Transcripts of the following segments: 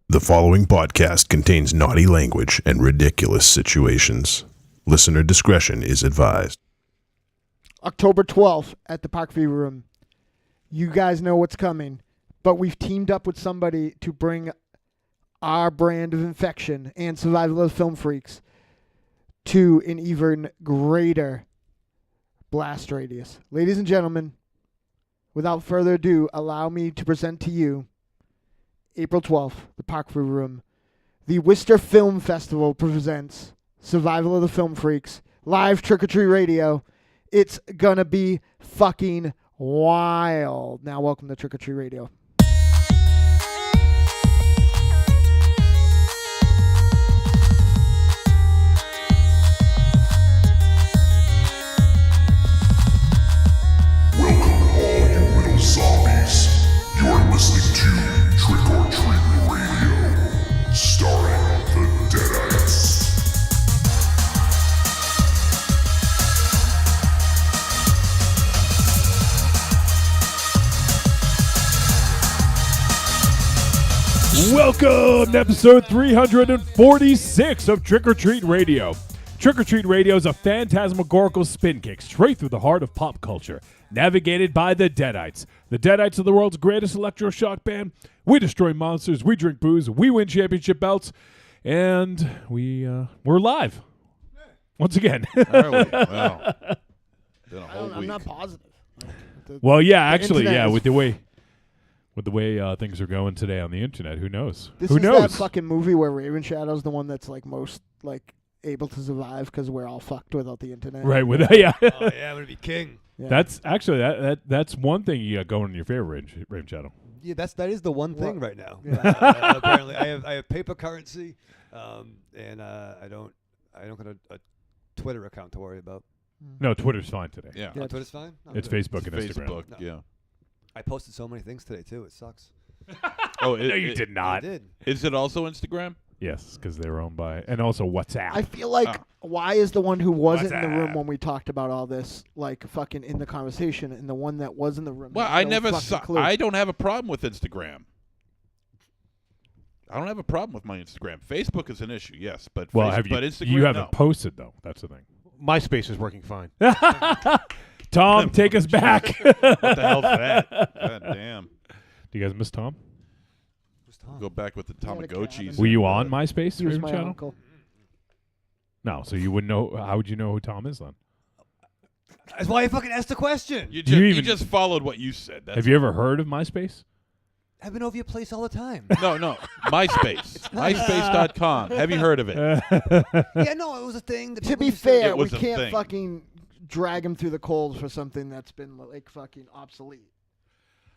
The following podcast contains naughty language and ridiculous situations. Listener discretion is advised. October 12th at the Parkview Room. You guys know what's coming, but we've teamed up with somebody to bring our brand of infection and Survival of the Film Freaks to an even greater blast radius. Ladies and gentlemen, without further ado, allow me to present to you April 12th, the Parkview Room. The Worcester Film Festival presents Survival of the Film Freaks, live trick-or-treat radio. It's gonna be fucking wild. Now, welcome to Trick-or-Treat Radio. Welcome all you little zombies. You're listening to Trick or Treat Radio, starring the Deadites. Welcome to episode 346 of Trick or Treat Radio. Trick or Treat Radio is a phantasmagorical spin kick straight through the heart of pop culture, navigated by the Deadites. The Deadites are the world's greatest electroshock band. We destroy monsters, we drink booze, we win championship belts, and we're live once again. Are we? Wow. Been a whole I'm week. not positive. Well, yeah, actually, internet yeah, is- with the way things are going today on the internet, who knows? This Who is knows? that fucking movie where Raven Shadow's the one that's like most like able to survive because we're all fucked without the internet. Right with yeah. Oh yeah, I'm gonna be king. Yeah. That's actually that's one thing you got going in your favor, Raven Shadow. Yeah, that is the one thing right now. Yeah. Apparently, I have paper currency, and I don't got a Twitter account to worry about. No, Twitter's fine today. Yeah. Yeah. Oh, Twitter's fine. Oh, It's good. Facebook and Instagram. Facebook, No. yeah. I posted so many things today too. It sucks. Oh, No, you did not. I did. Is it also Instagram? Yes, because they were owned by, and also WhatsApp. I feel like Ah. why is the one who wasn't in the room WhatsApp. when we talked about all this like fucking in the conversation, and the one that was in the room? Well, had I no never fucking saw. clue. I don't have a problem with Instagram. I don't have a problem with my Instagram. Facebook is an issue, yes, but well, but Instagram, you haven't no. posted though. That's the thing. MySpace is working fine. Tom, take us back. What the hell's that? God damn. Do you guys miss Tom? Who's Tom? Go back with the He had a Tamagotchis. cabin. Were you on MySpace, He was Raven my Shadow? uncle. No, so you wouldn't know. How would you know who Tom is then? That's why I fucking asked the question. You You just, even- followed what you said. That's Have you ever heard of MySpace? I've been over your place all the time. No. MySpace. MySpace.com. Have you heard of it? Yeah, no, it was a thing. That To people be used to- fair, It we was a can't thing. fucking drag him through the coals for something that's been like fucking obsolete.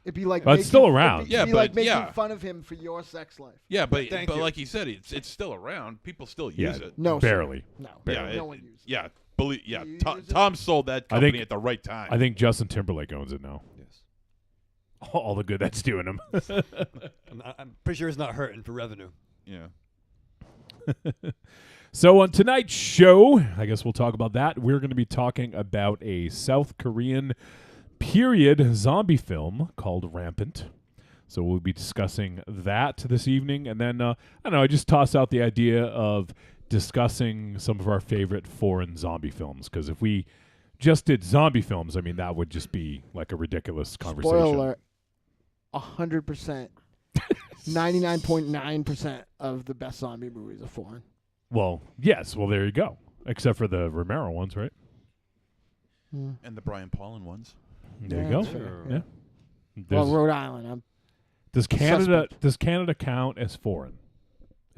It'd be like But it's still making- around. It'd be, Yeah, it'd be like but- making yeah. fun of him for your sex life. Yeah, but Thank you. like he said, it's still around. People still Yeah. use it. No, sir. Barely. No, Yeah, no one uses. Yeah, Do you Tom, use it? Tom sold that I company think- at the right time. I think Justin Timberlake owns it now. Yes. All the good that's doing him. I'm pretty sure it's not hurting for revenue. yeah. So on tonight's show, I guess we'll talk about that. We're going to be talking about a South Korean period zombie film called Rampant. So we'll be discussing that this evening. And then, I don't know, I just tossed out the idea of discussing some of our favorite foreign zombie films. Because if we just did zombie films, I mean, that would just be like a ridiculous conversation. Spoiler alert: 100%, 99.9% of the best zombie movies are foreign. Well, yes. Well, there you go. Except for the Romero ones, right? And the Brian Paulin ones. There Yeah, you go. that's fair. Yeah. Well, There's- Rhode Island. Does Canada suspect. count as foreign?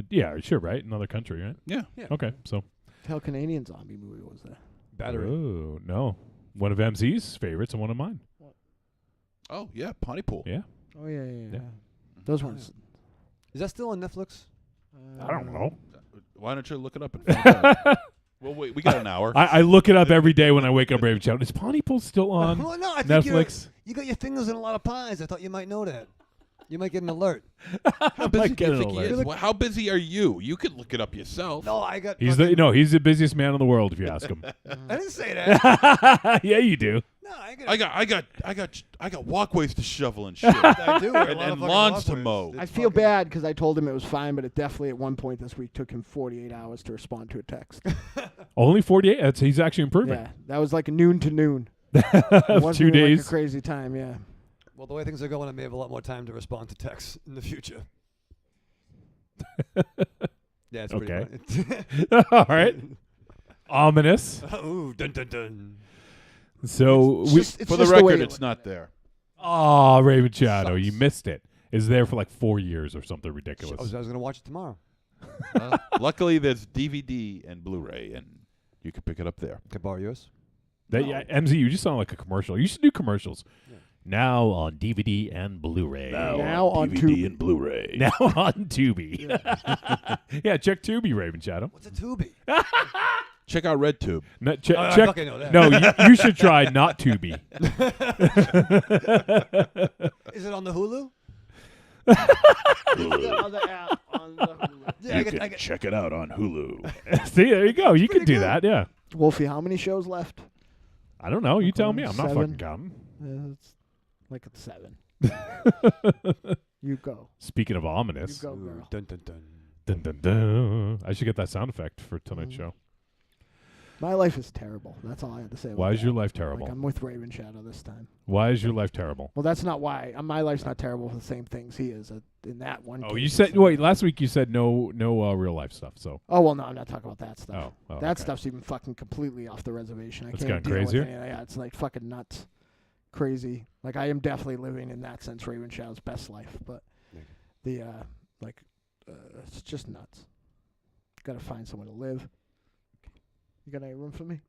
Yeah, sure, right? Another country, right? Yeah. Okay, so Hell, Canadian zombie movie was that? Battery. Oh no, one of MZ's favorites and one of mine. Oh yeah, Pontypool. Yeah, Oh yeah. Yeah. Those ones. Is that still on Netflix? I don't know. Why don't you look it up and find out? Well, wait, we got an hour. I look it up every day when I wake up. Raven Shadow. Is Pontypool still on Well, no, I think Netflix? you got your fingers in a lot of pies. I thought you might know that. You might get an alert. How busy do get you an think he alert. is? Well, how busy are you? You could look it up yourself. No, I got. He's fucking- he's the busiest man in the world if you ask him. I didn't say that. Yeah, you do. No, I got walkways to shovel and shit. I do. and lawns to mow. I feel bad because I told him it was fine, but it definitely at one point this week took him 48 hours to respond to a text. Only 48. He's actually improving. Yeah, that was like noon to noon. It wasn't 2 even days. Like a crazy time, yeah. Well, the way things are going, I may have a lot more time to respond to texts in the future. Yeah, it's Okay. pretty All right. Ominous. Ooh, dun dun dun. So It's For the just way record, it it's not there. Raven Shadow, you Sucks. missed it. It's there for like 4 years or something I ridiculous. was going to watch it tomorrow. Luckily, there's DVD and Blu-ray, and you can pick it up there. Can I borrow yours? Yeah, MZ, you just sound like a commercial. You should do commercials. Yeah. Now on DVD and Blu-ray. Now on DVD Tubi. and Blu-ray. Now on Tubi. Yeah, check Tubi, Raven Shadow. What's a Tubi? Check out RedTube. No, I check. fucking know that. No, you should try not Tubi. Is it on the Hulu? The other app on the Hulu. Yeah, You can check it out on Hulu. See, there you go. You can pretty do good. that, yeah. Wolfie, how many shows left? I don't know. You tell me. I'm not 7. fucking counting. It's like it's 7. You go. Speaking of You ominous. go, Ooh, girl. dun dun dun. Dun, dun, dun. I should get that sound effect for tonight's Mm. show. My life is terrible. That's all I had to say about Why is that. your life terrible? Like, I'm with Raven Shadow this time. Why is your life terrible? Well, that's not why. My life's not terrible for the same things he is in that one Oh, case. you it's said like- wait. Last week you said no real life stuff. So Oh, well, no, I'm not talking about that stuff. oh, That okay. stuff's even fucking completely off the reservation. I That's can't gone deal crazier? with any of that. Yeah, it's like fucking nuts. Crazy. Like, I am definitely living in that sense Raven Shadow's best life, but the it's just nuts. Got to find somewhere to live. You got any room for me?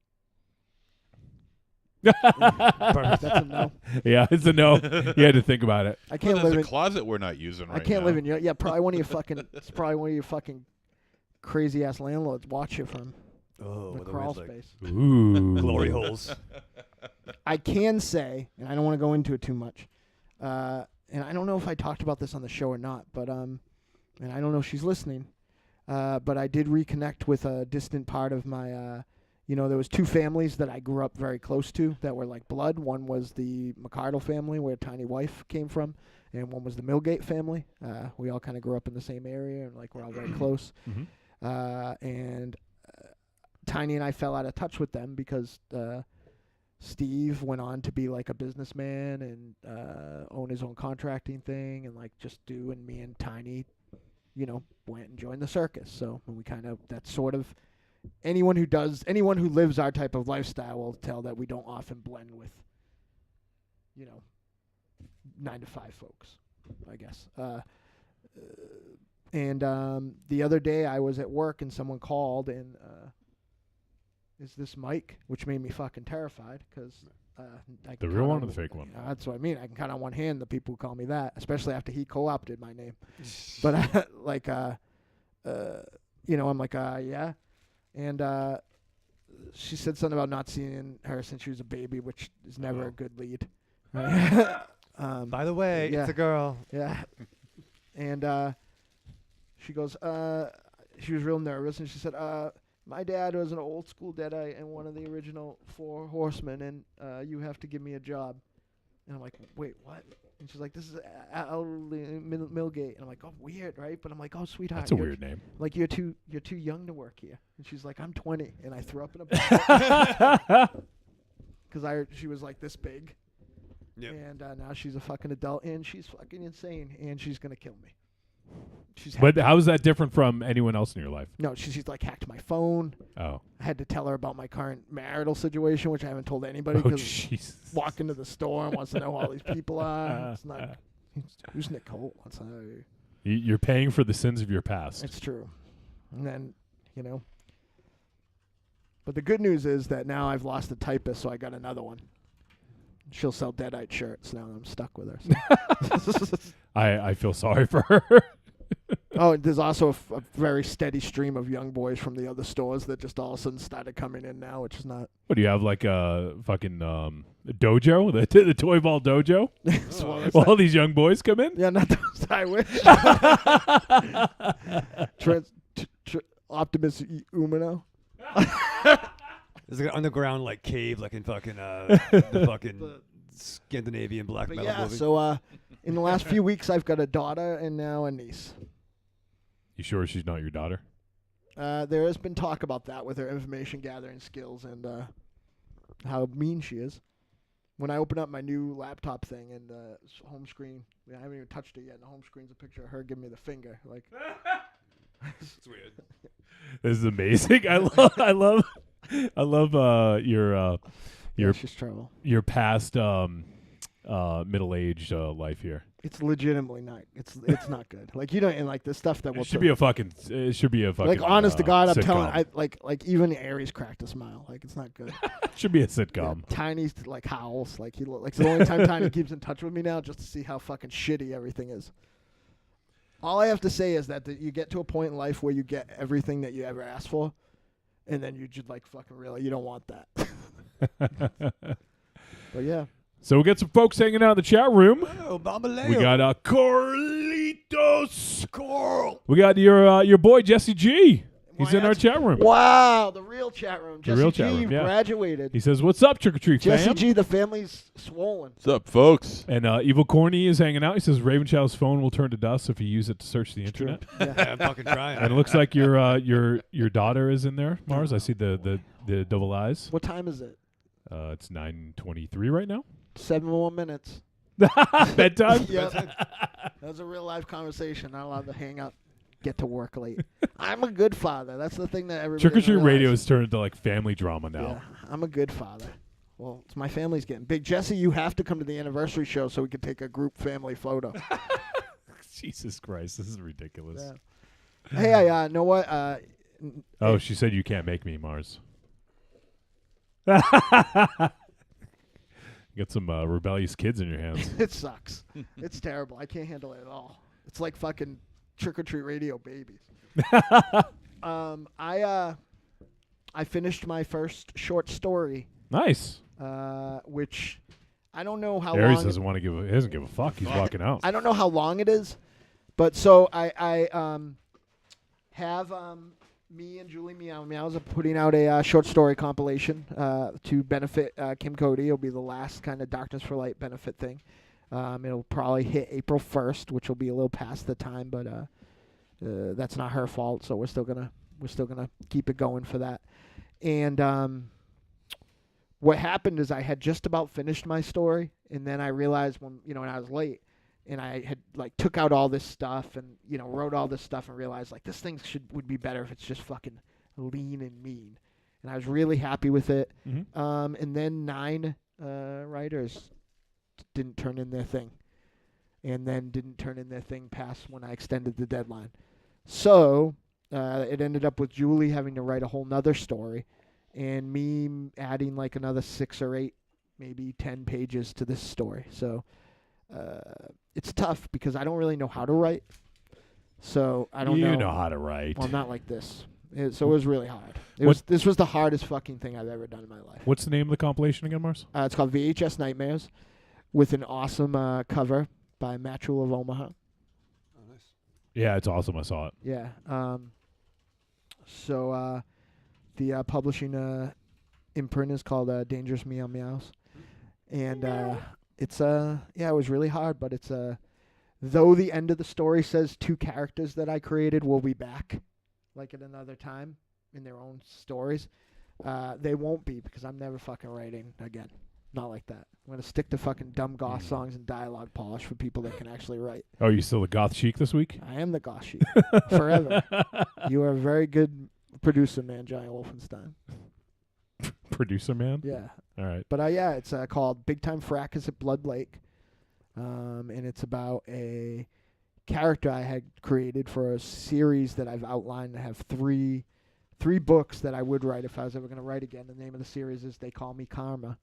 That's a no. Yeah, it's a no. You had to think about it. I can't There's live a in. closet we're not using right I can't now. live in your. Yeah, probably one of your fucking. It's probably one of your fucking crazy ass landlords. Watch you from Oh, the with crawl the weird, like, space. Ooh, glory holes. I can say, and I don't want to go into it too much, and I don't know if I talked about this on the show or not, but and I don't know if she's listening, but I did reconnect with a distant part of my. There was 2 families that I grew up very close to that were like blood. One was the McCardle family, where Tiny Wife came from, and one was the Millgate family. We all kind of grew up in the same area, and like we're all very close. Mhm. And Tiny and I fell out of touch with them because Steve went on to be like a businessman and own his own contracting thing and like just do. And me and Tiny, went and joined the circus. So when we kind of that's sort of. Anyone who lives our type of lifestyle will tell that we don't often blend with, 9 to 5 folks, I guess. And the other day I was at work and someone called and, is this Mike? Which made me fucking terrified because The real one or the fake one? That's what I mean. I can count on one hand the people who call me that, especially after he co-opted my name. But I'm like, yeah. And she said something about not seeing her since she was a baby, which is never a good lead. By the way, yeah. it's a girl. Yeah. And she goes, she was real nervous, and she said, my dad was an old school Deadite and one of the original 4 horsemen, and you have to give me a job. And I'm like, wait, what? And she's like, this is Millgate. And I'm like, oh, weird, right? But I'm like, oh, sweetheart. That's a weird name. Like, you're too young to work here. And she's like, I'm 20. And I threw up in a bucket. Because she was like this big. Yep. And now she's a fucking adult, and she's fucking insane, and she's going to kill me. But how is that different from anyone else in your life? No, she's like hacked my phone. Oh. I had to tell her about my current marital situation, which I haven't told anybody Oh, because Jesus. walked into the store and wants to know who all these people are. It's not. Who's Nicole? That's not. You're paying for the sins of your past. It's true. And then, But the good news is that now I've lost a typist, so I got another one. She'll sell Deadite shirts now. I'm stuck with her. So. I feel sorry for her. Oh, there's also a very steady stream of young boys from the other stores that just all of a sudden started coming in now, which is not. What do you have, like a fucking dojo? The toy ball dojo? All these young boys come in? Yeah, not those. I wish. Optimus Umino. There's like an underground like cave, like in fucking the fucking Scandinavian black But metal yeah, movie. so in the last few weeks, I've got a daughter and now a niece. You sure she's not your daughter? There has been talk about that with her information gathering skills and how mean she is. When I open up my new laptop thing and the home screen, I haven't even touched it yet, and the home screen's a picture of her giving me the finger. Like, It's weird. This is amazing. I love yeah, your she's trouble. your past middle-aged life here. It's legitimately not. It's not good. Like, you know, and like the stuff that will. It should be a fucking. Like, honest to God, I'm sitcom. telling. Like even Aries cracked a smile. Like, it's not good. It should be a sitcom. Yeah, Tiny's like howls. Like it's the only time Tiny keeps in touch with me now, just to see how fucking shitty everything is. All I have to say is that you get to a point in life where you get everything that you ever asked for, and then you just like fucking really you don't want that. But yeah. So we got some folks hanging out in the chat room. Oh, Bambaleo. We got Carlitos. Carl. We got your boy Jesse G. He's in our chat room. Wow, the real chat room. The Jesse real G chat room, yeah. graduated. He says, "What's up, Trick or Treat Jesse fam?" G, the family's swollen. What's up, folks? And Evil Corny is hanging out. He says Raven Shadow's phone will turn to dust if you use it to search the internet. Yeah. Yeah, I'm fucking trying. And it looks like your daughter is in there, Mars. I see the double eyes. What time is it? It's 9:23 right now. 7 more minutes. Bedtime. Yep. That was a real life conversation. Not allowed to hang up, get to work late. I'm a good father. That's the thing that everybody Trick or doesn't Treat realize. Radio has turned into like family drama now. Yeah, I'm a good father. Well, it's my family's getting big. Jesse, you have to come to the anniversary show so we can take a group family photo. Jesus Christ, this is ridiculous. Yeah. Hey, I know what? Oh, she said you can't make me, Mars. You got some rebellious kids in your hands. It sucks. It's terrible. I can't handle it at all. It's like fucking Trick or Treat Radio babies. I finished my first short story, Nice. which I don't know how Aries long. doesn't want to give. He doesn't give a fuck. He's walking out. I don't know how long it is, but so I have me and Julie Meow Meows are putting out a short story compilation to benefit Kim Cody. It'll be the last kind of Darkness for Light benefit thing. It'll probably hit April 1st, which will be a little past the time, but that's not her fault. So we're still gonna keep it going for that. And what happened is I had just about finished my story, and then I realized when I was late, and I had like took out all this stuff and wrote all this stuff and realized like this thing would be better if it's just fucking lean and mean. And I was really happy with it. Mhm. And then 9 writers didn't turn in their thing, and then didn't turn in their thing past when I extended the deadline. So it ended up with Julie having to write a whole nother story, and me adding like another 6 or 8, maybe 10 pages to this story. So it's tough because I don't really know how to write. So I don't know. You know how to write. Well, not like this. So it was really hard. What- This was the hardest fucking thing I've ever done in my life. What's the name of the compilation again, Mars? It's called VHS Nightmares, with an awesome cover by Matchul of Omaha. Oh, nice. Yeah, it's awesome. I saw it. Yeah. So the publishing imprint is called Dangerous Meow Meows, and it's it was really hard, but it's though the end of the story says 2 characters that I created will be back, like at another time in their own stories. They won't be, because I'm never fucking writing again. Not like that. I'm gonna stick to fucking dumb goth songs and dialogue polish for people that can actually write. Oh, you still a goth chic this week? I am the goth sheep forever. You are a very good producer, man, Giant Wolfenstein. Producer man. Yeah, All right. but it's called Big Time Fracas at Blood Lake, and it's about a character I had created for a series that I've outlined. I have three books that I would write if I was ever going to write again. The name of the series is They Call Me Karma,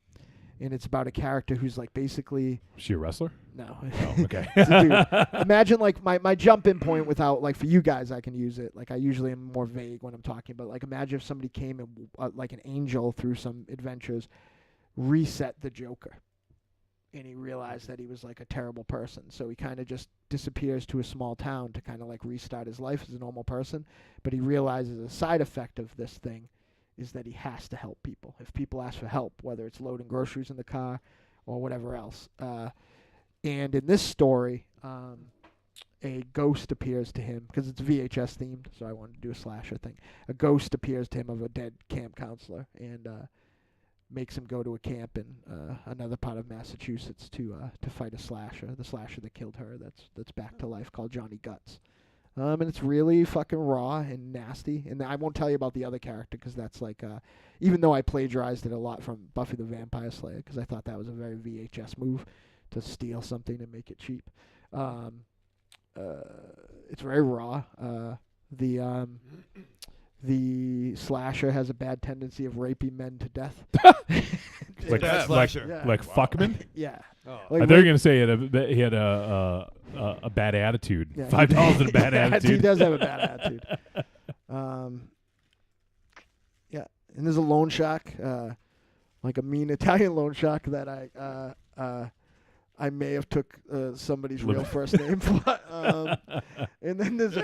and it's about a character who's like basically Is she a wrestler? no. Oh, okay. It's a dude. Imagine like my jump-in point without like for you guys I can use it. Like I usually am more vague when I'm talking, but like imagine if somebody came and like an angel through some adventures, reset the Joker, and he realized that he was like a terrible person. So he kind of just disappears to a small town to kind of like restart his life as a normal person. But he realizes a side effect of this thing is that he has to help people. If people ask for help, whether it's loading groceries in the car or whatever else. And in this story, a ghost appears to him, because it's VHS themed, so I wanted to do a slasher thing. A ghost appears to him of a dead camp counselor and makes him go to a camp in another part of Massachusetts to fight a slasher, the slasher that killed her, that's back to life, called Johnny Guts. And it's really fucking raw and nasty. And I won't tell you about the other character, because that's like, even though I plagiarized it a lot from Buffy the Vampire Slayer, because I thought that was a very VHS move to steal something and make it cheap. It's very raw. The slasher has a bad tendency of raping men to death. like Bad slasher. Yeah. like fuckman. Yeah. Oh. Like I thought you were rape- gonna say he had a bad attitude. Yeah, $5 and a bad he attitude. does have a bad attitude. Yeah, and there's a loan shark, like a mean Italian loan shark that I may have took somebody's real first name for. And then there's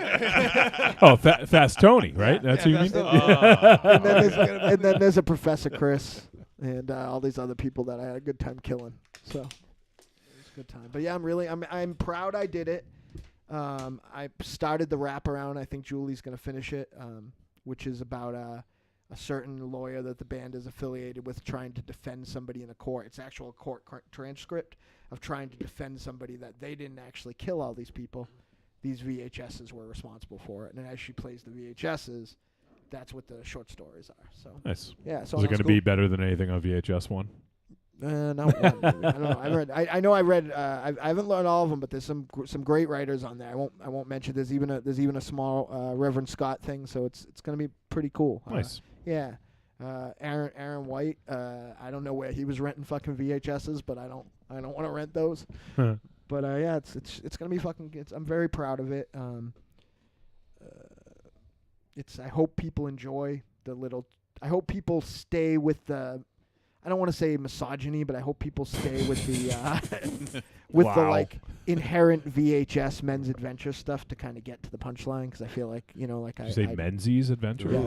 Fast Tony, right? That's who you mean. and then there's a Professor Chris and all these other people that I had a good time killing. So it was a good time. But yeah, I'm proud I did it. I started the wraparound. I think Julie's gonna finish it, which is about a certain lawyer that the band is affiliated with trying to defend somebody in a court. It's actual court transcript of trying to defend somebody that they didn't actually kill all these people. These VHSs were responsible for it. And as she plays the VHSs, that's what the short stories are. So Nice. yeah. So Is it going to be better than anything on VHS one? no, I don't know. I read. I haven't learned all of them, but there's some great writers on there. I won't mention. There's even a small Reverend Scott thing. So it's going to be pretty cool. Nice. Yeah. Aaron White. I don't know where he was renting fucking VHSs, but I don't want to rent those. But yeah, it's gonna be fucking. I'm very proud of it. I hope people enjoy the little. I hope people stay with the. I don't want to say misogyny, but I hope people stay with the with the Wow. like inherent VHS men's adventure stuff to kind of get to the punchline, because I feel like Did you say Menzies Adventure? Yeah.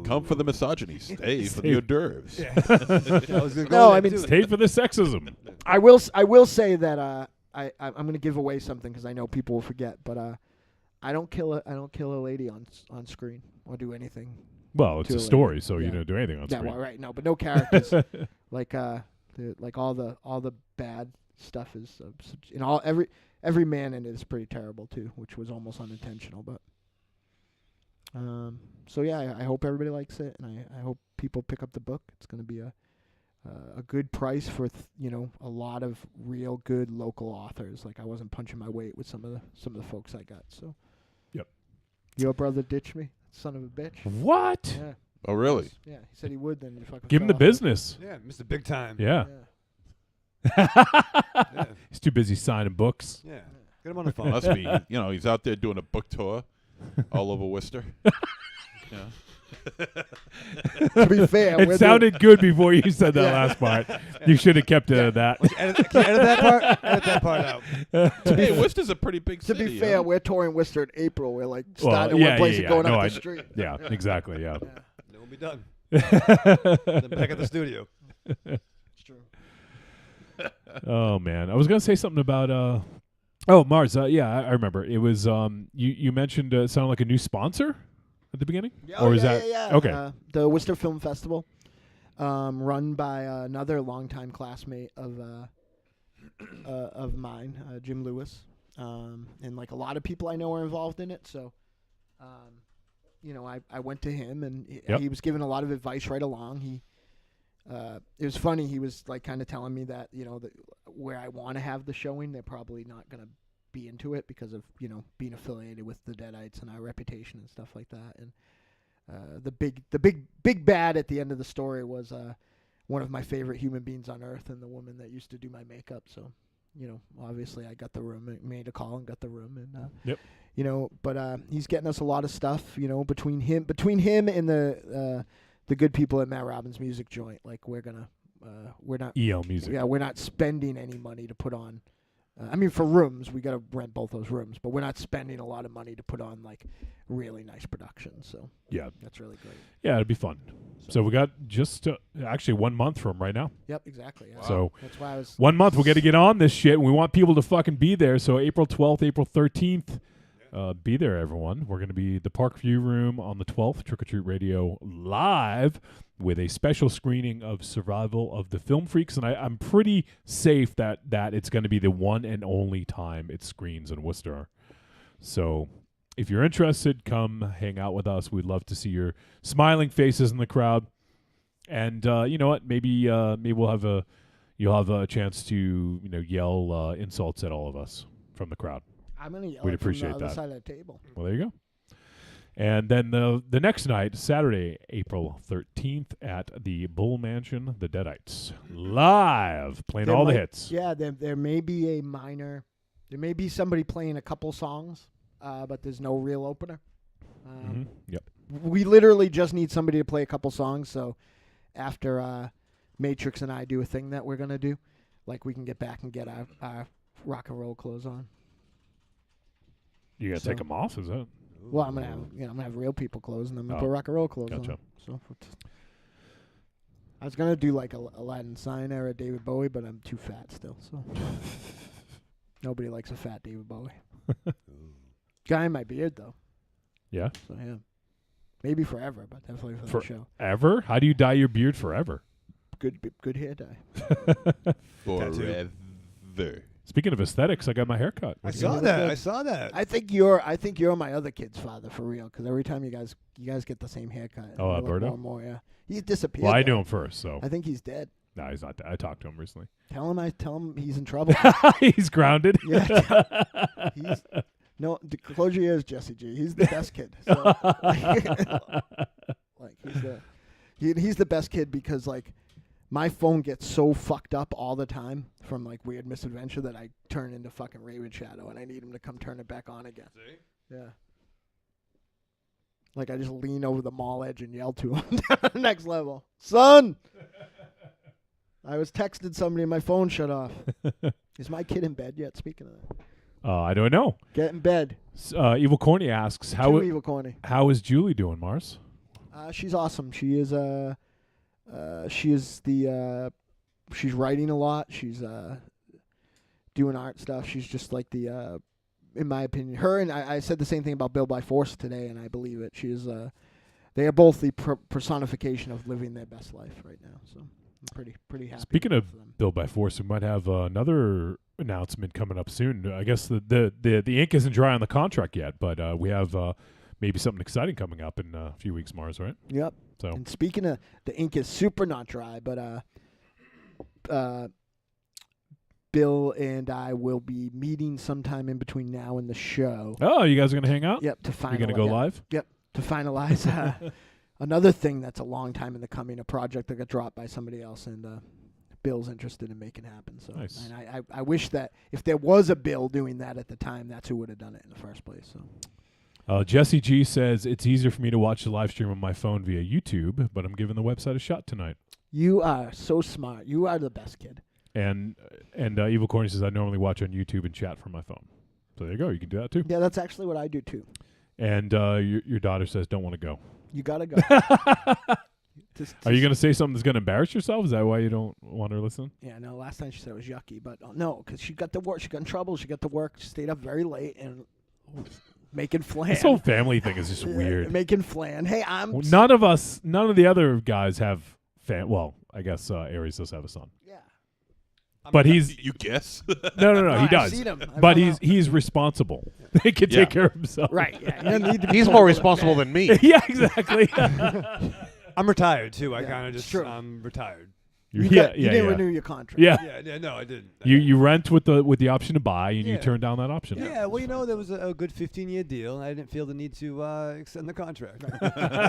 Come for the misogyny. Stay for the hors d'oeuvres. I was gonna go No, there I mean, too. Stay for the sexism. I will say that I'm going to give away something because I know people will forget, but I don't kill a lady on screen or do anything. Well, it's Too a late. story, so you Yeah. don't do anything on Yeah, screen. well, right, no, but no characters. like all the bad stuff is every man in it is pretty terrible too, which was almost unintentional, but so yeah, I hope everybody likes it, and I hope people pick up the book. It's going to be a good price for a lot of real good local authors. Like I wasn't punching my weight with some of the folks I got. So, Yep. Your brother ditched me, son of a bitch. What? Yeah, Oh, really? yeah. He said he would. Then he fucking Give him fell the off. business. Yeah, Mr. Big Time. Yeah. Yeah. He's too busy signing books. Yeah. Get him on the phone. Must be. He's out there doing a book tour all over Worcester. Yeah. To be fair, It sounded good before you said that last part. You should have kept that. Can you edit that part? Edit that part out. Hey, Worcester's a pretty big To city. be fair, huh? we're touring Worcester in April. We're like Well, starting in one place and going No, up the street. Yeah, exactly. Yeah. Then we'll be done. Then back at the studio. It's true. Oh man, I was gonna say something about Oh, Mars. Yeah, I remember. It was you mentioned it sounded like a new sponsor at the beginning, or is that okay? The Worcester Film Festival, run by another longtime classmate of mine, Jim Lewis, and like a lot of people I know are involved in it. So, I went to him, and he was giving a lot of advice right along. It was funny. He was like kind of telling me that where I want to have the showing, they're probably not going to be into it because of being affiliated with the Deadites and our reputation and stuff like that. And the big bad at the end of the story was one of my favorite human beings on earth and the woman that used to do my makeup. So obviously I got the room, made a call and got the room, and but he's getting us a lot of stuff. Between him and the good people at Matt Robbins Music Joint, like we're not EL Music. Yeah, we're not spending any money to put on I mean, for rooms, we got to rent both those rooms, but we're not spending a lot of money to put on like really nice productions. So Yeah. that's really great. Yeah, it'd be fun. So we got just actually 1 month from right now. Yep, exactly. Yeah. So That's why I was 1 month, we're going to get on this shit. And we want people to fucking be there. So April 12th, April 13th, be there, everyone. We're going to be at the Parkview Room on the 12th, Trick or Treat Radio live with a special screening of Survival of the Film Freaks. And I'm pretty safe that it's going to be the one and only time it screens in Worcester. So if you're interested, come hang out with us. We'd love to see your smiling faces in the crowd. And you know what? Maybe we'll have you'll have a chance to yell insults at all of us from the crowd. I'm gonna yell We'd it from appreciate the other that. side of the table. Well, there you go. And then the next night, Saturday, April 13th, at the Bull Mansion, the Deadites, live playing There all the might- hits. Yeah, there may be there may be somebody playing a couple songs, but there's no real opener. Yep. We literally just need somebody to play a couple songs. So after Matrix and I do a thing that we're gonna do, like we can get back and get our rock and roll clothes on. You got to take them off, is that? Well, I'm gonna have real people clothes, and I'm gonna Oh, put rock and roll clothes gotcha. on. So I was gonna do like a Aladdin Sign era David Bowie, but I'm too fat still. So nobody likes a fat David Bowie. Guy in my beard though. Yeah. So yeah, maybe forever, but definitely for the show. Ever? How do you dye your beard forever? Good hair dye. Forever. Speaking of aesthetics, I got my hair cut. I saw that. I think you're my other kid's father for real, because every time you guys get the same haircut. Oh, You look Berto? more and more, yeah. He's disappeared. Well, I though. knew him first, so. I think he's dead. No, he's not. I talked to him recently. Tell him he's in trouble. He's grounded. Yeah. Close your ears, Jesse G. He's the best kid. So, like he's the best kid because like my phone gets so fucked up all the time from like weird misadventure that I turn into fucking Raven Shadow, and I need him to come turn it back on again. See? Yeah. Like I just lean over the mall edge and yell to him down at the next level. Son! I was texting somebody and my phone shut off. Is my kid in bed yet? Speaking of that. I don't know. Get in bed. Evil Corny asks, Too evil corny. how is Julie doing, Mars? She's awesome. She's writing a lot. She's doing art stuff. She's just like the in my opinion, her and I said the same thing about Bill by Force today, and I believe it. She is they are both the personification of living their best life right now. So I'm pretty happy. Speaking of for them. Bill by Force, we might have another announcement coming up soon. I guess the ink isn't dry on the contract yet, but we have maybe something exciting coming up in a few weeks, Mars, right? Yep. So And speaking of, the ink is super not dry, but Bill and I will be meeting sometime in between now and the show. oh, you guys are gonna hang out? Yep, to finalize. You're gonna go live? Yep, to finalize another thing that's a long time in the coming, a project that got dropped by somebody else, and Bill's interested in making happen. So, Nice. and I wish that if there was a Bill doing that at the time, that's who would have done it in the first place. So. Jesse G says it's easier for me to watch the live stream on my phone via YouTube, but I'm giving the website a shot tonight. You are so smart. You are the best kid. And Evil Corny says I normally watch on YouTube and chat from my phone. So there you go. You can do that too. Yeah, that's actually what I do too. And your daughter says don't want to go. You gotta go. Are you gonna say something that's gonna embarrass yourself? Is that why you don't want her to listen? Yeah, no. Last time she said it was yucky, but no, because she got to work. She got in trouble. She got to work. She stayed up very late and making flan. This whole family thing is just weird. Making flan. Hey, I'm. None of the other guys have well, I guess Aries does have a son. Yeah. But he's You guess? no, he I've does. seen him. But he's responsible. He can Yeah. take care of himself. Right. Yeah. You don't need to be He's told more what responsible man. than me. Yeah, exactly. I'm retired too. I Yeah, kind of it's just true. I'm retired. You yeah, didn't yeah. renew your contract. Yeah. Yeah, no, I didn't. You rent with the option to buy, and you Yeah. turn down that option. Yeah, well, there was a good 15-year deal, and I didn't feel the need to extend the contract.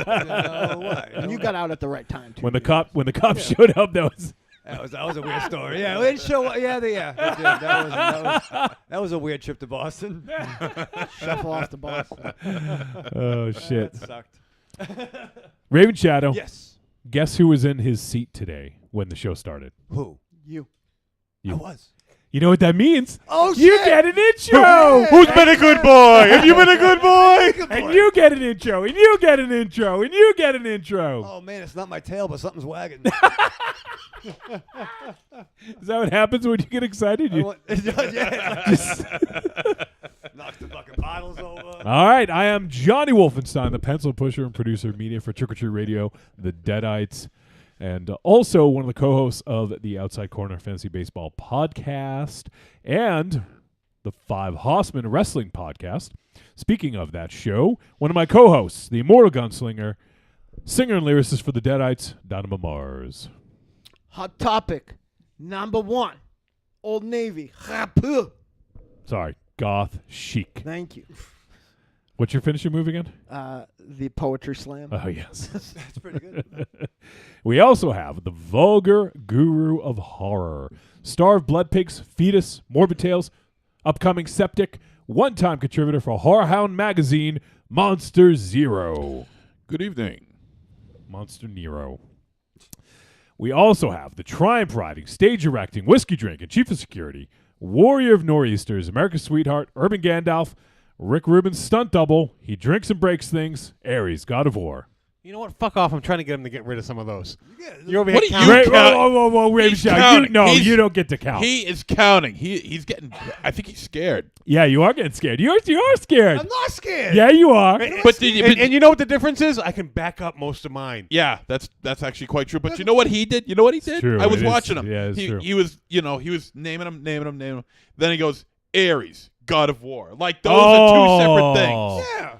Why? And you got out at the right time too. When the cop showed up, that That was a weird story. Yeah, we didn't show up. Yeah, it did. That was a weird trip to Boston. shuffle off the boss. oh shit. That sucked. Raven Shadow. Yes. Guess who was in his seat today when the show started? Who? You. You. I was. You know what that means? Oh, You shit. get an intro. Who's been a good boy? Have you been a good boy? And you get an intro, and you get an intro, and you get an intro. Oh man, it's not my tail, but something's wagging. Is that what happens when you get excited? I You- want- yeah, it's like- knocks the fucking bottles over. All right, I am Johnny Wolfenstein, the pencil pusher and producer of media for Trick or Treat Radio, the Deadites, and also one of the co-hosts of the Outside Corner Fantasy Baseball podcast and the Five Hossman Wrestling podcast. Speaking of that show, one of my co-hosts, the immortal gunslinger, singer and lyricist for the Deadites, Donovan Mars. Hot topic number 1. Old Navy. Rapu. Sorry, goth chic. Thank you. What's your finisher move again? The poetry slam. Oh, yes. That's pretty good. We also have the vulgar guru of horror, star of Blood Pigs, Fetus, Morbid Tales, upcoming Septic, one-time contributor for Horror Hound magazine, Monster Zero. Good evening. Monster Nero. We also have the triumph riding, stage erecting, whiskey drinking, chief of security, warrior of nor'easters, America's sweetheart, urban Gandalf, Rick Rubin's stunt double. He drinks and breaks things. Ares, God of War. You know what? Fuck off. I'm trying to get him to get rid of some of those. Yeah, You're over What here are you counting. count- Whoa, Raven He's Shadow. counting. He's- You don't get to count. He is counting. He's getting. I think he's scared. Yeah, you are getting scared. You are scared. I'm not scared. Yeah, you are. But did you? And you know what the difference is? I can back up most of mine. Yeah, that's actually quite true. But you know what he did? You know what he did? true. I was It is- watching him. yeah, it's true. He was, he was naming him. Then he goes, Ares, God of War. Like those Oh. are two separate things. Yeah.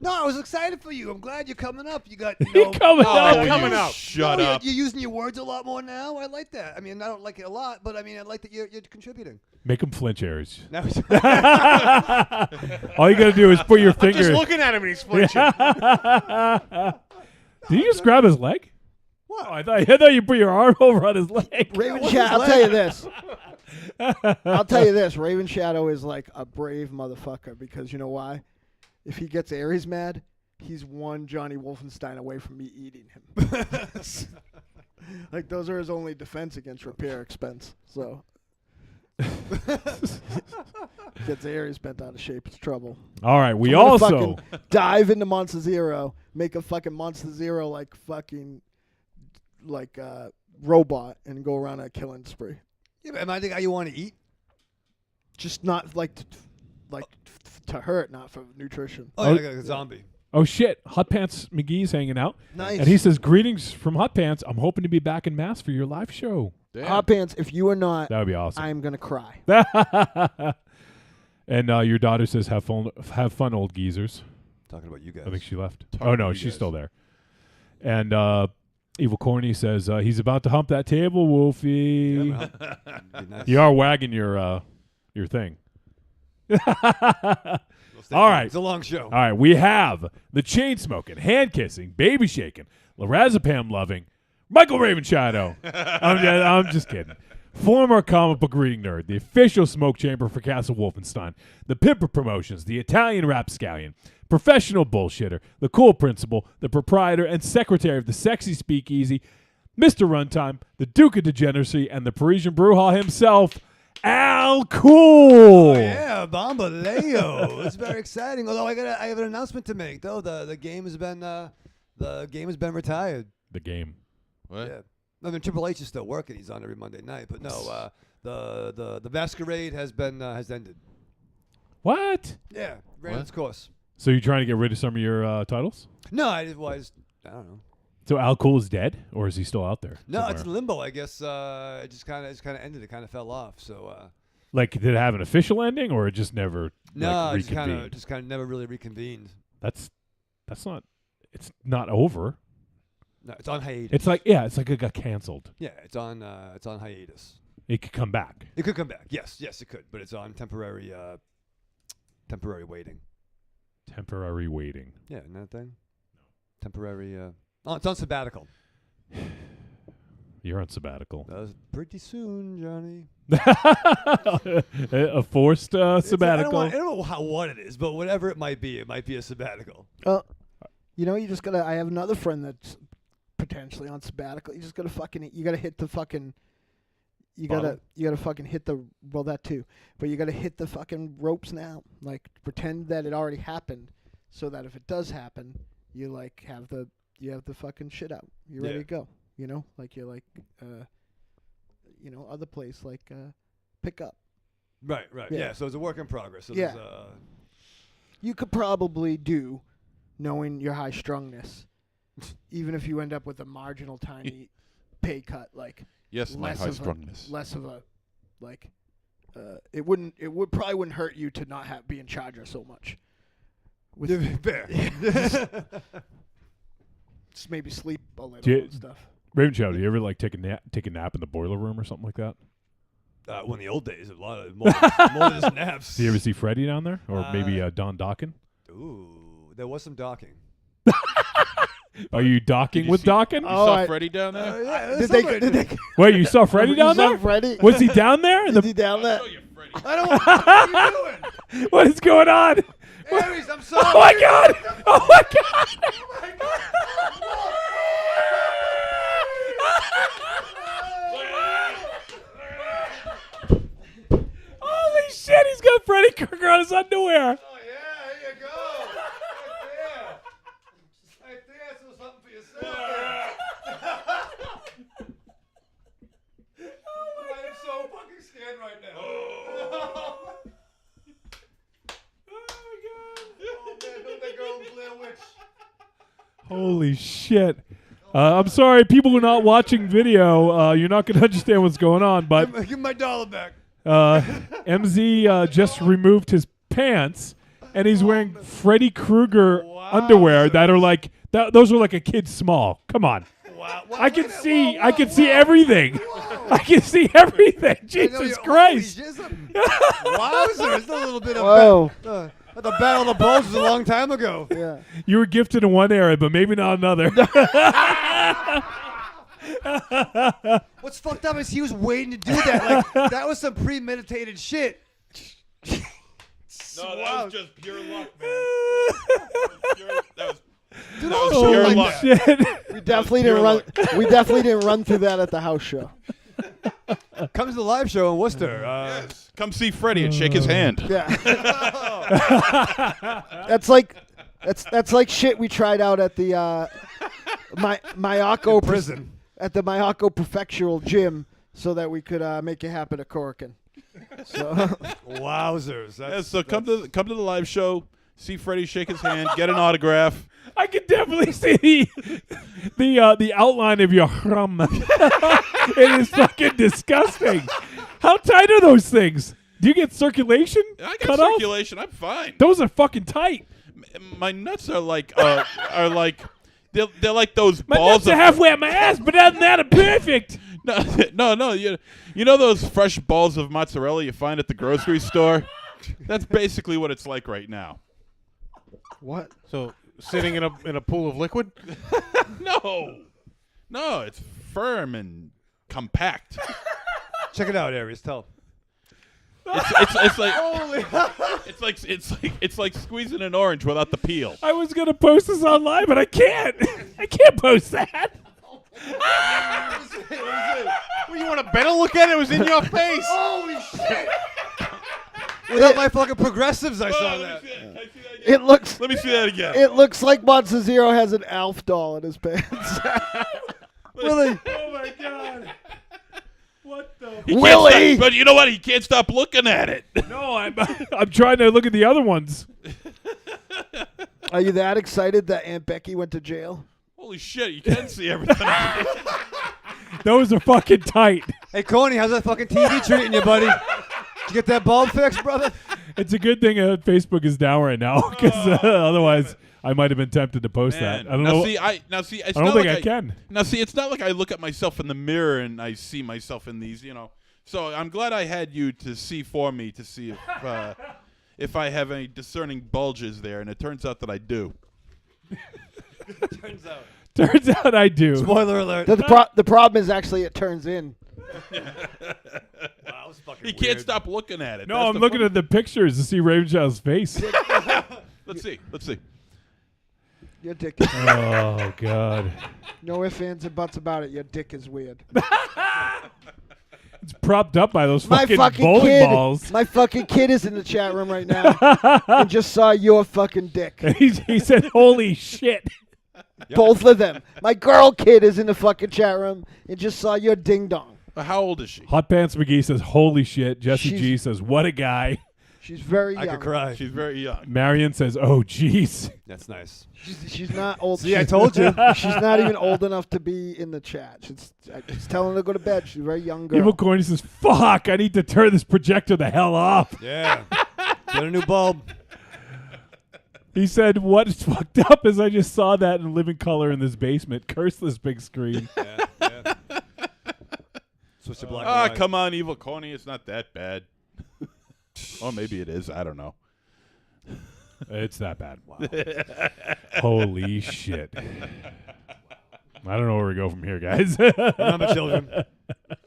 No, I was excited for you. I'm glad you're coming up. You got You're coming Oh, up. you coming up. Shut No, up. You're using your words a lot more now. I like that. I mean, I don't like it a lot, but I mean, I like that you're contributing. Make him flinch, Ares. Now All you got to do is put your I'm finger. just looking at him and he's flinching. Did you just grab his leg? what? Oh, I thought you put your arm over on his leg. Raven what's Shadow. his I'll tell you leg? this. I'll tell you this. Raven Shadow is like a brave motherfucker because you know why? If he gets Ares mad, he's one Johnny Wolfenstein away from me eating him. Like those are his only defense against repair expense. So gets Ares bent out of shape, it's trouble. All right, we I'm gonna also fucking dive into Monster Zero, make a fucking Monster Zero like fucking robot, and go around a killing spree. Yeah, but am I the guy you want to eat? Just not to hurt, not for nutrition. Oh, yeah, like a zombie. Oh shit, Hot Pants McGee's hanging out, Nice. and he says, "Greetings from Hot Pants. I'm hoping to be back in Mass for your live show." Damn. Hot Pants, if you are not, That would be awesome. I'm gonna cry. And your daughter says, "Have fun, old geezers." Talking about you guys. I think she left. Talking Oh to no, you she's guys. still there. And Evil Corny says he's about to hump that table, Wolfie. Yeah, well, be nice. You are wagging your thing. We'll stay All tuned. right. It's a long show. All right, we have the chain smoking, hand kissing, baby shaking, lorazepam loving, Michael Ravenshadow. I'm just kidding. Former comic book reading nerd, the official smoke chamber for Castle Wolfenstein, the Pimper Promotions, the Italian rapscallion, professional bullshitter, the cool principal, the proprietor and secretary of the sexy speakeasy, Mr. Runtime, the Duke of Degeneracy, and the Parisian Bruja himself, Al Cool. Oh, yeah, Bombaleo. It's very exciting. Although I have an announcement to make. Though the game has been retired. The game. What? Yeah. I mean, Triple H is still working. He's on every Monday night. But no, the masquerade has ended. What? Yeah, ran its course. So you're trying to get rid of some of your titles? No, I don't know. So Al Cool is dead, or is he still out there? No, somewhere? it's in limbo. I guess it just kind of ended. It kind of fell off. So Like, did it have an official ending, or it just never no, like, it reconvened? just kind of never really reconvened. That's not. It's not over. No, it's on hiatus. It's like it got canceled. yeah, it's on hiatus. It could come back. It could come back. Yes, it could. But it's on temporary waiting. Temporary waiting. Yeah, isn't that a thing? Temporary. Oh, it's on sabbatical. You're on sabbatical. That was pretty soon, Johnny. A forced sabbatical. I don't know what it is, but whatever it might be a sabbatical. You just gotta. I have another friend that's potentially on sabbatical. You just gotta you gotta hit the fucking. you Bottom. gotta fucking hit the that too, but you gotta hit the fucking ropes now. Like pretend that it already happened, so that if it does happen, you like have the fucking shit out. You're ready Yeah. to go. Like you're like other place like pick up. Right. Yeah. Yeah. So it's a work in progress. So Yeah. there's, You could probably do, knowing your high strungness, even if you end up with a marginal tiny pay cut, like Yes, my less high of strongness. less of a like it would probably wouldn't hurt you to not be in charge of so much. With fair. just maybe sleep a little Do you- and stuff. Raven Chow, do you ever like take a nap in the boiler room or something like that? Well, in the old days, a lot of more than just naps. Do you ever see Freddie down there, or maybe Don Dawkin? Ooh, there was some docking. Are you docking you with see- Dawkin? You Oh, saw I- Freddie down there? Did they Wait, you saw Freddie down you saw there? Freddie? Was he down there? Is he down there? Show you Freddie. I don't. What are you doing? What is going on? Aries, I'm sorry. Oh my God! Oh my God! Holy shit! He's got Freddy Krueger on his underwear. Oh yeah, here you go. Right there, so something for yourself. I am so fucking scared right now. Oh man, don't that girl Blair Witch? Holy shit! I'm sorry, people who are not watching video. You're not going to understand what's going on, but Give my dollar back. MZ just removed his pants, and he's wearing Freddy Krueger underwear that are like those are like a kid small. Come on, Wow. I can see everything. I can see everything. Jesus Christ! Wowzer! It's a little bit of Whoa. the Battle of the Bulls was a long time ago. Yeah. You were gifted in one area, but maybe not another. What's fucked up is he was waiting to do that. Like that was some premeditated shit. No, that Wow. was just pure luck, man. That was Dude, that was also, pure like luck. Shit. We definitely didn't run. We definitely didn't run through that at the house show. Come to the live show in Worcester. Yes. Come see Freddie and shake his hand. Yeah. That's like shit we tried out at the Mayako prison. at the Mayako Prefectural Gym so that we could make it happen at Corrigan. So Wowzers. Yeah, so come to the live show, see Freddie shake his hand, get an autograph. I can definitely see the outline of your hrum. It is fucking disgusting. How tight are those things? Do you get circulation? I got cut off? circulation. I'm fine. Those are fucking tight. My nuts are like they're like those My balls nuts are of halfway up my ass, but other than that, I'm perfect. no. You know those fresh balls of mozzarella you find at the grocery store? That's basically what it's like right now. what? So sitting in a pool of liquid. No, it's firm and compact. Check it out, Aries. Tell. It's like squeezing an orange without the peel. I was gonna post this online, but I can't. I can't post that. Well, you want a better look at it? It was in your face. Holy shit! Without my fucking progressives, I saw that. It looks. Let me see that again. It looks like Monster Zero has an Alf doll in his pants. Really? Oh my god. What the? He can't Willie! stop- but you know what? He can't stop looking at it. No, I'm trying to look at the other ones. Are you that excited that Aunt Becky went to jail? Holy shit! You can see everything. Those are fucking tight. Hey, Coney, how's that fucking TV treating you, buddy? Did you get that bulb fixed, brother? It's a good thing Facebook is down right now, because otherwise I might have been tempted to post Man. that. I don't now know. See, it's I don't not think like I can. Now, see, it's not like I look at myself in the mirror and I see myself in these, So I'm glad I had you to see for me to see if I have any discerning bulges there, and it turns out that I do. Turns out I do. Spoiler alert. The problem is actually it turns in. Wow, was fucking He can't stop looking at it. No, I'm looking at the pictures to see Ravenshaw's face. Let's see. Your dick is Oh god. no ifs, ands, and buts about it. Your dick is weird. It's propped up by those My fucking fucking bowling kid. balls. My fucking kid is in the chat room right now and just saw your fucking dick. He said, "Holy shit!" Both of them. My girl kid is in the fucking chat room and just saw your ding dong. How old is she? Hot Pants McGee says, "Holy shit!" Jesse She's- G says, "What a guy." She's very I young. could cry. She's very young. Marion says, "Oh, jeez." That's nice. She's not old. See, I told you. She's not even old enough to be in the chat. She's telling her to go to bed. She's a very young girl. Evil Corny says, "Fuck! I need to turn this projector the hell off." Yeah. Get a new bulb. He said, "What's fucked up is I just saw that in living color in this basement. Curse this big screen." Yeah. Switch to black and Ah, white. come on, Evil Coney. It's not that bad. Or maybe it is. I don't know. It's that bad. Wow. Holy shit. I don't know where we go from here, guys. Remember, children.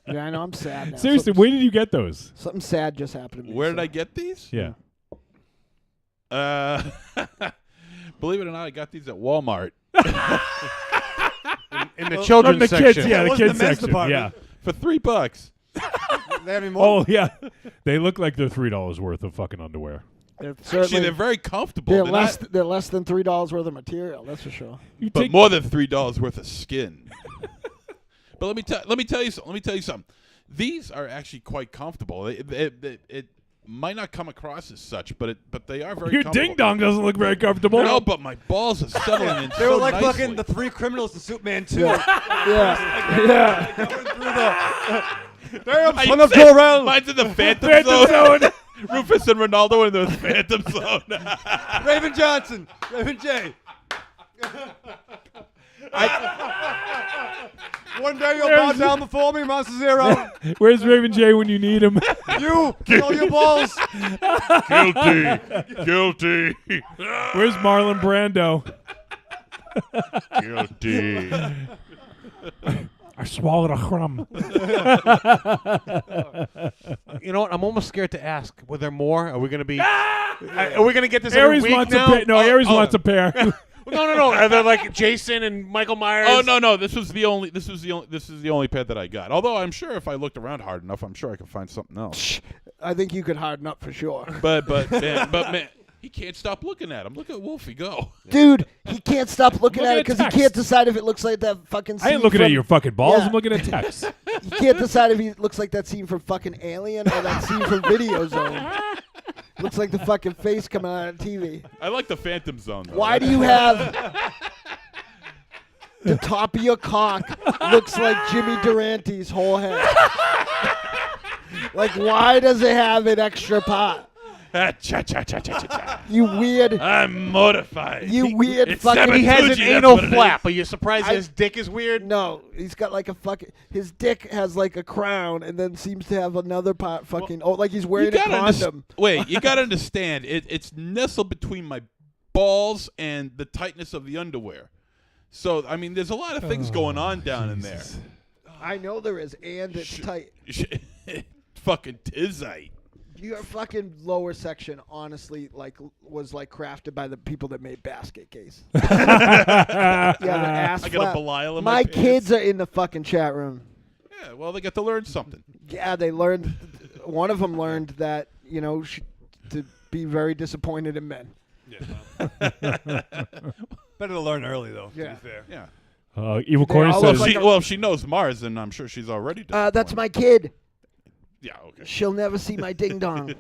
Yeah, I know. I'm sad now. Seriously, where did you get those? Something sad just happened to me. Where did so- I get these? Yeah. Believe it or not, I got these at Walmart In the From children's the section. kids, yeah, It the wasn't kids the men's section. department. Yeah. for $3. They have any more? Oh, yeah. They look like they're $3 worth of fucking underwear. They're Actually, certainly- they're very comfortable. they're They're less. not- They're less than $3 worth of material. That's for sure. You but take more than $3 worth of skin. But let me tell you something. These are actually quite comfortable. It might not come across as such, but they are very your comfortable. ding dong doesn't look very comfortable. No, but my balls are settling in They so were like nicely. fucking the three criminals to Superman 2. Yeah. Going through the... Damn, I son of said Jor-El. Mine's in the Phantom, Phantom Zone. Rufus and Ronaldo in the Phantom Zone. Raven Johnson. Raven J. One day you'll bow down before me, Monster Zero. Where's Raven J when you need him? You, kill your balls. Guilty. Where's Marlon Brando? Guilty. I swallowed a crumb. You know what? I'm almost scared to ask. Were there more? Are we going to be? Are we going to get this every Aries week wants now? a pair. No, Aries wants a pair. No. Are there like Jason and Michael Myers? Oh no! This is the only pet that I got. Although I'm sure if I looked around hard enough, I'm sure I could find something else. I think you could harden up for sure. But man, he can't stop looking at him. Look at Wolfie go. Dude, he can't stop looking Look at at it because he text. can't decide if it looks like that fucking scene I ain't looking from, at your fucking balls. Yeah. I'm looking at text. He can't decide if he looks like that scene from fucking Alien or that scene from Video Zone. Looks like the fucking face coming out of TV. I like the Phantom Zone. Though. Why do you have the top of your cock looks like Jimmy Durante's whole head? Like, why does it have an extra part? Cha-cha-cha-cha-cha-cha. You weird, I'm mortified. you weird It's fucking. He has an Sabatouchi, that's anal what it is. flap. Are you surprised his dick is weird? No, he's got like a fucking. His dick has like a crown, and then seems to have another part fucking. Oh, like he's wearing a condom. Wait, you gotta understand. It's nestled between my balls and the tightness of the underwear. So I mean, there's a lot of things going on down in there. I know there is, and it's tight. Fucking tizite. Your fucking lower section, honestly, was crafted by the people that made Basket Case. Yeah, the ass I got a flap. Belial in My pants. kids are in the fucking chat room. Yeah, well, they get to learn something. Yeah, they learned. One of them learned that to be very disappointed in men. Better to learn early, though, Yeah. to be fair. Yeah. Evil They Corny all says, look like Well, if she knows Mars, then I'm sure she's already disappointed. That's my kid. Yeah, okay. She'll never see my ding dong.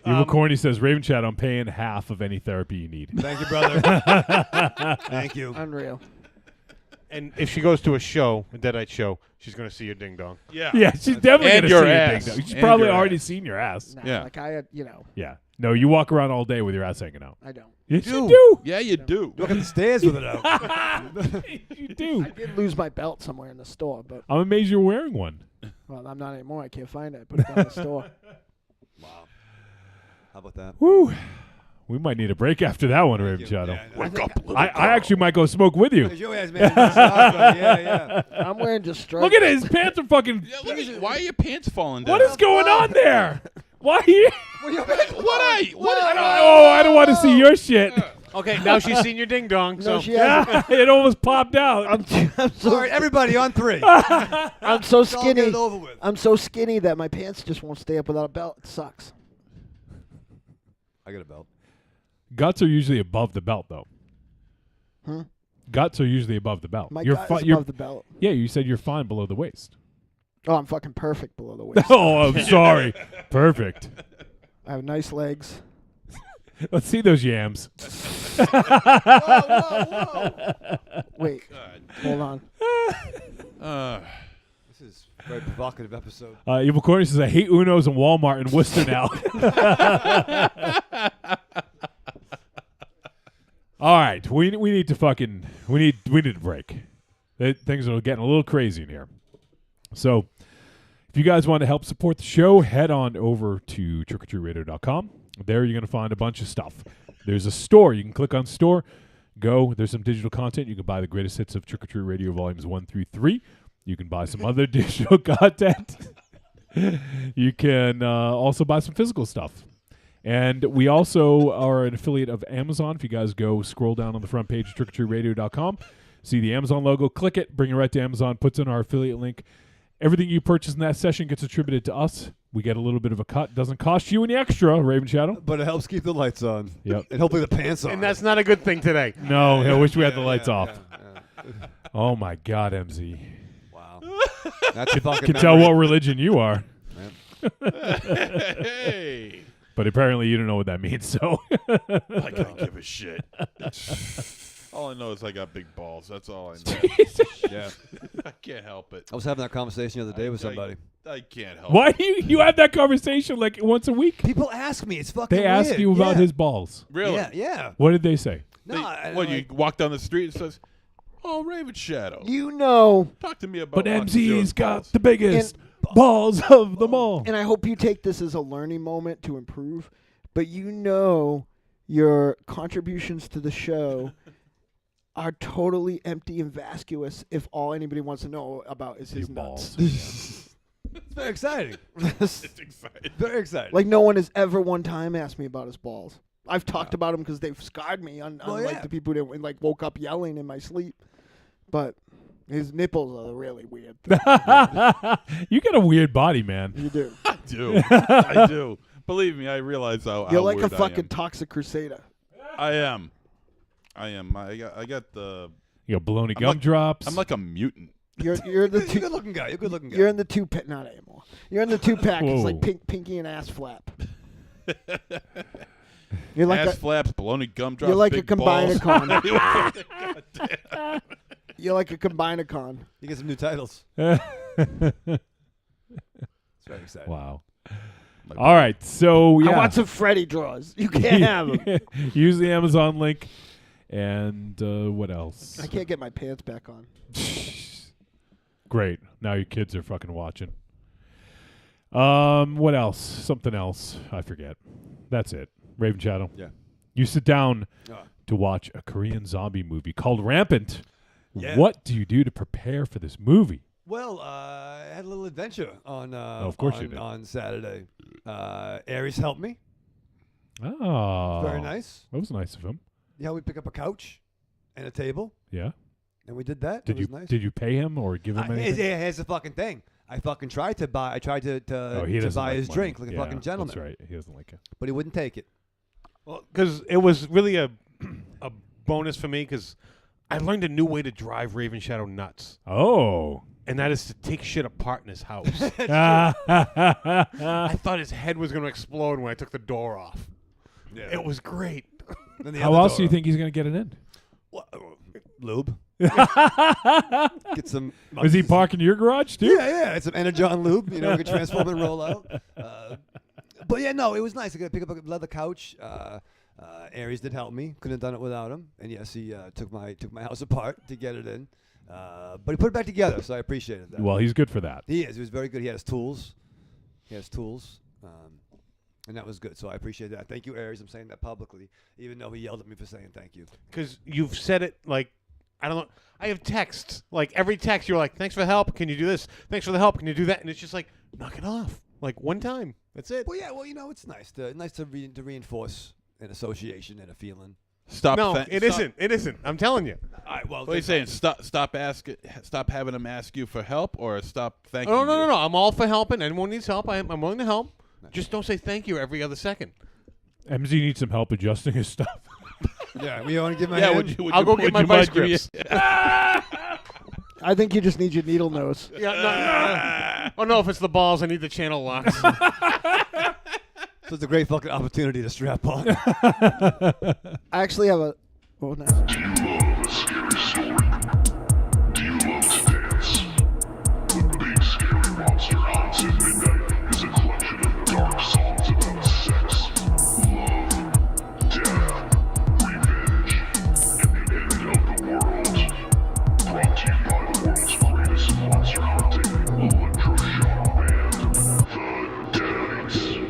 Evil Corny says, Raven Chat, I'm paying half of any therapy you need. Thank you, brother. Thank you. Unreal. And if she goes to a show, a Deadite show, she's going to see your ding dong. Yeah. Yeah, she's definitely And going to your see your ass. ding dong. She's And probably your already ass. seen your ass. Nah, Yeah. like I had, Yeah. No, you walk around all day with your ass hanging out. I don't. Yes, do. you do. Yeah, you do. Look at the stairs with it out. You do. I did lose my belt somewhere in the store, but I'm amazed you're wearing one. well, I'm not anymore. I can't find it. I put it down in the store. Wow. How about that? Woo. We might need a break after that one, Raven you. Chat. Yeah, I know. Wake up, little I girl. actually might go smoke with you. It's your ass, man. Yeah. I'm wearing just stripes. Look at it. His pants are fucking. Yeah, look at, why are your pants falling down? What is going on there? Why are you? What? I don't want to see your shit. Okay, now she's seen your ding dong. No, So she hasn't. It almost popped out. I'm so, All right, everybody on 3. I'm so Let's all get skinny. it over with. I'm so skinny that my pants just won't stay up without a belt. It sucks. I got a belt. Guts are usually above the belt, though. Huh? Guts are usually above the belt. My You're gut fi- is you're- above the belt. Yeah, you said you're fine below the waist. Oh, I'm fucking perfect below the waist. Oh, I'm sorry. Perfect. I have nice legs. Let's see those yams. Wait, hold on. This is a very provocative episode. Evil Corny says, I hate Uno's and Walmart in Worcester now. All right, we need to fucking we need a break. Things are getting a little crazy in here. So, if you guys want to help support the show, head on over to trickortreatradio.com. There you're going to find a bunch of stuff. There's a store. You can click on store. Go. There's some digital content. You can buy the greatest hits of Trick or Treat Radio volumes 1 through 3. You can buy some other digital content. You can also buy some physical stuff. And we also are an affiliate of Amazon. If you guys go scroll down on the front page of trickortreatradio.com, see the Amazon logo, click it, bring it right to Amazon, puts in our affiliate link. Everything you purchase in that session gets attributed to us. We get a little bit of a cut. Doesn't cost you any extra, Raven Shadow. But it helps keep the lights on. Yep. And hopefully the pants on. and that's not a good thing today. No, I wish we had the lights off. Yeah. Oh, my God, MZ. Wow. That's a fucking Can tell memory. what religion you are. Hey, But apparently you don't know what that means, so. I don't give a shit. All I know is I got big balls. That's all I know. Yeah. I can't help it. I was having that conversation the other day with somebody. I can't help Why it. do you have that conversation like once a week? People ask me. It's fucking They ask weird. you about Yeah. his balls. Really? Yeah, yeah. What did they say? No, What, you walk down the street and says, oh, Raven Shadow. You know, Talk to me about But walking MZ's Zero's got balls. the biggest balls of them all. and I hope you take this as a learning moment to improve, but you know your contributions to the show are totally empty and vacuous if all anybody wants to know about is his Your nuts. balls. It's very exciting. It's exciting. Very exciting. Like no one has ever one time asked me about his balls. I've talked about them because they've scarred me on Well, like yeah. the people that like woke up yelling in my sleep. But his nipples are really weird. You got a weird body, man. You do. I do. I do. Believe me, I realize how You're like a weird I fucking am. toxic crusader. I am. I got the. You got baloney I'm like- gumdrops. I'm like a mutant. You're the You're a two. good looking guy. You're a good looking guy. You're in the two pack. Not anymore. You're in the two pack. It's like Whoa. pinky and ass flap. You're like Ass a. flaps, baloney gumdrops. You're like a big balls. combinacon. You're like a combinacon. You get some new titles. wow. It's very exciting. All right. So, yeah. I want some Freddy drawers. You can't have them. Use the Amazon link. And what else? I can't get my pants back on. Great. Now your kids are fucking watching. What else? Something else. I forget. That's it. Raven Shadow. Yeah. You sit down Oh. to watch a Korean zombie movie called Rampant. Yeah. What do you do to prepare for this movie? Well, I had a little adventure on of course you did. on Saturday. Aries helped me. Oh. Very nice. That was nice of him. Yeah, we pick up a couch and a table, Yeah. and we did that. Did it you was nice. did you pay him or give him anything? Here's the fucking thing. I fucking tried to buy. I tried to He doesn't buy like his money. drink like a Yeah, fucking gentleman, That's right. He doesn't like it. but he wouldn't take it. Well, because it was really a bonus for me because I learned a new way to drive Raven Shadow nuts, Oh. and that is to take shit apart in his house. I I thought his head was going to explode when I took the door off. Yeah. It was great. Then the How other else do you door- think he's going to get it in? Lube? Get some. Was he parking your garage too? Yeah. It's some Energon lube. You know, we could transform and roll out. But yeah, no, it was nice. I got to pick up a leather couch. Aries did help me. Couldn't have done it without him. And yes, he took my house apart to get it in. But he put it back together, so I appreciated that. Well, he's good for that. He is. He was very good. He had his tools. And that was good. So I appreciate that. Thank you, Aries. I'm saying that publicly, even though he yelled at me for saying thank you. Because you've said it like, I don't know. I have texts. Like every text, you're like, thanks for the help. Can you do this? Thanks for the help. Can you do that? And it's just like, knock it off. Like one time. That's it. Well, yeah. Well, you know, it's nice to reinforce an association and a feeling. Stop. No, it isn't. It isn't. I'm telling you. All right, well, What are you saying? Stop having them ask you for help, or stop thanking No, you? no, no, no. I'm all for helping. Anyone needs help, I'm willing to help. Just don't say thank you every other second. MZ needs some help adjusting his stuff. Yeah, we want to give my Yeah, hand? would I'll you, go would get my you vice mind grips. I think you just need your needle nose. Yeah, no. Oh, no, if it's the balls, I need the channel locks. So it's a great fucking opportunity to strap on. I actually have a. Oh no. Do you love a scary story? Do you love to dance? The Big Scary Monster Haunts at Midnight is a collection of dark songs about sex, love, death, revenge, and the end of the world. Brought to you by the world's greatest monster hunting electroshock band, the Deadites.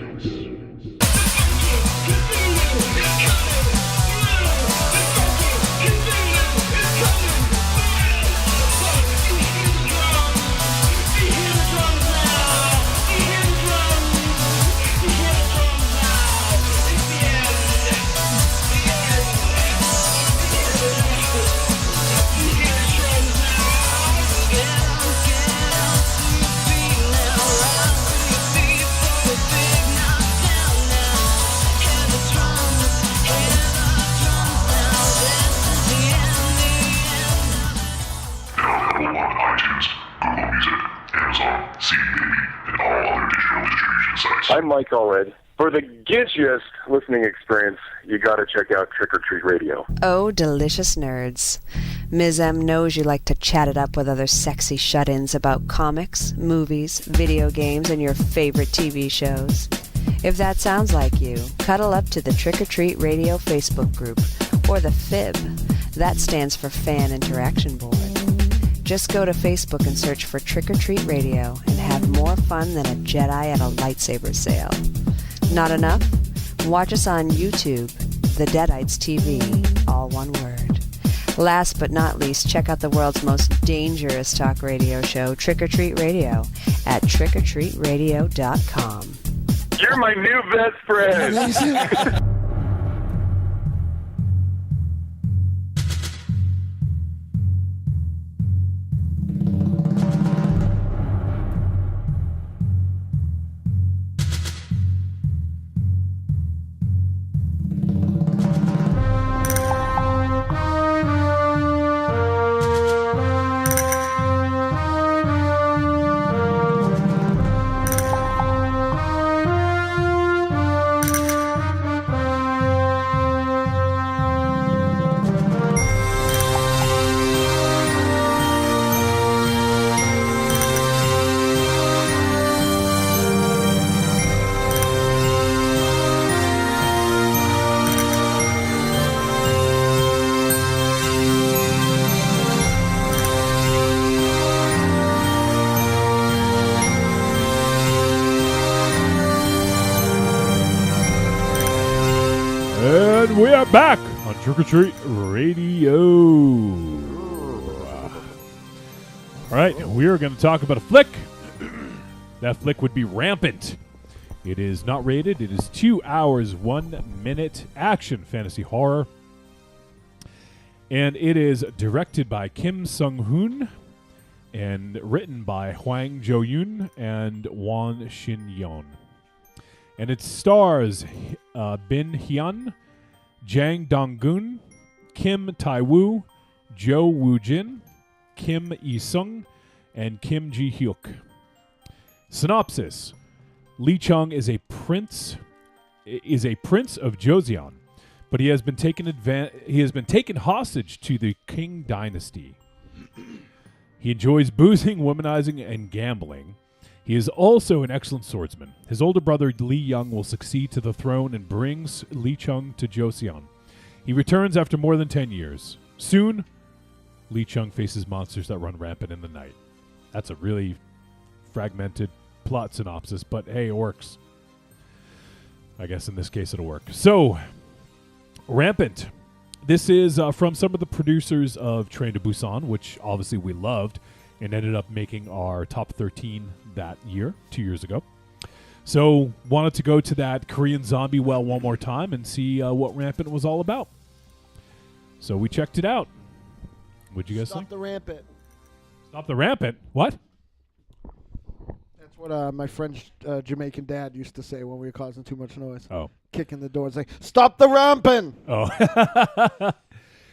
Available on iTunes, Google Music, Amazon, CD Baby, and all other digital distribution sites. I'm Mike Allred. For the gidgiest listening experience, you gotta check out Trick or Treat Radio. Oh, delicious nerds. Ms. M knows you like to chat it up with other sexy shut-ins about comics, movies, video games, and your favorite TV shows. If that sounds like you, cuddle up to the Trick or Treat Radio Facebook group, or the FIB. That stands for Fan Interaction Board. Just go to Facebook and search for Trick or Treat Radio and have more fun than a Jedi at a lightsaber sale. Not enough? Watch us on YouTube, The Deadites TV, all one word. Last but not least, check out the world's most dangerous talk radio show, Trick or Treat Radio, at trickortreatradio.com. You're my new best friend. And we are back on Trick or Treat Radio. All right, we are going to talk about a flick. That flick would be Rampant. It is not rated. It is 2 hours, 1 minute action fantasy horror. And it is directed by Kim Sung-hoon and written by Hwang Jo-yoon and Won Shin-yeon. And it stars Bin Hyun, Jang Dong-gun, Kim Tae-woo, Jo Woo-jin, Kim Yi-sung, and Kim Ji-hyuk. Synopsis: Lee Chung is a prince of Joseon, but he has been taken hostage to the King dynasty. He enjoys boozing, womanizing, and gambling. He is also an excellent swordsman. His older brother Lee Young will succeed to the throne and brings Lee Chung to Joseon. He returns after more than 10 years. Soon, Lee Chung faces monsters that run rampant in the night. That's a really fragmented plot synopsis, but hey, it works. I guess in this case it'll work. So, Rampant. This is from some of the producers of Train to Busan, which obviously we loved and ended up making our top 13 that year, 2 years ago. So, wanted to go to that Korean zombie well one more time and see what Rampant was all about. So we checked it out. What'd you guys Stop think? the rampant. Stop the Rampant. What? That's what my French Jamaican dad used to say when we were causing too much noise. Oh. Kicking the doors like, stop the rampant! Oh.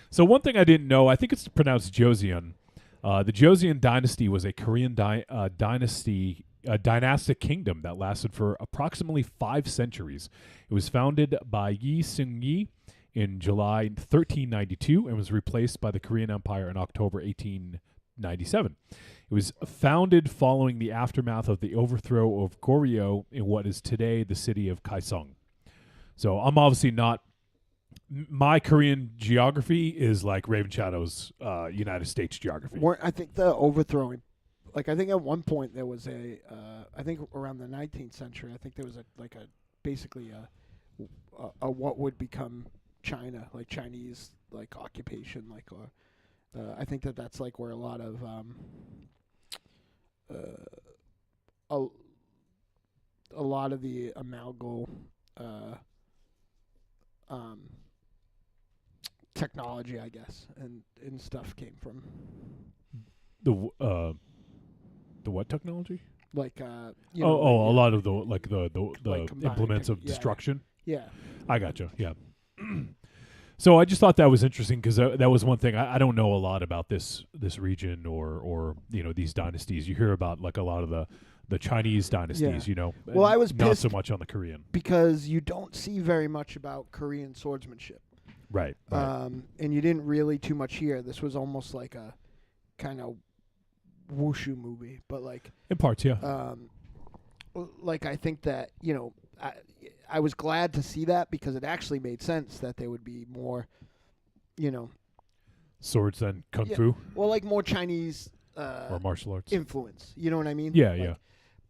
So one thing I didn't know, I think it's pronounced Joseon. The Joseon dynasty was a Korean dynastic kingdom that lasted for approximately 5 centuries. It was founded by Yi Seung-yi in July 1392 and was replaced by the Korean Empire in October 1897. It was founded following the aftermath of the overthrow of Goryeo in what is today the city of Kaesong. So I'm obviously not. My Korean geography is like Raven Shadow's United States geography. I think the overthrowing, like I think at one point there was I think around the 19th century, I think there was basically a what would become China, like Chinese like occupation, like or I think that's like where a lot of a lot of the amalgam technology, I guess, and stuff came from. The what technology? Like a lot of the like combined implements of yeah. destruction. Yeah. I gotcha. Yeah. So I just thought that was interesting because that was one thing I don't know a lot about this region or these dynasties. You hear about like a lot of the Chinese dynasties, Well, I was not pissed so much on the Korean. because you don't see very much about Korean swordsmanship. Right. And you didn't really too much hear. This was almost like a kind of wushu movie, but like In parts, yeah. like I think that I was glad to see that because it actually made sense that there would be more, Swords than kung yeah, fu well, like more Chinese or martial arts. influence. You know what I mean? Yeah, Like, yeah.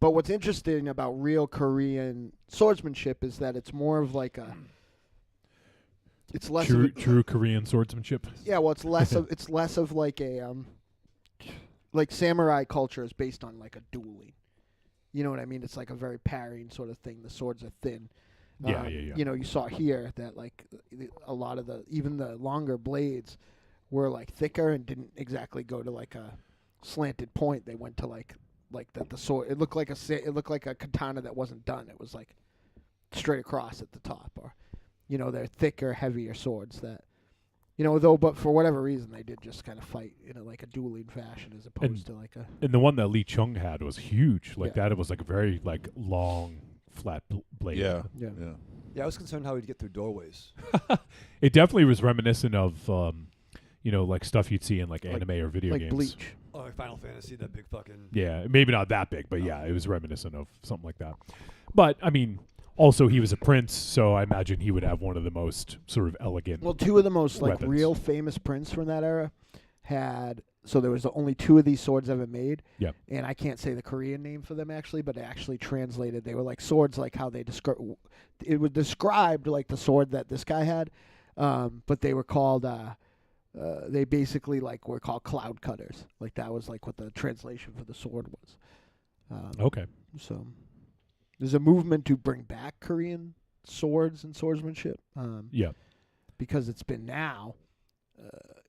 But what's interesting about real Korean swordsmanship is that it's more of like it's less True, of a, true Korean swordsmanship. yeah, well, it's less of like a like samurai culture is based on like a dueling. You know what I mean? It's like a very parrying sort of thing. The swords are thin. Yeah. You saw here that like a lot of even the longer blades were like thicker and didn't exactly go to like a slanted point. They went to like that the sword. It looked like a katana that wasn't done. It was like straight across at the top, or they're thicker, heavier swords that. But for whatever reason, they did just kind of fight in a dueling fashion as opposed to like a. And the one that Lee Chung had was huge. Like Yeah. that, it was like a very like long, flat blade. Yeah. Yeah. Yeah, I was concerned how he'd get through doorways. It definitely was reminiscent of, like stuff you'd see in like anime or video like games. Bleach. Oh, like Final Fantasy, that big fucking. Yeah, maybe not that big, but yeah, it was reminiscent of something like that. But I mean, also he was a prince, so I imagine he would have one of the most sort of elegant. Well, two of the most like weapons. real famous prints from that era had. So there was only 2 of these swords ever made. Yeah. And I can't say the Korean name for them actually, but it actually translated. They were like swords, like how they describe. It was described like the sword that this guy had, but they were called. They basically were called cloud cutters. Like that was like what the translation for the sword was. Okay. So there's a movement to bring back Korean swords and swordsmanship. Yeah. Because it's been now.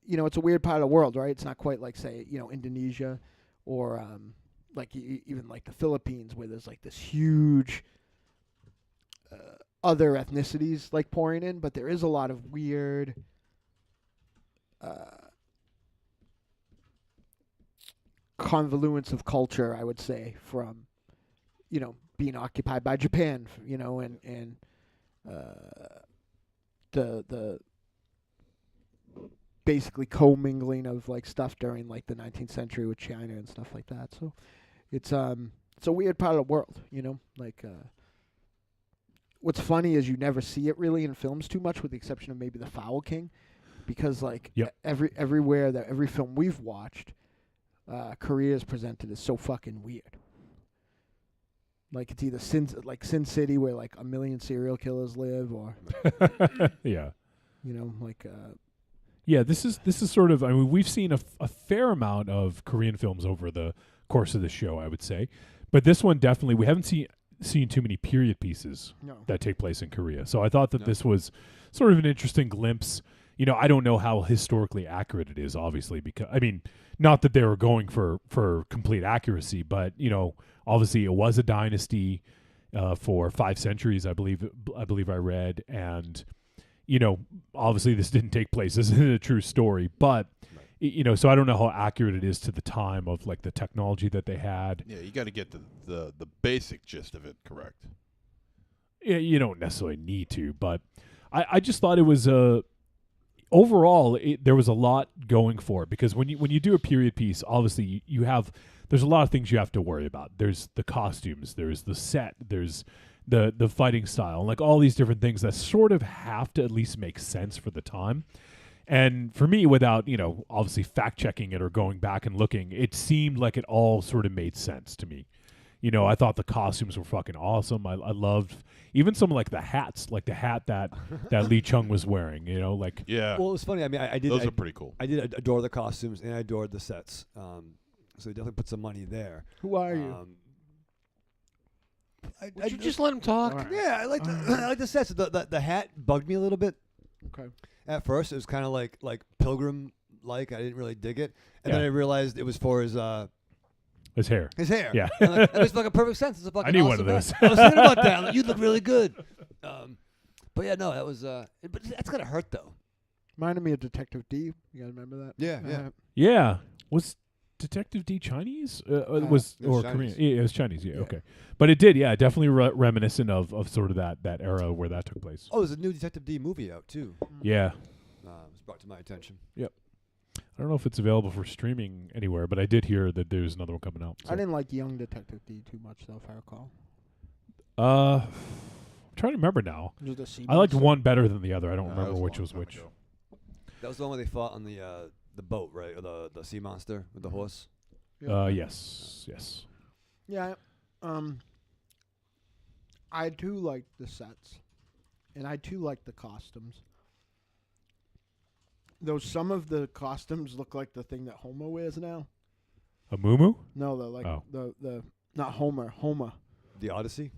It's a weird part of the world, right? It's not quite like, say, Indonesia or even like the Philippines where there's like this huge other ethnicities like pouring in, but there is a lot of weird convoluence of culture, I would say, from, being occupied by Japan, and the basically commingling of like stuff during like the 19th century with China and stuff like that. So it's a weird part of the world, what's funny is you never see it really in films too much, with the exception of maybe The Foul King, because like everywhere that every film we've watched, Korea is presented as so fucking weird. Like it's either Sin City where like 1 million serial killers live, or Yeah. Yeah, this is sort of. I mean, we've seen a fair amount of Korean films over the course of the show, I would say, but this one definitely we haven't seen too many period pieces No. that take place in Korea. So I thought that this was sort of an interesting glimpse I don't know how historically accurate it is, obviously, because I mean, not that they were going for complete accuracy, but obviously it was a dynasty for 5 centuries, I believe I read, and obviously this didn't take place. This isn't a true story, but so I don't know how accurate it is to the time of like the technology that they had. Yeah, you got to get the basic gist of it correct. Yeah, you don't necessarily need to, but I just thought it was overall there was a lot going for it, because when you do a period piece, obviously there's a lot of things you have to worry about. There's the costumes, there's the set, there's the fighting style, like all these different things that sort of have to at least make sense for the time. And for me, without, obviously fact checking it or going back and looking, it seemed like it all sort of made sense to me. I thought the costumes were fucking awesome. I loved even some like the hats, like the hat that Lee Chung was wearing, like. Yeah. Well, it was funny. I mean, I did. Those are pretty cool. I did adore the costumes, and I adored the sets. So we definitely put some money there. Who are you? Would you just let him talk? All right. Yeah, I like the sets. The hat bugged me a little bit. Okay. At first, it was kind of like pilgrim like. I didn't really dig it, and Yeah. then I realized it was for his hair. His hair. Yeah. And like, that makes like a perfect sense. It's a fucking I need one awesome of those. hat. I was thinking about that. Like, you look really good. But yeah, no, that was. But that's gotta hurt though. Reminded me of Detective D. You guys remember that? Yeah. Yeah. Was Detective D Chinese? it Or was Korean? Chinese. Yeah, it was Chinese. Yeah, Yeah. okay. But it did, definitely reminiscent of sort of that era where that took place. Oh, there's a new Detective D movie out too. Yeah. It was brought to my attention. I don't know if it's available for streaming anywhere, but I did hear that there's another one coming out. I didn't like young Detective D too much, though, if I recall. I'm trying to remember now. Just a sea I liked monster. one better than the other. I don't That remember was a which long was time which. ago. That was the one where they fought on the boat, right? Or the sea monster with the horse. Yes. Yeah. I too like the sets, and I too like the costumes. Though some of the costumes look like the thing that Homer wears now. A Mumu? No, the not Homer. The Odyssey.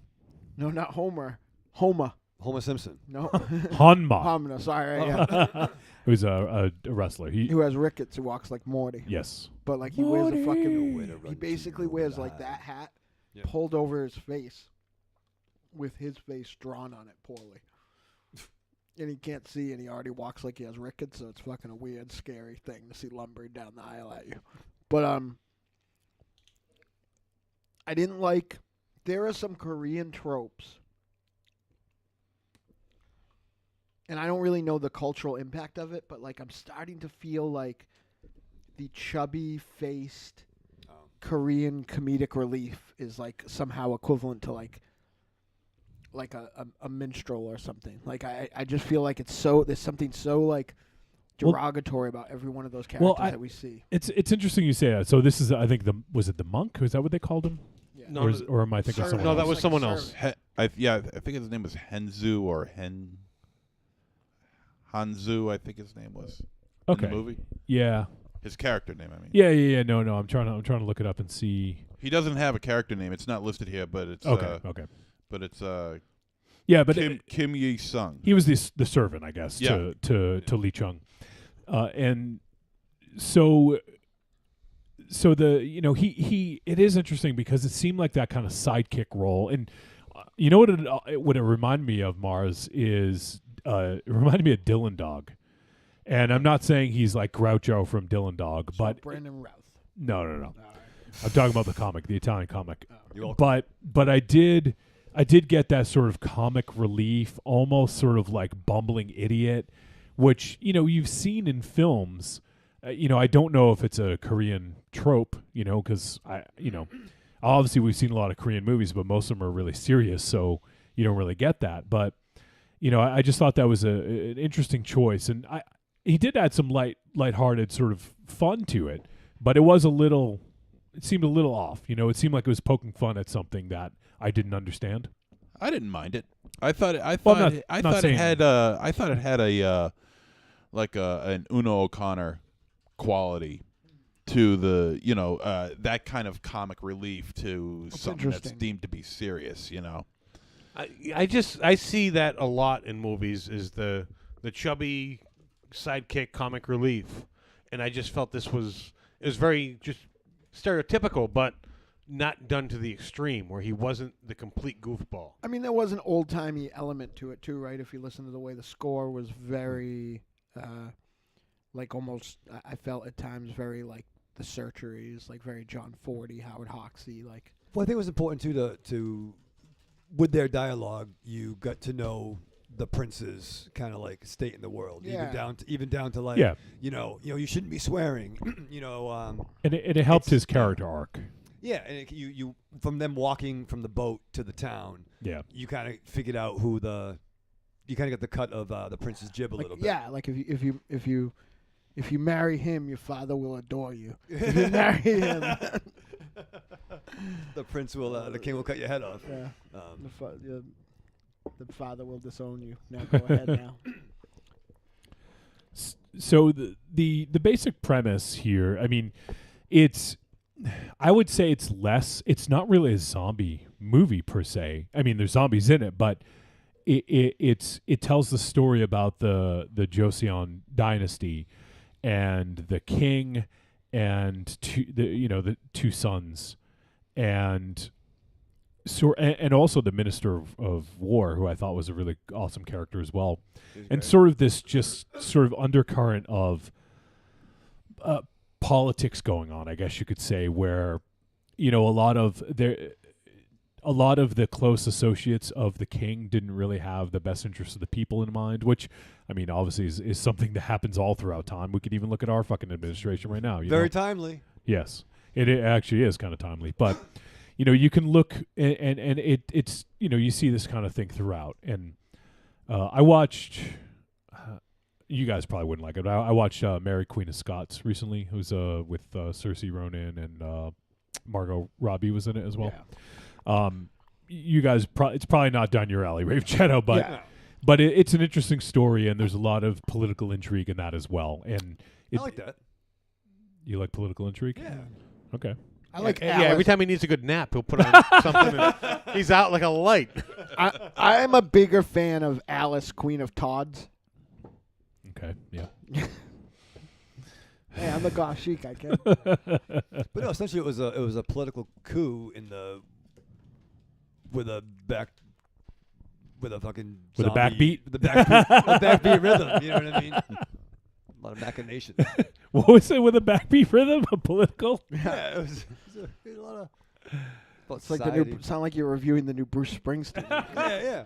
No, not Homer. Homer. Homer Simpson. No. Hanma. Homer. Sorry. Yeah. Who's a wrestler. Who has rickets? Who walks like Morty. Yes. But like he wears a fucking. No way to run He to basically no wears die. like that hat Yeah. pulled over his face, with his face drawn on it poorly. And he can't see, and he already walks like he has rickets, so it's fucking a weird, scary thing to see lumbering down the aisle at you. But I didn't like. There are some Korean tropes, and I don't really know the cultural impact of it, but like I'm starting to feel like the chubby-faced Korean comedic relief is like somehow equivalent to like a minstrel or something. Like I just feel like there's something so like derogatory about every one of those characters that we see. It's interesting you say that. So this is, I think, was it the monk? Is that what they called him? Yeah. No, Or am I thinking of Servant. someone no, else? that was Like someone a else. servant. I think his name was Henzu or Hanzu, I think his name was. Okay. In the movie. Yeah. His character name, I mean. Yeah. No. I'm trying to look it up and see. He doesn't have a character name. It's not listed here, but it's Okay. but it's Yeah, but Kim Yi Sung. he was the servant, I guess, Yeah. to Lee Chung, and so the he it is interesting because it seemed like that kind of sidekick role, and you know what it reminded me of, Mars, is it reminded me of Dylan Dog, and I'm not saying he's like Groucho from Dylan Dog, So but Brandon Routh. no, All right. I'm talking about the comic, the Italian comic. You're welcome. But I did get that sort of comic relief, almost sort of like bumbling idiot, which you've seen in films. I don't know if it's a Korean trope, because obviously we've seen a lot of Korean movies, but most of them are really serious, so you don't really get that. But I just thought that was an interesting choice, and he did add some lighthearted sort of fun to it, but it seemed a little off. It seemed like it was poking fun at something that I didn't understand. I didn't mind it. I thought it saying- had a like an Uno O'Connor quality to the that kind of comic relief to something that's interesting. deemed to be serious. I see that a lot in movies, is the chubby sidekick comic relief, and I just felt it was very just stereotypical, but not done to the extreme where he wasn't the complete goofball. I mean, there was an old-timey element to it, too, right? If you listen to the way the score was very, like almost, I felt at times very like the Surgeries, like very John Fordy, Howard Hawksy, like. Well, I think it was important, too, to with their dialogue, you got to know the prince's kind of like state in the world, Yeah. even down to like, Yeah. you shouldn't be swearing, And it helped It's- his character arc. Yeah, and you from them walking from the boat to the town, Yeah. you kind of figured out you kind of got the cut of the prince's jib a Like, little bit. yeah, like if you marry him, your father will adore you. If you marry him, The king will cut your head off. yeah, the father will disown you. Now go ahead now. So the basic premise here, I mean, I would say it's not really a zombie movie per se. I mean, there's zombies in it, but it tells the story about the Joseon dynasty and the king and the two sons and also the minister of war, who I thought was a really awesome character as well. And sort of this just sort of undercurrent of politics going on, I guess you could say, where a lot of the close associates of the king didn't really have the best interests of the people in mind, which I mean obviously is something that happens all throughout time. We could even look at our fucking administration right now. Very timely. Yes, it actually is kind of timely, but you can look and it's you see this kind of thing throughout. And I watched. You guys probably wouldn't like it. I watched Mary Queen of Scots recently. It was with Saoirse Ronan and Margot Robbie was in it as well. Yeah. You guys, it's probably not down your alley, Rave Shadow, but Yeah. but it's an interesting story, and there's a lot of political intrigue in that as well. And I like that. You like political intrigue? Yeah. Okay. I like Yeah, Alice. every time he needs a good nap, he'll put on something. And he's out like a light. I am a bigger fan of Alice, Queen of Tods. Okay. Yeah. Hey, I'm a goth chic, I can. But no, essentially it was a political coup with a fucking With a zombie- backbeat? with a backbeat rhythm. You know what I mean? A lot of machination. What was it with a backbeat rhythm? A political? Yeah, it was a lot of. About It's like society. sound like you're reviewing the new Bruce Springsteen. Yeah.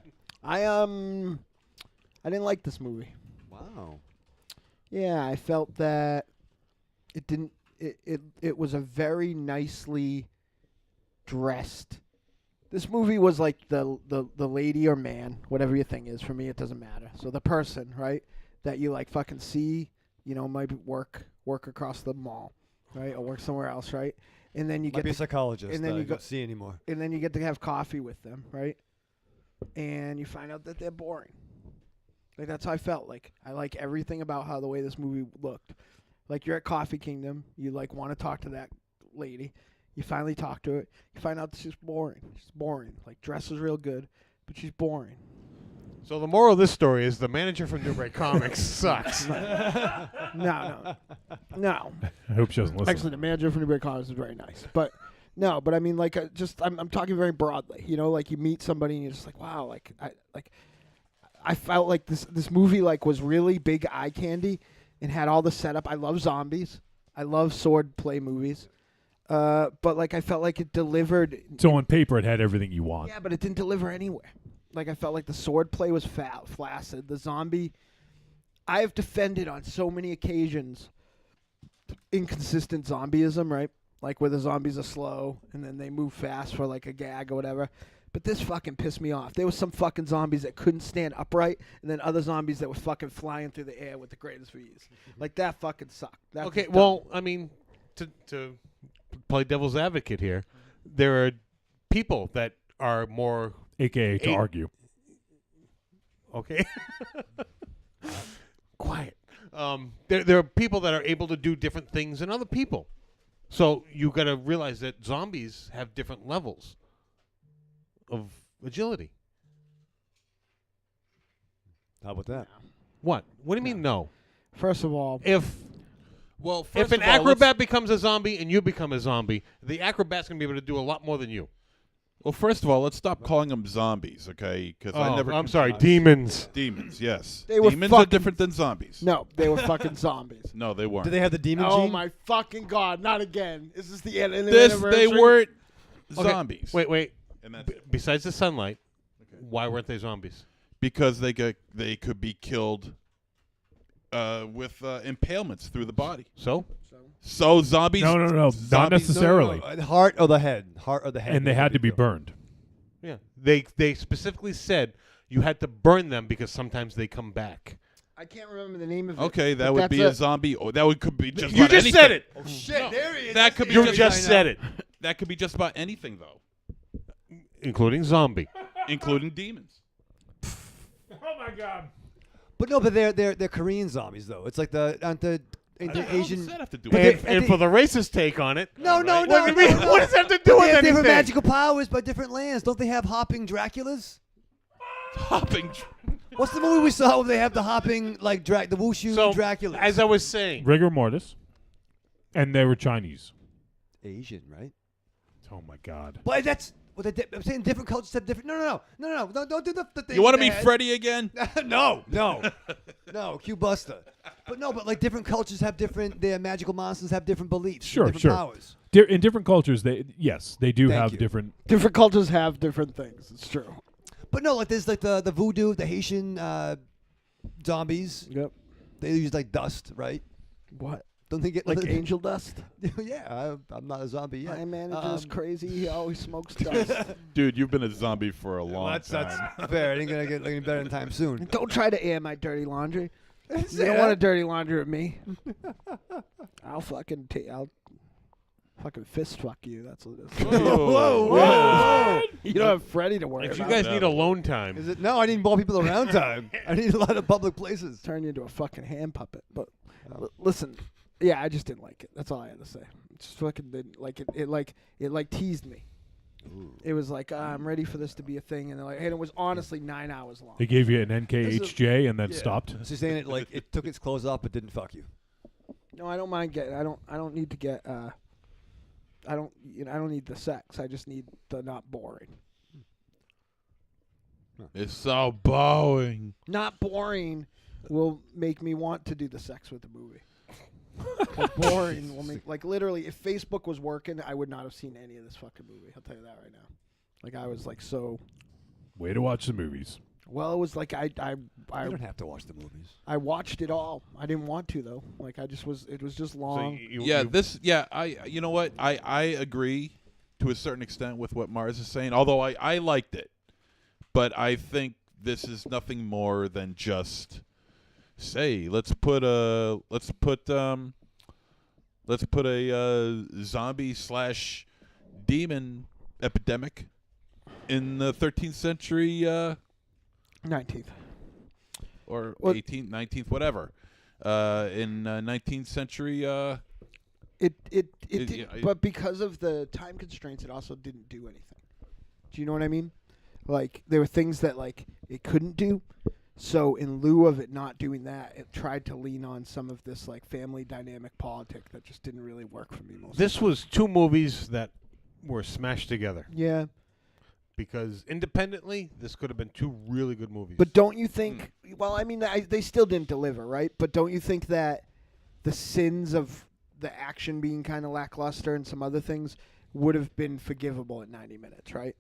I didn't like this movie. Wow. Yeah, I felt that it didn't. It was a very nicely dressed. This movie was like the lady or man, whatever your thing is. For me, it doesn't matter. So the person, right, that you like fucking see, maybe work across the mall, right, or work somewhere else, right, and then you Might get be a to, psychologist and then that you I go- don't see anymore. and then you get to have coffee with them, right, and you find out that they're boring. Like that's how I felt. Like I like everything about how the way this movie looked. Like you're at Coffee Kingdom, you like want to talk to that lady. You finally talk to her. You find out she's boring. She's boring. Like dresses real good, but she's boring. So the moral of this story is the manager from Newbury Comics sucks. No. I hope she doesn't listen. Actually, the manager from Newbury Comics is very nice, but no. But I mean, like, I'm talking very broadly. Like you meet somebody and you're just like, wow. I felt like this movie like was really big eye candy and had all the setup. I love zombies. I love sword play movies. But like I felt like it delivered. So on paper, it had everything you want. Yeah, but it didn't deliver anywhere. Like I felt like the sword play was flaccid. The zombie, I have defended on so many occasions inconsistent zombieism, right? Like where the zombies are slow and then they move fast for like a gag or whatever. But this fucking pissed me off. There was some fucking zombies that couldn't stand upright, and then other zombies that were fucking flying through the air with the greatest ease. Like that fucking sucked. That Okay, was dumb. well, I mean, to play devil's advocate here, there are people that are more AKA to argue. okay. Quiet. There are people that are able to do different things than other people. So you got to realize that zombies have different levels of agility. How about that? What? What do you mean no? First of all, Well, if first an of all, acrobat becomes a zombie and you become a zombie, the acrobat's going to be able to do a lot more than you. Well, first of all, let's stop calling them zombies, okay? Because I never. I'm sorry, confused- demons. Demons, yes. They were Demons are fucking- different than zombies. no, they were fucking zombies. No, they weren't. Do they have the demon Oh gene? my fucking god! Not again. Is this the end? They anniversary? weren't Okay, zombies. Wait. And that's Besides the sunlight, why weren't they zombies? because they could be killed with impalements through the body. So? So zombies. No, not zombies- necessarily. Heart or the head? Heart or the head? And they had to be burned. Yeah. They specifically said you had to burn them because sometimes they come back. I can't remember the name of it. Okay, that but would that's be a zombie. Or that could be just. You about just anything. said it. Oh shit! There he is. That could be You just- just said it. That could be just about anything, though, Including zombie. including demons. Oh my God! But no, but they're Korean zombies though. It's like aren't the What the hell Asian. does that have to do But with they- And for the racist take on it. No, Right. no. What do you mean? What does that have to do But with they have anything? different magical powers by different lands. Don't they have hopping Draculas? hopping? What's the movie we saw where they have the hopping like the wushu So, Draculas? as I was saying, Rigor mortis, and they were Chinese. Asian, right? Oh my God! But that's what I'm saying. Different cultures have different. No. Don't do the thing. You want to with be the head. Freddy again? no, Q Buster. But no, but like different cultures have different. Their magical monsters have different beliefs, Sure, different sure. powers. In different cultures, they do Thank have you. different. Different cultures have different things. It's true. But no, like there's like the voodoo, the Haitian zombies. Yep. They use like dust, right? What? Don't they get Like angel dust? yeah, I'm not a zombie yet. My manager is crazy. He always smokes dust. Dude, you've been a zombie for a long That's time. fair. It ain't gonna get any better anytime soon. Don't try to air my dirty laundry. You don't want to dirty laundry with me. I'll fucking fist fuck you. That's what it is. Whoa. You don't have Freddy to worry if you about. guys need alone time, Is it? No, I need more people around time. I need a lot of public places. Turn you into a fucking hand puppet. But listen, yeah, I just didn't like it. That's all I had to say. Just fucking didn't like it. It like teased me. It was like I'm ready for this to be a thing, and they're like, and it was honestly 9 hours long. They gave you an NKHJ and then stopped. So you're saying it like it took its clothes off but didn't fuck you. No, I don't mind getting. I don't need to get. I don't need the sex. I just need the not boring. It's so boring. Not boring will make me want to do the sex with the movie. 'Cause boring will make literally. If Facebook was working, I would not have seen any of this fucking movie. I'll tell you that right now. Like I was like so. Way to watch the movies. Well, it was like I You don't have to watch the movies. I watched it all. I didn't want to though. Like I just was. It was just long. You know what? I agree to a certain extent with what Mars is saying, although I liked it. But I think this is nothing more than just say, let's put a zombie / demon epidemic in the 13th century 19th. or What- 18th, 19th, whatever. In 19th century It It- did, yeah, but because of the time constraints, it also didn't do anything. Do you know what I mean? Like there were things that like it couldn't do. So in lieu of it not doing that, it tried to lean on some of this like family dynamic politic that just didn't really work for me most. this was two movies that were smashed together. Yeah, Because independently, this could have been two really good movies. but don't you think? Well, I mean, they still didn't deliver, right? But don't you think that the sins of the action being kind of lackluster and some other things would have been forgivable at 90 minutes, right?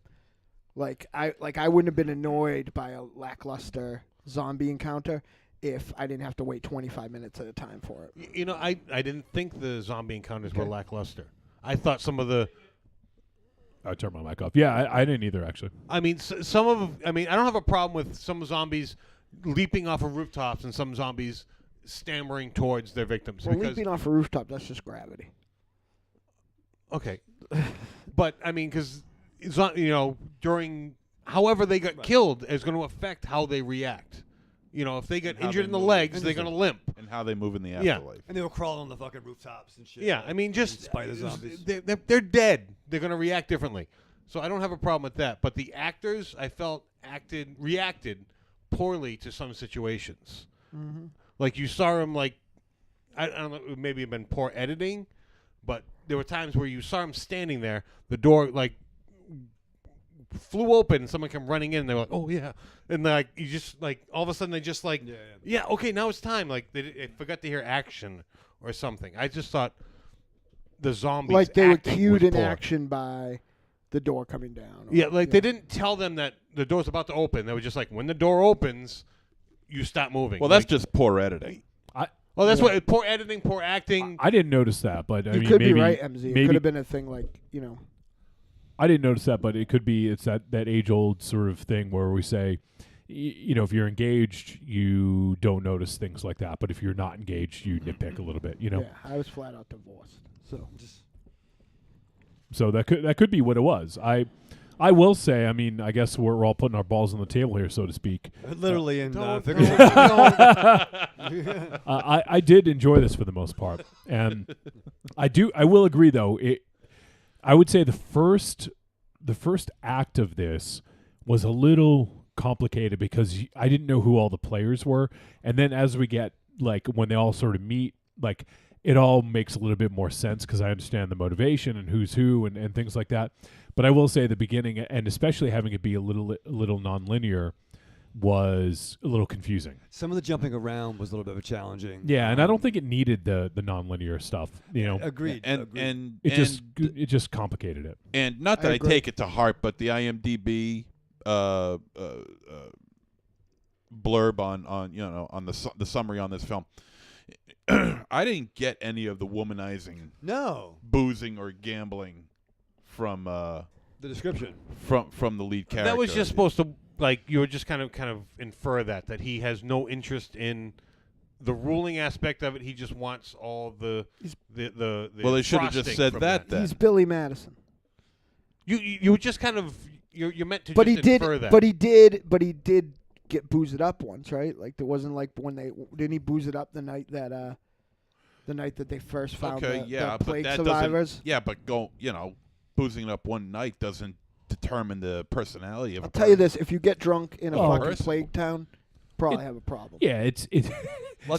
Like I wouldn't have been annoyed by a lackluster zombie encounter if I didn't have to wait 25 minutes at a time for it. You know, I didn't think the zombie encounters were Okay. lackluster. I thought some of the. I turned my mic off. Yeah, I didn't either actually. I mean, some of. I mean, I don't have a problem with some zombies leaping off of rooftops and some zombies stammering towards their victims. Well, because, leaping off a rooftop, that's just gravity. okay, but I mean, because during however they got killed is going to affect how they react. You know, if they get How injured they in the move. legs, they're going to limp. and how they move in the Yeah. afterlife. And they were crawling on the fucking rooftops and shit. Yeah, I mean, just spider zombies. They're dead. They're going to react differently. So I don't have a problem with that. But the actors, I felt reacted poorly to some situations. Mm-hmm. Like you saw him like I don't know, it maybe have been poor editing, but there were times where you saw him standing there, the door like flew open, and someone came running in. And they were like, "Oh yeah," and like you just like all of a sudden they just like, yeah, okay, now it's time. Like they forgot to hear action or something. I just thought the zombies Like they were acting cued was in poor. action by the door coming down. or- Yeah, like they didn't tell them that the door's about to open. They were just like, when the door opens, you stop moving. Well, like, that's just poor editing. well, that's what poor editing, poor acting. I didn't notice that, but I You mean, could maybe, be right, MZ. It maybe could have been a thing like, I didn't notice that, but it could be it's that age-old sort of thing where we say, if you're engaged, you don't notice things like that, but if you're not engaged, you nitpick a little bit. yeah, I was flat out divorced. So So that could be what it was. I will say, I mean, I guess we're all putting our balls on the table here, so to speak. Literally and Don't- figuratively. I did enjoy this for the most part, and I will agree though. I would say the first act of this was a little complicated because I didn't know who all the players were, and then as we get like when they all sort of meet, like it all makes a little bit more sense because I understand the motivation and who's who and things like that. But I will say the beginning, and especially having it be a little nonlinear, was a little confusing. Some of the jumping around was a little bit of a challenging. Yeah, and I don't think it needed the nonlinear stuff. Agreed. And agreed. and It and, just complicated it. and not that I I agree. take it to heart, but the IMDb blurb on the summary on this film, I didn't get any of the womanizing, no, boozing, or gambling from the description. from the lead character. That was just supposed to like you were just kind of infer that he has no interest in the ruling aspect of it. He just wants all the Well, they should have just frosting said from that then. he's Billy Madison. You just kind of you're meant to But just he did. infer that. But he did get boozed up once, right? Like there wasn't like when didn't he booze it up the night that they first found Okay, the yeah, but plague that survivors. doesn't. Yeah, but boozing it up one night doesn't determine the personality of. I'll a tell you person. this: if you get drunk in a Oh. fucking Person. plague town, probably have a problem. Yeah, it's That's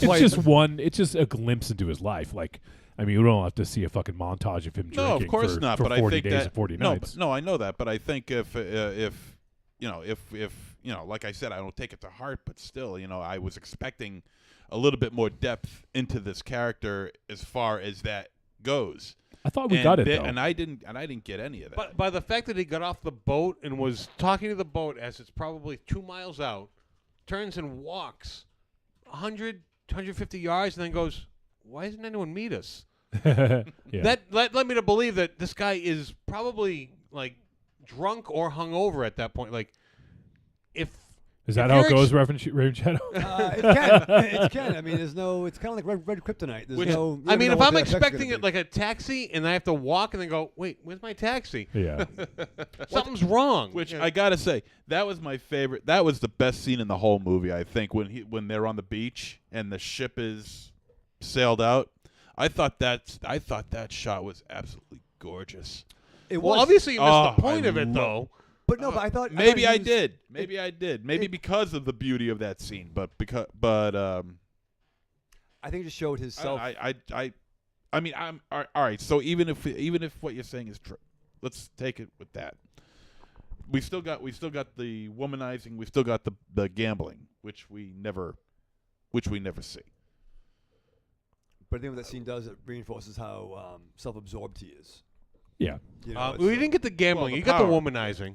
it's why just one. It's just a glimpse into his life. Like, I mean, we don't have to see a fucking montage of him drinking. No, of course for, not. For but 40 I think days that and 40 no, nights. no, I know that. But I think if like I said, I don't take it to heart. But still, I was expecting a little bit more depth into this character as far as that goes. I thought we got it though. and I didn't get any of that. But by the fact that he got off the boat and was talking to the boat as it's probably 2 miles out, turns and walks 100, 150 yards, and then goes, "Why doesn't anyone meet us?" yeah. That led me to believe that this guy is probably like drunk or hungover at that point. Like, if Is that if how you're it goes, Raven Shadow? It can. I mean, there's no. It's kind of like red kryptonite. There's Which, no. you I never mean, know if what I'm the effect's gonna expecting it be. like a taxi and I have to walk and then go, wait, where's my taxi? Yeah. Something's wrong. Which Yeah. I gotta say, that was my favorite. That was the best scene in the whole movie. I think when they're on the beach and the ship is sailed out. I thought that shot was absolutely gorgeous. it Well, was. obviously you missed Oh, the point I of it, love- though. But no, but I thought Maybe I he was- did. Maybe I did. Maybe because of the beauty of that scene. But I think it just showed his self. I mean, I'm all right. So even if what you're saying is true, let's take it with that. We still got the womanizing. We still got the gambling, which we never see. But I think what that scene does, it reinforces how self-absorbed he is. Yeah. You know, We didn't get the gambling. the you got the power. womanizing.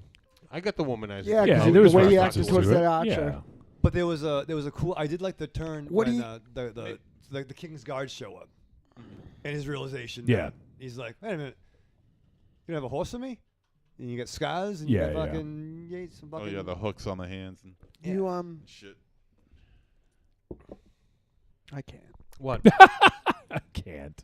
I got the womanizing. Yeah, Yeah, because there was the way he references acted towards to it. that archer. Yeah. But there was a cool. I did like the turn What do when you- the king's guards show up, and his realization. Yeah. that he's like, wait a minute, you don't have a horse for me, and you got scars, and Yeah, you yeah. got fucking some Oh fucking. yeah, the hooks on the hands and You shit. I can't. What? I can't.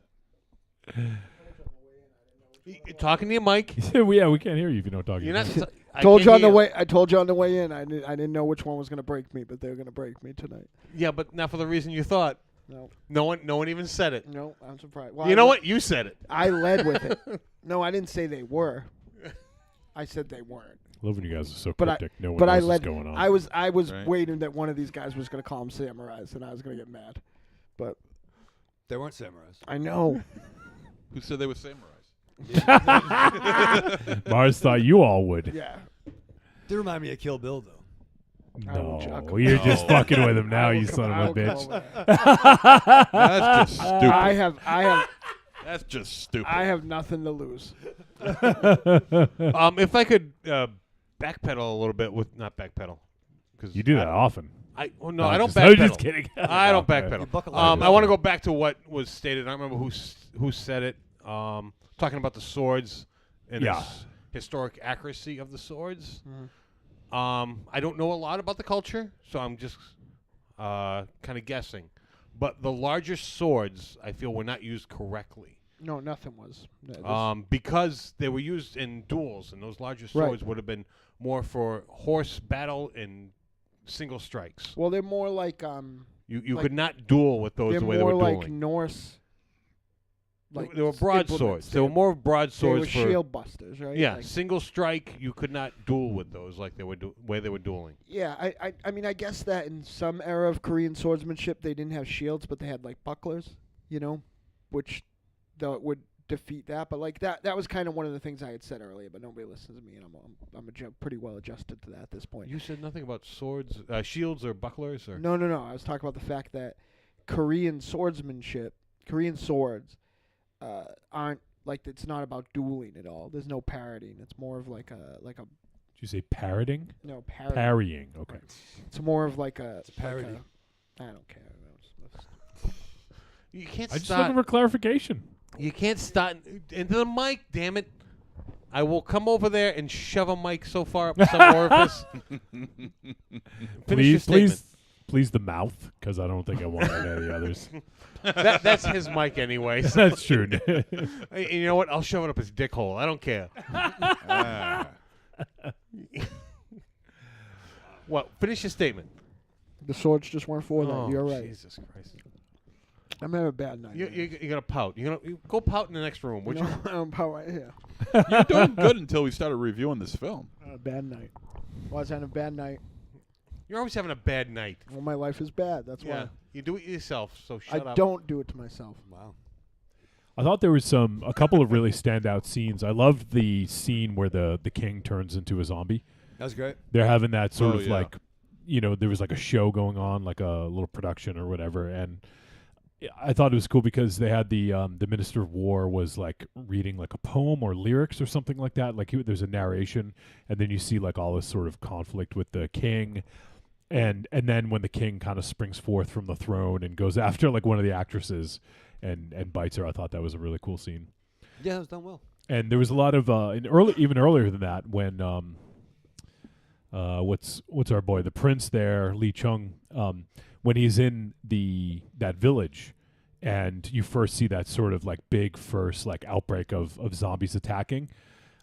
Talking to your mic. Yeah, we can't hear you if you don't talk. You're not. I Told can't you on the hear way. I told you on the way in. I didn't know which one was gonna break me, but they were gonna break me tonight. Yeah, but not for the reason you thought. No, No one even said it. no, I'm surprised. Well, You know what? You said it. I led with it. No, I didn't say they were. I said they weren't. Love when you guys are so But cryptic. No one But I knows led. what's going on. I was Right. waiting that one of these guys was gonna call them samurais, and I was gonna get mad. but They weren't samurais. I know. Who said they were samurais? Mars thought you all would. Yeah. They remind me of Kill Bill, though. No, Chuck. you're just No. fucking with him now, I will you come- son I of a will come bitch. over there. That's just stupid. I That's just stupid. have nothing to lose. If I could backpedal a little bit with not backpedal, because You do that often. I No, I don't just- backpedal. I'm just kidding. I don't No, backpedal. You buckle I up. want to go back to what was stated. I don't remember who said it. Talking about the swords and Yeah. its historic accuracy of the swords. Mhm. I don't know a lot about the culture, so I'm just kind of guessing. But the larger swords, I feel, were not used correctly. No, nothing was. No, this- Because they were used in duels, and those larger swords would have been more for horse battle and single strikes. well, they're more like You like- could not duel with those they're the way they more were like dueling. Norse. They were broadswords. They were more more broadswords were for shield busters, right? yeah, Like- single strike. You could not duel with those like they were way they were dueling. yeah. I mean, I guess that in some era of Korean swordsmanship, they didn't have shields, but they had like bucklers, which though it would defeat that. But like that was kind of one of the things I had said earlier, but nobody listens to me, and I'm pretty well adjusted to that at this point. You said nothing about swords, shields, or bucklers, or No. I was talking about the fact that Korean swordsmanship, Korean swords, aren't like it's not about dueling at all. There's no parrying. It's more of like a Did you say parroting? no parrying. Parrying. Okay. It's more of like a parody. I don't care. you can't I just start. looking for clarification. You can't start into the mic. Damn it! I will come over there and shove a mic so far up some orifice. Finish your statement. Please the mouth, because I don't think I want any of the others. That's his mic anyway. That's true. Hey, you know what? I'll shove it up his dick hole. I don't care. Ah. Well, finish your statement. The swords just weren't for that. Oh, You're right. Jesus Christ. I'm having a bad night. You're gonna pout. You go pout in the next room, would you? I don't power right here. You're doing good until we started reviewing this film. A bad night. Well, I was having a bad night. You're always having a bad night. Well, my life is bad. That's Yeah, why. you do it yourself. So shut I up. don't do it to myself. Wow. I thought there was a couple of really standout scenes. I loved the scene where the king turns into a zombie. That was great. They're having that sort Oh, of yeah. like, there was like a show going on, like a little production or whatever, and I thought it was cool because they had the Minister of War was like reading like a poem or lyrics or something like that. Like there's a narration, and then you see like all this sort of conflict with the king, and then when the king kind of springs forth from the throne and goes after like one of the actresses and bites her. I thought that was a really cool scene. Yeah, it was done well. And there was a lot of even earlier than that when what's our boy the prince there, Lee Chung, when he's in that village and you first see that sort of like big first like outbreak of zombies attacking.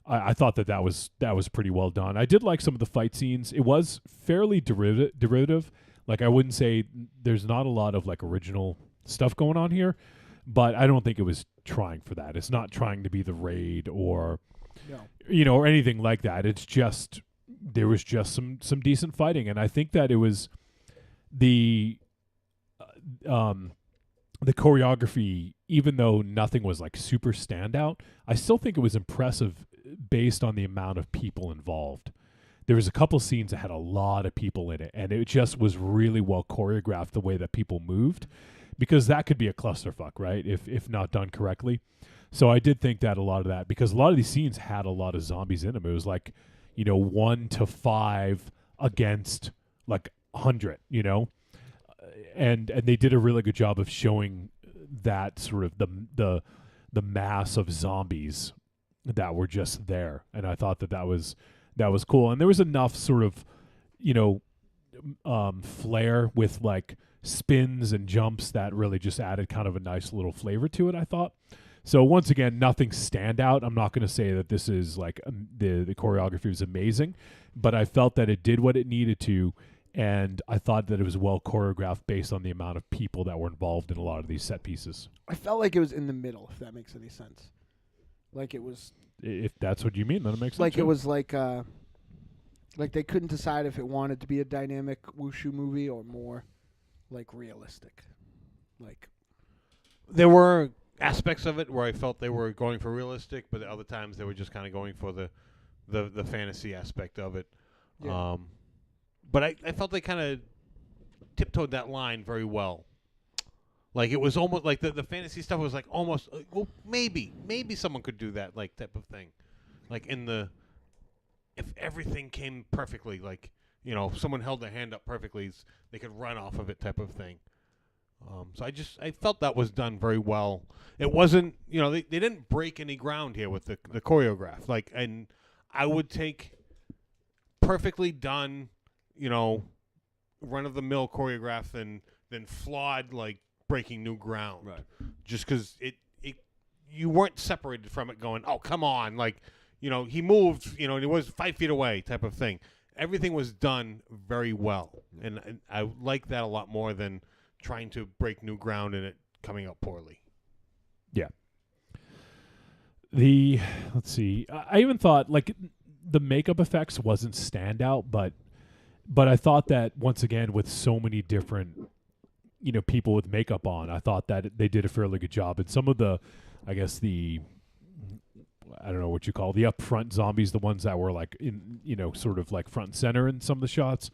I thought that was pretty well done. I did like some of the fight scenes. It was fairly derivative. Like I wouldn't say there's not a lot of like original stuff going on here, but I don't think it was trying for that. It's not trying to be the Raid or No. or anything like that. It's just there was just some decent fighting, and I think that it was the choreography, even though nothing was like super standout, I still think it was impressive based on the amount of people involved. There was a couple scenes that had a lot of people in it, and it just was really well choreographed the way that people moved, because that could be a clusterfuck, right? If not done correctly. So I did think that a lot of that, because a lot of these scenes had a lot of zombies in them. It was like, 1 to 5 against like 100, and they did a really good job of showing that sort of the mass of zombies that were just there, and I thought that was cool. And there was enough sort of flair with like spins and jumps that really just added kind of a nice little flavor to it, I thought. So once again, nothing standout. I'm not going to say that this is like the choreography was amazing, but I felt that it did what it needed to, and I thought that it was well choreographed based on the amount of people that were involved in a lot of these set pieces. I felt like it was in the middle, if that makes any sense. Like it was If that's what you mean, then it makes sense. like yeah. it was like they couldn't decide if it wanted to be a dynamic wushu movie or more like realistic. Like, There were aspects of it where I felt they were going for realistic, but at other times they were just kind of going for the fantasy aspect of it. Yeah. But I felt they kind of tiptoed that line very well. Like it was almost like the fantasy stuff was like almost well maybe someone could do that like type of thing, like if everything came perfectly, like if someone held their hand up perfectly, they could run off of it type of thing. So I felt that was done very well. It wasn't they didn't break any ground here with the choreograph, like, and I would take perfectly done run of the mill choreograph than flawed like breaking new ground, Right. just because you weren't separated from it going, oh come on, like he moved and he was 5 feet away type of thing. Everything was done very well, and I like that a lot more than trying to break new ground and it coming out poorly. Yeah. Let's see. I even thought like the makeup effects wasn't standout, but I thought that once again with so many different people with makeup on, I thought that they did a fairly good job. And some of the, I guess I don't know what you call the upfront zombies, the ones that were like in sort of like front and center in some of the shots,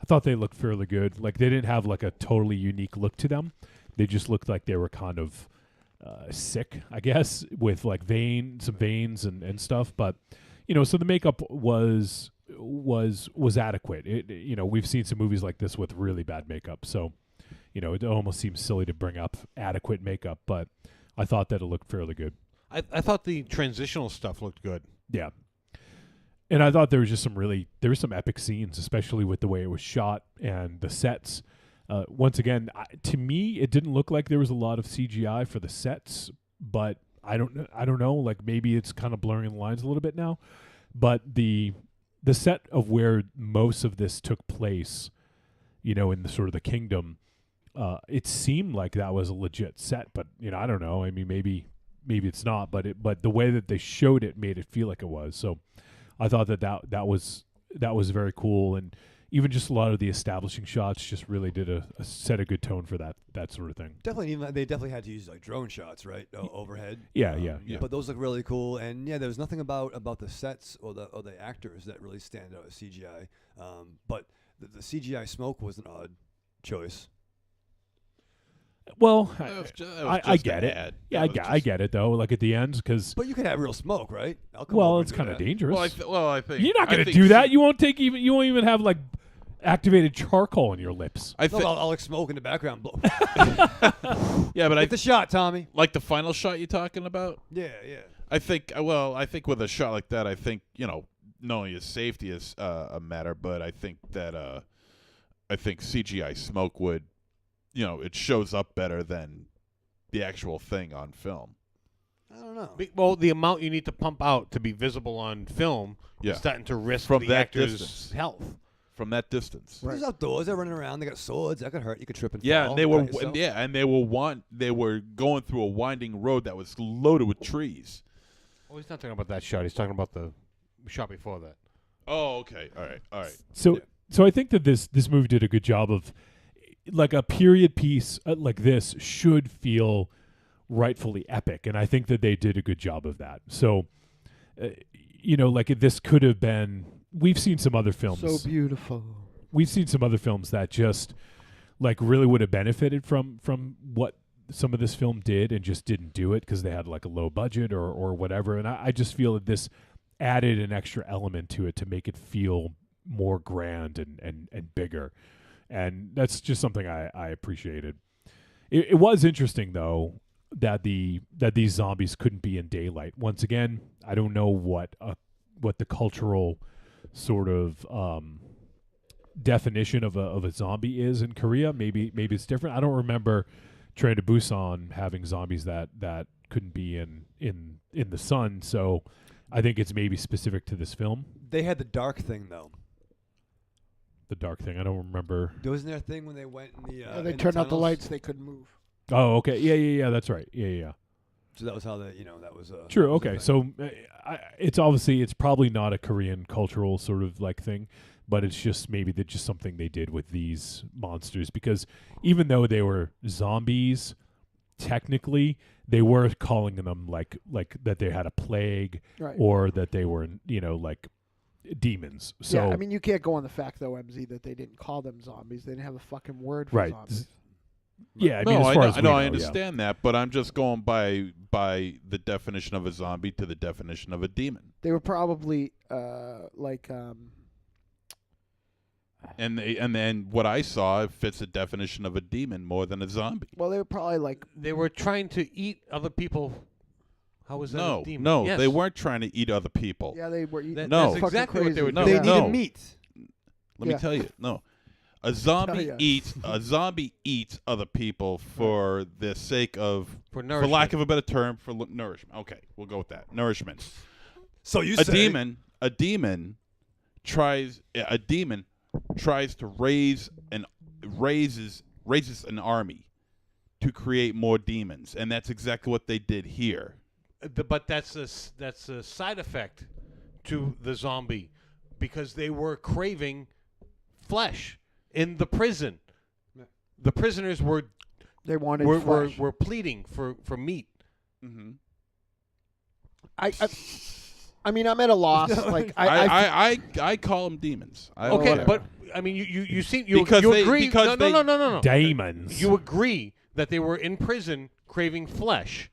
I thought they looked fairly good. Like they didn't have like a totally unique look to them. They just looked like they were kind of sick, I guess, with like some veins and stuff. But so the makeup was adequate. We've seen some movies like this with really bad makeup, so it almost seems silly to bring up adequate makeup. But I thought that it looked fairly good. I thought the transitional stuff looked good. Yeah. And I thought there was some epic scenes, especially with the way it was shot and the sets. Once again, to me, it didn't look like there was a lot of CGI for the sets, but I don't know. Like maybe it's kind of blurring the lines a little bit now. But the set of where most of this took place, in the sort of the kingdom, it seemed like that was a legit set. But I don't know. I mean, maybe it's not. But the way that they showed it made it feel like it was. So I thought that was very cool, and even just a lot of the establishing shots just really did set a good tone for that sort of thing. They definitely had to use like drone shots, right, overhead. Yeah. But those look really cool, and there was nothing about the sets or the actors that really stand out as CGI. But the CGI smoke was an odd choice. Well, I get it. Yeah, I get it though. Like at the end, because But you could have real smoke, right? it's kind of dangerous. I think You're not going to do that. You won't even have like activated charcoal in your lips. I'll like smoke in the background. Blow. Yeah, but Get the shot, Tommy. like the final shot you're talking about. Yeah. I think with a shot like that, I think not only is safety is a matter, but I think that CGI smoke would, it shows up better than the actual thing on film. I don't know. Well, the amount you need to pump out to be visible on film Yeah. is starting to risk From the that actor's distance. health. From that distance. They're outdoors. They're running around. They got swords. That could hurt. You could trip and Yeah, fall. and they were cut yourself. they were going through a winding road that was loaded with trees. Oh, he's not talking about that shot. He's talking about the shot before that. Oh, okay. All right. So I think that this movie did a good job of, like, a period piece like this should feel rightfully epic, and I think that they did a good job of that. So, like this could have been. We've seen some other films. so beautiful. We've seen some other films that just like really would have benefited from what some of this film did and just didn't do it because they had like a low budget or whatever. And I just feel that this added an extra element to it to make it feel more grand and bigger. And that's just something I appreciated. It was interesting though that these zombies couldn't be in daylight. Once again, I don't know what the cultural sort of definition of a zombie is in Korea. Maybe it's different. I don't remember Train to Busan having zombies that couldn't be in the sun. So I think it's maybe specific to this film. They had the dark thing though. The dark thing. I don't remember. Wasn't there a thing when they went in the? They in turned out the tunnels? lights. They couldn't move. Oh, okay. Yeah. That's right. Yeah. So that was how that was. True. that was a Okay. thing. So it's probably not a Korean cultural sort of like thing. but it's just maybe that just something they did with these monsters, because even though they were zombies, technically they were calling them like that they had a plague, Right. or that they were, like demons. So yeah, I mean, you can't go on the fact though, MZ, that they didn't call them zombies. They didn't have a fucking word for right. zombies. Yeah, I No, mean, as I far know, as I we know, know, I yeah. understand that, but I'm just going by the definition of a zombie to the definition of a demon. They were probably And then what I saw fits the definition of a demon more than a zombie. well, they were probably like They were trying to eat other people. How was that a demon? No, Yes. they weren't trying to eat other people. yeah, they were. That- No. that's fucking exactly what they were crazy. doing. They No. needed meat. Let Yeah. me tell you, no. A zombie ya. eats other people for the sake of, For for nourishment. lack of a better term, for nourishment. Okay, we'll go with that. Nourishment. So you A say demon tries to raises an army to create more demons, and that's exactly what they did here. But that's a side effect to the zombie, because they were craving flesh in the prison. The prisoners were They wanted were flesh. were pleading for meat. Mm-hmm. I mean, I'm at a loss. Like I call them demons. Okay, whatever. but I mean, you seem you Because you they- agree. because No. Demons. You agree that they were in prison craving flesh.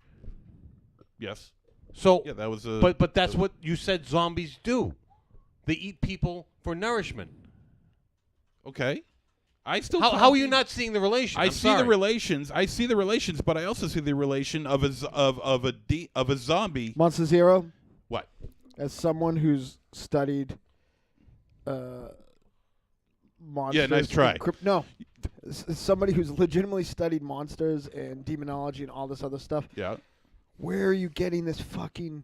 Yes. So, Yeah, that was a. but that's what you said zombies do. They eat people for nourishment. Okay. I still. How call are them you demons. not seeing the relation? I I'm see sorry. the relations. I see the relations, but I also see the relation of a zombie. Monster Zero, What? as someone who's studied monsters. nice try. and no, as somebody who's legitimately studied monsters and demonology and all this other stuff. Yeah. Where are you getting this fucking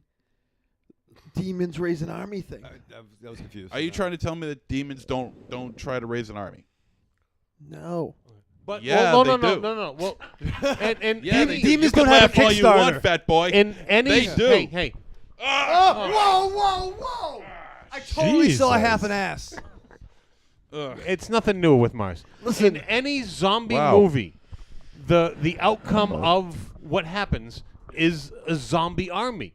demons raise an army thing? I was confused. Are you trying to tell me that demons don't try to raise an army? No. But Yeah, well, they no. do. Well, and Yeah, they do. demons You can don't have laugh a all you Kickstarter. want, fat boy. in any They do. Hey, Whoa! I totally saw Jesus. half an ass. it's nothing new with Mars. Listen. In any zombie Wow. movie, the outcome of what happens is a zombie army,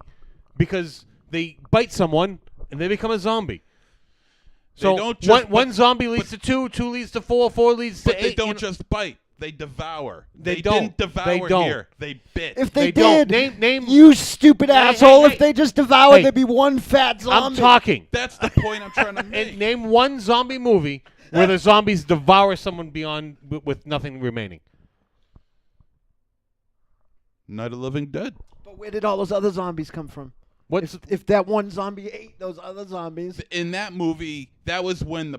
because they bite someone and they become a zombie. So don't just- one zombie leads to two leads to four leads to But they eight. don't just bite. They devour. They didn't don't. devour They don't. here. They bit. If they, They don't. did, Name- you stupid asshole. hey, if they just devoured, hey. there'd be one fat zombie. I'm talking. That's the point I'm trying to make. And name one zombie movie where the zombies devour someone beyond with nothing remaining. Night of the Living Dead. But where did all those other zombies come from? What's If that one zombie ate those other zombies, In that movie, that was when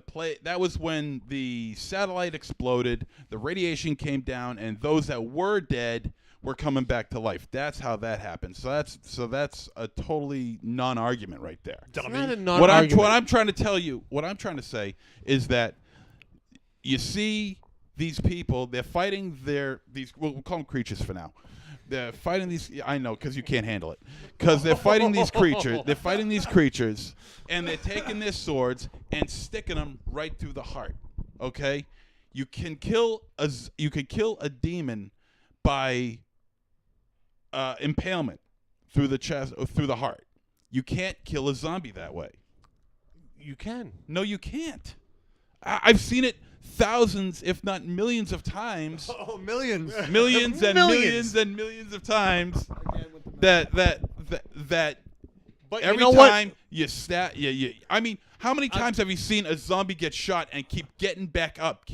the satellite exploded, the radiation came down, and those that were dead were coming back to life. That's how that happened. So that's a totally non-argument right there. not a What non-argument. I'm trying to tell you, what I'm trying to say is that you see these people, they're fighting we'll call them creatures for now. They're fighting these. I know, because you can't handle it. Because they're fighting these creatures. They're fighting these creatures, and they're taking their swords and sticking them right through the heart. Okay, you can kill a demon by impalement through the chest or through the heart. You can't kill a zombie that way. You can. No, you can't. I've seen it thousands, if not millions of times. Oh, millions. Millions and millions and millions of times that But every you know what? time you stat I mean, how many times have you seen a zombie get shot and keep getting back up,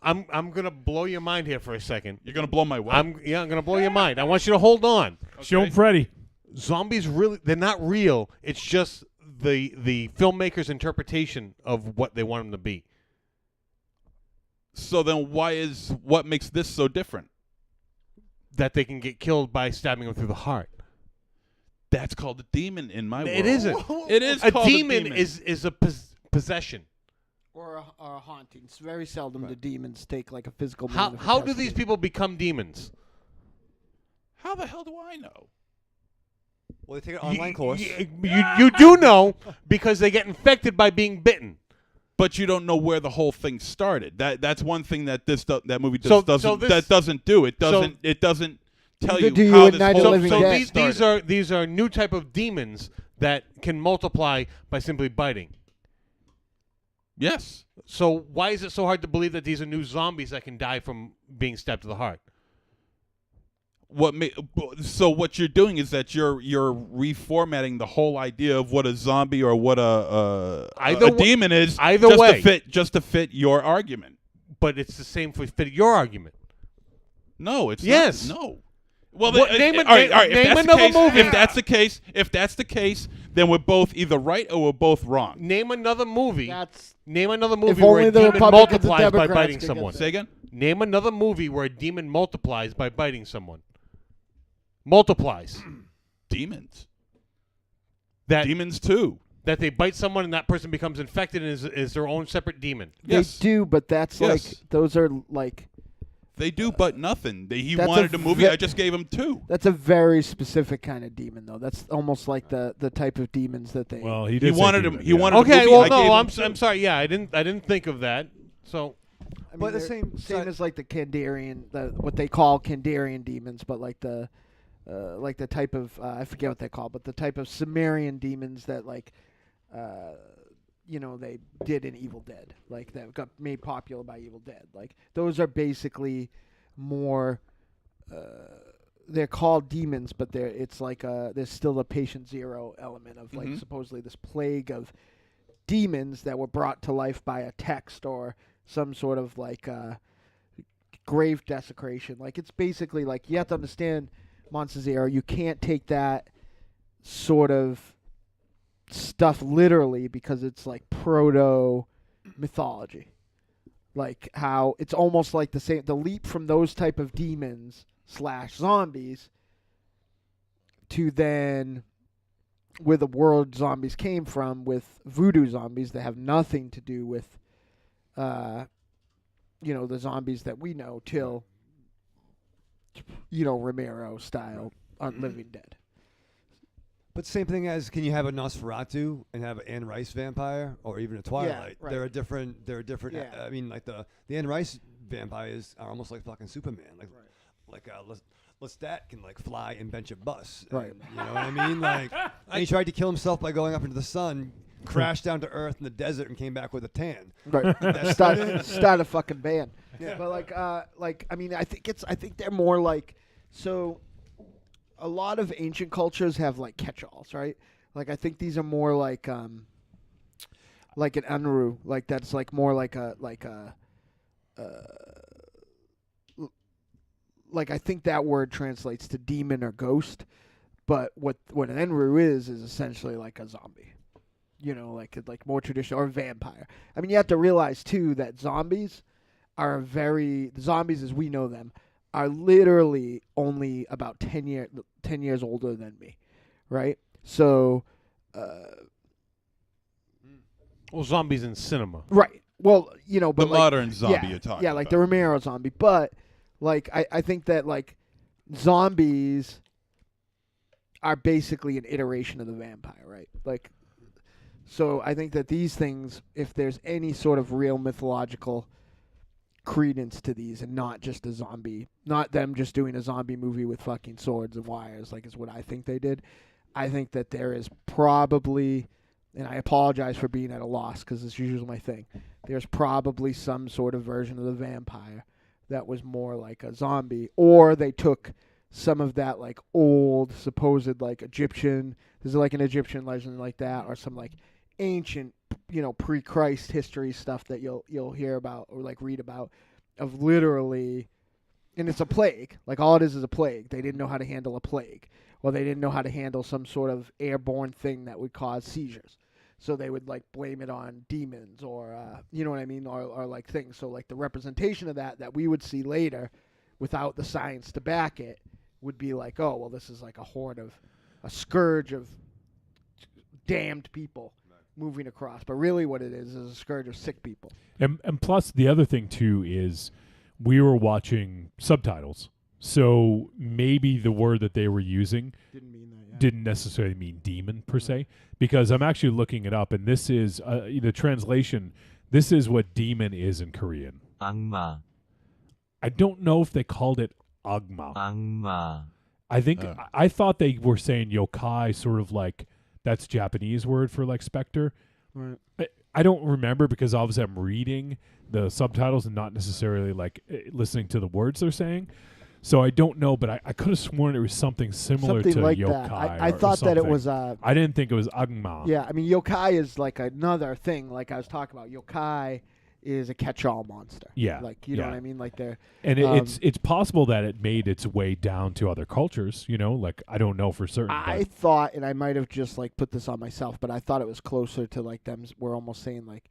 I'm gonna blow your mind here for a second. You're gonna blow my way. I'm gonna blow your mind. I want you to hold on. Show 'em Freddy. Zombies they're not real. It's just the filmmaker's interpretation of what they want them to be. So then what makes this so different? That they can get killed by stabbing them through the heart. That's called a demon in my world. It isn't. It is A called demon is a possession. or a haunting. It's very seldom the demons take like a physical. How do manifestation. these people become demons? How the hell do I know? Well, they take an online course. You do know because they get infected by being bitten. but you don't know where the whole thing started. That's one thing that that movie So doesn't this- that doesn't do. It so- doesn't tell Neither you do you how in this Night of whole the Living thing Dead. started. these are new type of demons that can multiply by simply biting. Yes. So why is it so hard to believe that these are new zombies that can die from being stabbed to the heart? So what you're doing is that you're reformatting the whole idea of what a zombie or what a demon is. Either way. just to fit your argument. But it's the same for fit your argument. No, it's Yes. not. No. Well, What- then, name all right. name If that's the another case, movie. if that's the case, then we're both either right or we're both wrong. Name another movie. That's Name another if movie where only a the demon Republicans and multiplies by Democrats biting could get someone. that. Say again. Name another movie where a demon multiplies by biting someone. Multiplies. Demons. That Demons too. that they bite someone and that person becomes infected and is their own separate demon. Yes. they do, but that's Yes. like those are like They do, but nothing. He that's wanted a a movie. ve- I just gave him 2. that's a very specific kind of demon though. That's almost like the type of demons that they. Well, he He did say wanted demon, him. He yeah. wanted. Okay, a movie. well I no, gave I'm him 2. I'm sorry. Yeah, I didn't think of that. So I mean, But the they're same same si- as like the Kandarian, what they call Kandarian demons, but like the type of I forget what they call, but the type of Sumerian demons that like, they did in Evil Dead, like that got made popular by Evil Dead. Like those are basically more. They're called demons, but it's like there's still a patient zero element of like supposedly this plague of demons that were brought to life by a text or some sort of like grave desecration. Like it's basically like you have to understand, Montezero, you can't take that sort of stuff literally because it's like proto mythology. Like how it's almost like the leap from those type of demons / zombies to then where the word zombies came from with voodoo zombies that have nothing to do with the zombies that we know till Romero style on Living Dead. But same thing as, can you have a Nosferatu and have an Anne Rice vampire, or even a Twilight? right. They're a different. Yeah. I mean, like the Anne Rice vampires are almost like fucking Superman. Like Lestat can like fly and bench a bus. Right. And, you know what I mean? Like, and he tried to kill himself by going up into the sun, crashed down to Earth in the desert, and came back with a tan. Right. start a fucking band. Yeah. But I mean, I think they're more like, so a lot of ancient cultures have like catch-alls, right? Like I think these are more like an Unru, like that's like more like I think that word translates to demon or ghost, but what an Enru is essentially like a zombie. Like more traditional, or vampire. I mean, you have to realize too that zombies as we know them are literally only about 10 years older than me, right? So, well, zombies in cinema. right. Well, The but modern zombie yeah, you're talking yeah, like about. the Romero zombie. But like I think that like zombies are basically an iteration of the vampire, right? Like, so I think that these things, if there's any sort of real mythological credence to these, and not just a zombie, not them just doing a zombie movie with fucking swords and wires, like is what I think they did. I think that there is probably, and I apologize for being at a loss because it's usually my thing, there's probably some sort of version of the vampire that was more like a zombie, or they took some of that like old supposed like Egyptian, there's like an Egyptian legend like that, or some like ancient, pre-Christ history stuff that you'll hear about or like read about, of literally, and it's a plague. Like all it is a plague. They didn't know how to handle a plague, or they didn't know how to handle some sort of airborne thing that would cause seizures. So they would like blame it on demons, or you know what I mean, or like things. So like the representation of that we would see later, without the science to back it, would be like, oh well, this is like a scourge of damned people moving across. But really what it is a scourge of sick people. And plus, the other thing, too, is we were watching subtitles. So maybe the word that they were using didn't necessarily mean demon, per se. Because I'm actually looking it up, and this is the translation This is what demon is in Korean. 악마, I don't know if they called it agma. 악마. I think I thought they were saying yokai, sort of like that's Japanese word for like specter. Right. I don't remember because obviously I'm reading the subtitles and not necessarily like listening to the words they're saying. So I don't know, but I could have sworn it was something similar Something to like yokai. that. I or thought that it something. was. I didn't think it was agma. Yeah, I mean, yokai is like another thing. Like I was talking about, yokai is a catch-all monster. Yeah, like you know yeah. what I mean. Like they're And it's possible that it made its way down to other cultures. You know, like I don't know for certain. I thought, and I might have just like put this on myself, but I thought it was closer to like them. We're almost saying like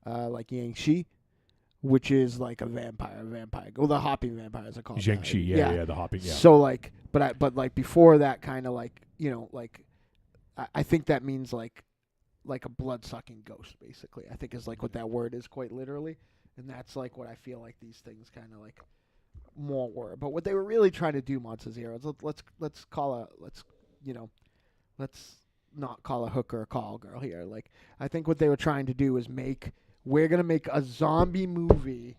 Yangshi, which is like a vampire. Well, the hopping vampires are called. Jiangxi, yeah, the hopping. Yeah. So like, but like before that, kind of like like, I think that means like a blood-sucking ghost, basically. I think is like what that word is quite literally, and that's like what I feel like these things kind of like more were. But what they were really trying to do, Monster Zero, let's not call a hooker a call girl here. Like I think what they were trying to do is we're gonna make a zombie movie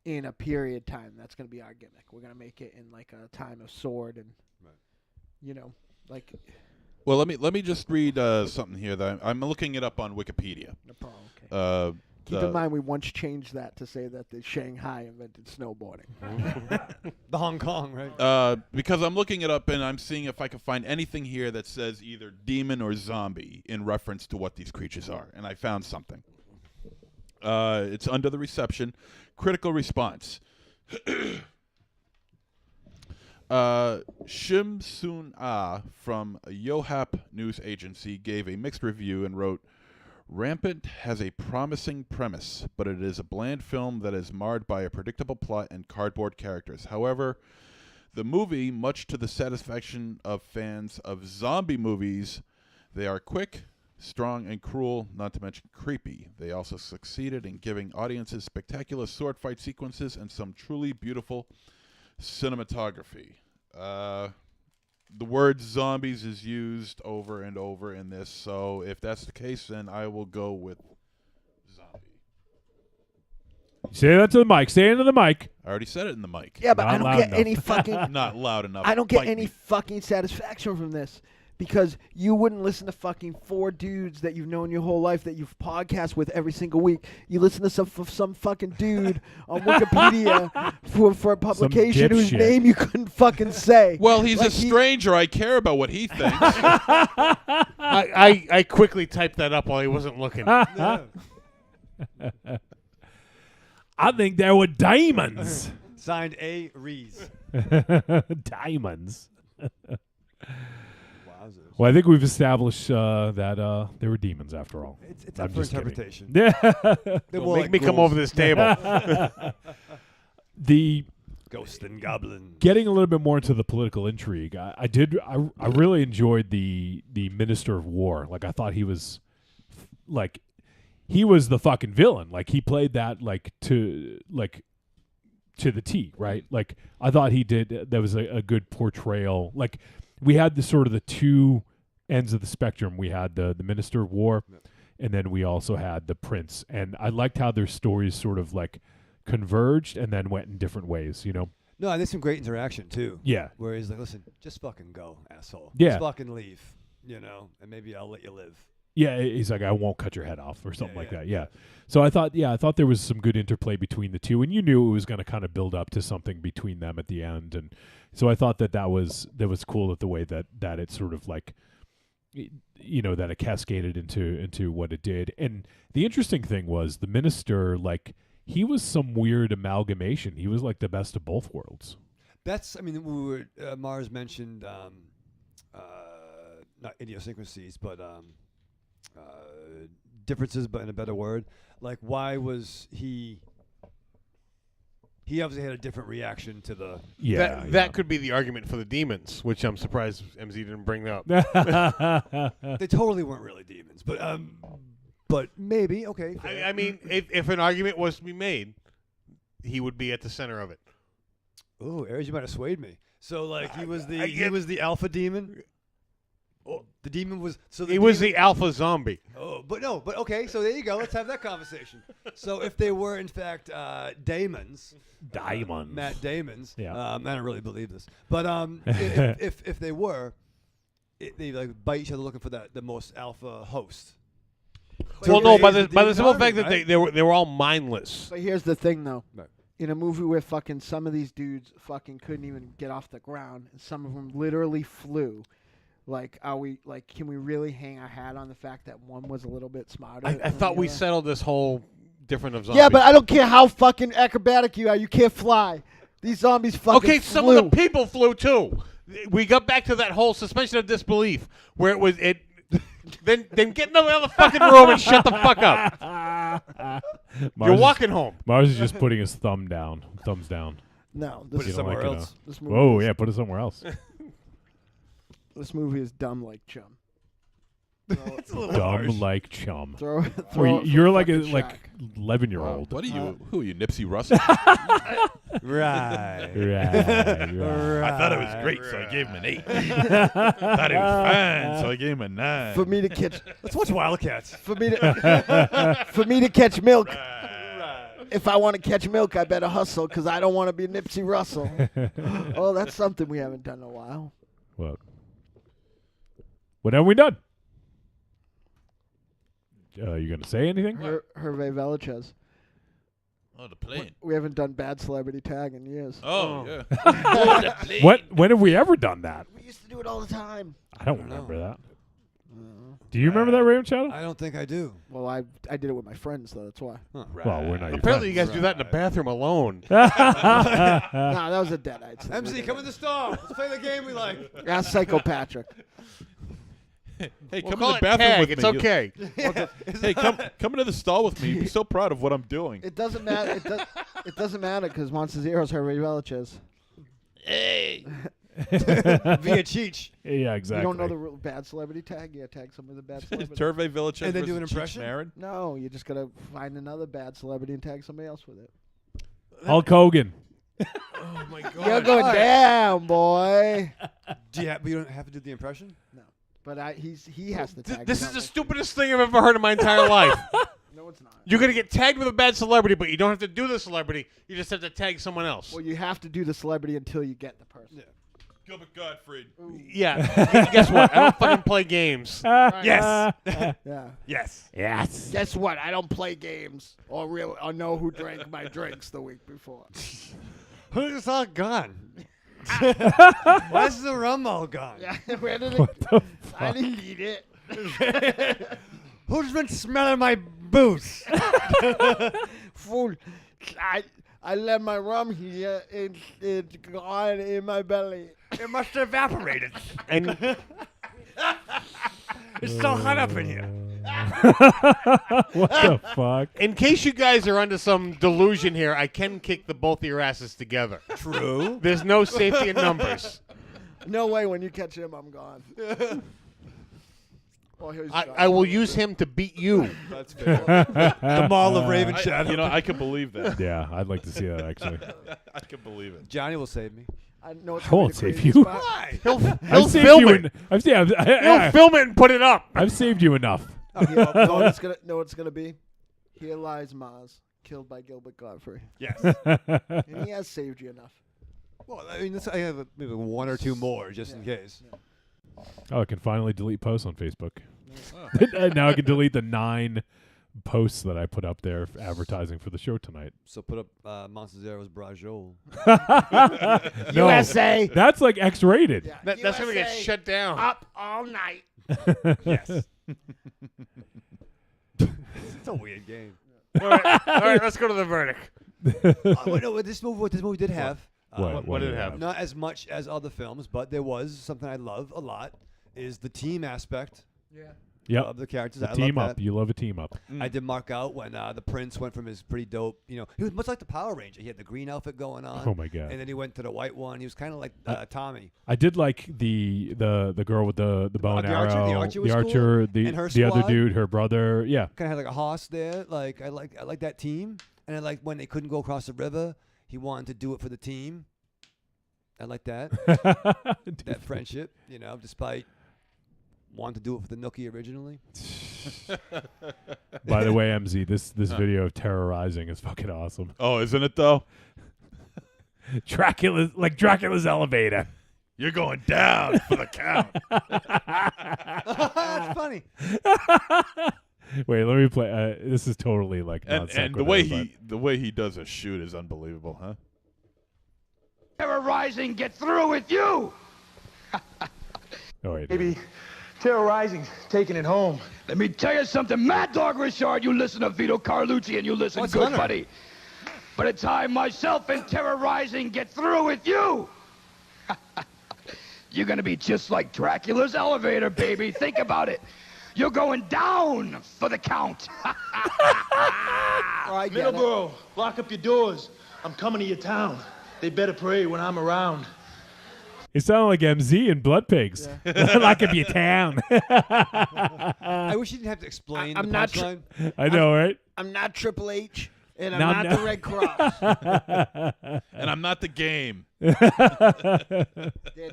in a period time. That's gonna be our gimmick. We're gonna make it in like a time of sword and like. Well, let me just read something here that I'm looking it up on Wikipedia. No problem. Okay. Keep the- in mind, we once changed that to say that the Shanghai invented snowboarding. The Hong Kong, right? Because I'm looking it up and I'm seeing if I can find anything here that says either demon or zombie in reference to what these creatures are, and I found something. It's under the reception, critical response. Shim Soon Ah from Yohap News Agency gave a mixed review and wrote, Rampant has a promising premise, but it is a bland film that is marred by a predictable plot and cardboard characters. However, the movie, much to the satisfaction of fans of zombie movies, they are quick, strong, and cruel, not to mention creepy. They also succeeded in giving audiences spectacular sword fight sequences and some truly beautiful cinematography. The word zombies is used over and over in this, so if that's the case, then I will go with zombie. Say that to the mic. Say it into the mic. I already said it in the mic. Yeah, but Not I don't loud get enough. any fucking. Not loud enough. I don't get Bite any me. fucking satisfaction from this because you wouldn't listen to fucking 4 dudes that you've known your whole life that you've podcast with every single week. You listen to some fucking dude on Wikipedia for a publication whose dipshit. name you couldn't fucking say. Well, he's Like a stranger. I care about what he thinks. I quickly typed that up while he wasn't looking. Yeah. I think there were diamonds. Signed A. Rees. Diamonds. Wowzers. Well, I think we've established that there were demons after all. It's I'm up for just kidding. interpretation. Yeah. They're Don't more make like me come ghouls. over this table. The Ghosts and goblins. getting a little bit more into the political intrigue, I really enjoyed the Minister of War. Like I thought he was like he was the fucking villain. Like he played that to the T, right? Like I thought he did. That was a good portrayal. Like we had the sort of the two ends of the spectrum. We had the Minister of War, and then we also had the Prince. And I liked how their stories sort of like converged and then went in different ways. You know? No, and there's some great interaction too. Yeah. Where he's like, "Listen, just fucking go, asshole. Yeah. Just fucking leave, and maybe I'll let you live." Yeah, he's like, I won't cut your head off or something like yeah. that. Yeah. So I thought there was some good interplay between the two, and you knew it was going to kind of build up to something between them at the end, and so I thought that was cool that the way that it sort of like, that it cascaded into what it did. And the interesting thing was the minister, like he was some weird amalgamation. He was like the best of both worlds. That's, Mars mentioned not idiosyncrasies, but differences, but in a better word. Like, why was he? He obviously had a different reaction to the. Yeah, That could be the argument for the demons, which I'm surprised MZ didn't bring up. They totally weren't really demons, but maybe okay. fair. I mean, if an argument was to be made, he would be at the center of it. Ooh, Aries, you might have swayed me. So like he was the alpha demon. The demon was He was the alpha zombie. but okay. So there you go. Let's have that conversation. So if they were in fact daemons, Matt Damon's. Yeah. I don't really believe this, but if they were, they like bite each other looking for the most alpha host. Well, So no, it by is the demon simple army, fact that right? they were all mindless. But here's the thing, though. Right. In a movie where fucking some of these dudes fucking couldn't even get off the ground, and some of them literally flew. Like, can we really hang our hat on the fact that one was a little bit smarter? I than thought the we other? settled this whole different of zombies. Yeah, but I don't care how fucking acrobatic you are. You can't fly. These zombies fucking Okay, flew. some of the people flew too. We got back to that whole suspension of disbelief where it was it. Then get in the other fucking room and shut the fuck up. You're walking home. Mars is just putting his thumbs down. No, Put this it is somewhere like it, else. This movie Whoa, is, yeah, put it somewhere else. This movie is dumb like chum. It's a little Dumb harsh. like chum. Throw Well, it for you're like a fucking Shaq. 11-year-old. What are you? Who are you, Nipsey Russell? Right. Right. I thought it was great, so I gave him an 8. Thought it was fine, so I gave him a 9. For me to catch, Let's watch Wildcats. for me to catch milk. If I want to catch milk, I better hustle because I don't want to be Nipsey Russell. Oh, that's something we haven't done in a while. What? What have we done? You gonna say anything? Hervé Villachez. Oh, the plane. We haven't done bad celebrity tag in years. Oh, yeah. When have we ever done that? We used to do it all the time. I don't remember that. Do you remember that, Raven Shadow? I don't think I do. Well, I did it with my friends, though. That's why. Well, we're not. Apparently, you guys do that in the bathroom alone. No, that was a deadite. scene. MC, come in the store. Let's play the game we like. Ask Psycho Patrick. Hey, We'll come call to it the bathroom tag. with It's me. okay. Hey, come into the stall with me. You'd be so proud of what I'm doing. It doesn't matter. It doesn't matter because Monster Zero's Hervé Villachez. Hey. Via Cheech. Yeah, exactly. You don't know the real bad celebrity tag? Yeah, tag somebody with a bad celebrity. Turvey Village And then do an impression? Marin? No, you just gotta find another bad celebrity and tag somebody else with it. Hulk Hogan. Oh my god. You're going down, boy. But you don't have to do the impression? But he has to tag. This me, is not the me. stupidest thing I've ever heard in my entire life. No, it's not. You're gonna get tagged with a bad celebrity, but you don't have to do the celebrity. You just have to tag someone else. Well, you have to do the celebrity until you get the person. Gilbert Gottfried. Yeah. Guess what? I don't fucking play games. Yes. Yeah. Yes. Yes. Guess what? I don't play games or know who drank my drinks the week before. Who's all gone? Where's the rum all gone? Yeah, where did What it? the I fuck? didn't eat it. Who's been smelling my boots? Fool. I let my rum here. It's gone in my belly. It must have evaporated. And It's so hot up in here. What the fuck? in case you guys are under some delusion here, I can kick the both of your asses together. True. There's no safety in numbers. No way. When you catch him, I'm gone. Oh, he's gone. I will use him to beat you. That's fair. The Mall of Raven Shadow. I can believe that. Yeah, I'd like to see that actually. I can believe it. Johnny will save me. I know it's I won't gonna be the save craziest you. spot. He'll I've saved film you. it. He'll film it and put it up. I've saved you enough. Know what it's gonna be? Here lies Maz, killed by Gilbert Godfrey, Yes. and he has saved you enough. Well, I mean, I have maybe one or two more just in case. Oh, I can finally delete posts on Facebook. Now I can delete the 9 posts that I put up there advertising for the show tonight. So put up Monster Zero's Brajol. No, USA. that's like X-rated. Yeah. That's going to get USA, shut down. up all night. Yes. It's a weird game. All right, let's go to the verdict. What this movie did have. What did it have? Not as much as other films, but there was something I love a lot. Is the team aspect Yep. of the characters. The I team love up. that. You love a team up. I did mark out when the prince went from his pretty dope. He was much like the Power Ranger. He had the green outfit going on. Oh my god. And then he went to the white one. He was kind of like Tommy. I did like the girl with the bow and the archer? arrow. The archer was the cool? archer, And her the other squad? dude, her brother. Yeah. Kind of had like a hoss there. Like I like that team. And I like when they couldn't go across the river, he wanted to do it for the team. I like that. That friendship, despite wanted to do it for the Nookie originally. By the way, MZ, this video of terrorizing is fucking awesome. Oh, isn't it though? Dracula's elevator. You're going down for the count. That's funny. Wait, let me play. This is totally like non And the way he does a shoot is unbelievable, huh? Terrorizing, get through with you. Oh wait, Maybe terrorizing, taking it home. Let me tell you something, Mad Dog Richard. You listen to Vito Carlucci and you listen What's good, Hunter? buddy. By the time myself and terrorizing get through with you, you're gonna be just like Dracula's elevator, baby. Think about it. You're going down for the count. I get it. Middleborough, lock up your doors. I'm coming to your town. They better pray when I'm around. it sounded like MZ and Blood Pigs. Lock up your town. I wish you didn't have to explain I'm the not punchline. I know, right? I'm not Triple H, and I'm No, not no. the Red Cross. And I'm not the game. They're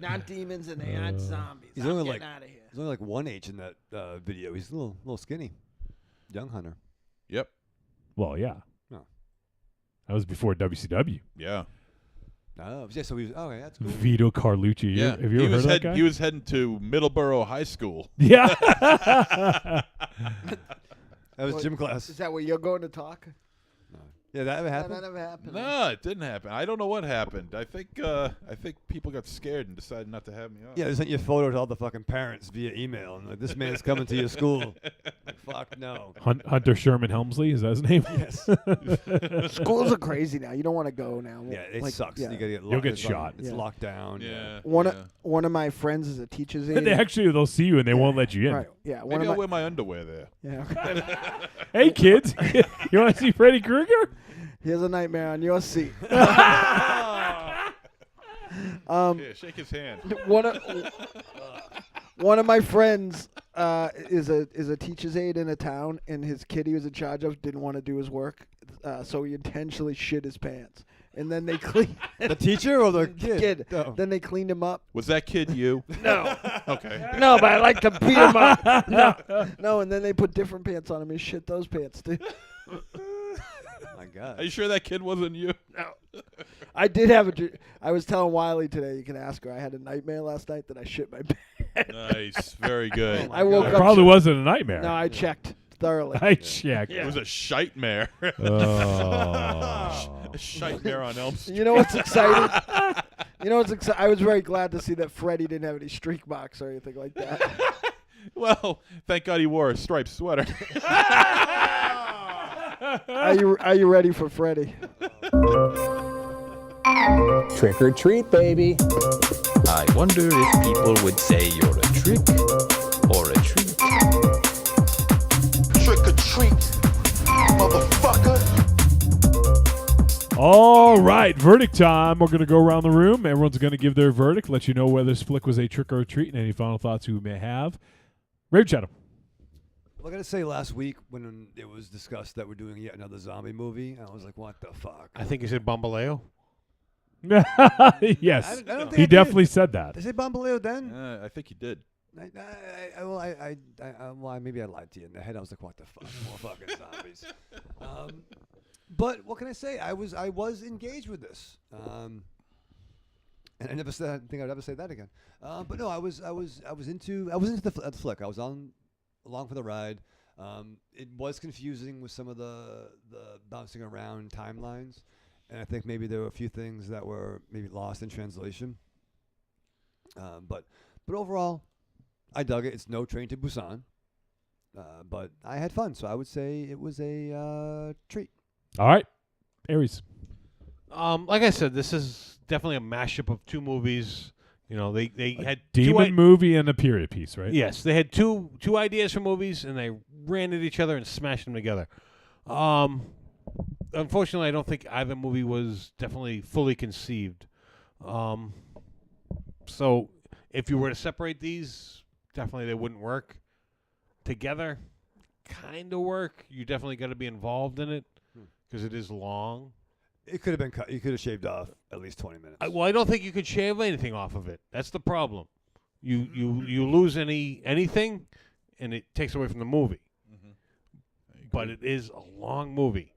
not demons and they aren't zombies. He's I'm only getting like out of here. there's only like one H in that video. He's a little skinny, young Hunter. Yep. Well, yeah. No. That was before WCW. Yeah. Oh, yeah. So he was. Okay, that's cool. Vito Carlucci. Yeah. Have you ever heard of that guy? He was heading to Middleborough High School. Yeah. That was What- gym class. Is that where you're going to talk? Yeah, that ever That happened. never happened. No, it didn't happen. I don't know what happened. I think people got scared and decided not to have me on. Yeah, they sent you a photo to all the fucking parents via email, and like, this man's coming to your school. Like, fuck no. Hunter Sherman Helmsley, is that his name? Yes. Schools are crazy now. You don't want to go now. Yeah, it Like, sucks. yeah. You gotta get You'll get it's shot. It's Yeah. locked down. Yeah. One of my friends is a teacher's aide. They'll see you and they won't let you in. Right. Yeah. One Maybe of I'll my, wear my underwear there. yeah. Hey, kids, you want to see Freddy Krueger? Here's a nightmare on your seat. Yeah, shake his hand. one of my friends is a teacher's aide in a town, and his kid he was in charge of didn't want to do his work, so he intentionally shit his pants, and then they cleaned The teacher or the kid? Oh. Then they cleaned him up. Was that kid you? No, Okay. no, but I like to beat him up. No, and then they put different pants on him and shit those pants too. My God. Are you sure that kid wasn't you? I did have I was telling Wiley today. You can ask her. I had a nightmare last night that I shit my pants. Nice. Very good. I woke It up. probably wasn't a nightmare. No, I checked thoroughly. I checked. It was a shite mare. Oh. A shite mare on Elm Street. You know what's exciting? I was very glad to see that Freddie didn't have any streak marks or anything like that. Well, thank God he wore a striped sweater. Are you ready for Freddie? Trick or treat, baby. I wonder if people would say you're a trick or a treat. Trick or treat, motherfucker. All right, verdict time. We're going to go around the room. Everyone's going to give their verdict, let you know whether this flick was a trick or a treat, and any final thoughts you may have. Rave Chatham. Well, I gotta say, last week when it was discussed that we're doing yet another zombie movie, I was like, "What the fuck?" I think you said Bambaleo. Yes, I don't think he I did. definitely said that. Did I say Bambaleo then? I think he did. Well, maybe I lied to you in the head. I was like, "What the fuck? More fucking zombies." But what can I say? I was engaged with this, and I never said. I didn't think I'd ever say that again. But no, I was into the flick. I was along for the ride. It was confusing with some of the bouncing around timelines, and I think maybe there were a few things that were maybe lost in translation. But overall, I dug it. It's no Train to Busan, but I had fun, so I would say it was a treat. All right, Aries. Like I said, this is definitely a mashup of two movies. You know, they had Demon movie and a period piece, right? Yes, they had two ideas for movies, and they ran at each other and smashed them together. Unfortunately, I don't think either movie was definitely fully conceived. So if you were to separate these, definitely they wouldn't work. Together, kind of work. You definitely got to be involved in it because it is long. It could have been cut. You could have shaved off at least 20 minutes. Well, I don't think you could shave anything off of it. That's the problem. You lose anything, and it takes away from the movie. But it is a long movie,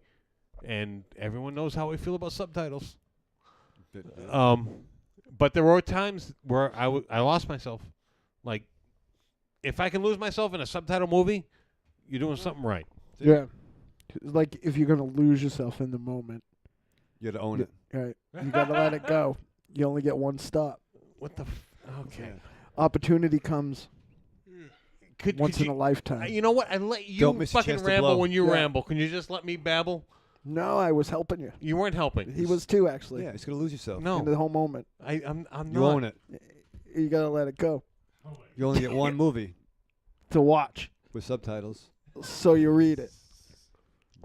and everyone knows how I feel about subtitles. But there were times where I lost myself. Like, if I can lose myself in a subtitle movie, you're doing something right. Yeah. Like, if you're going to lose yourself in the moment. You got to own it. Right. You got to let it go. You only get one stop. What the okay. Opportunity comes once in a lifetime. You know what? I let you Don't miss a fucking chance to ramble blow. when you Yeah. ramble. Can you just let me babble? No, I was helping you. You weren't helping. He was too, actually. Yeah, it's going to lose yourself. No. In the whole moment. I'm You not. own it. You got to let it go You only get one movie to watch. with subtitles. So you read it.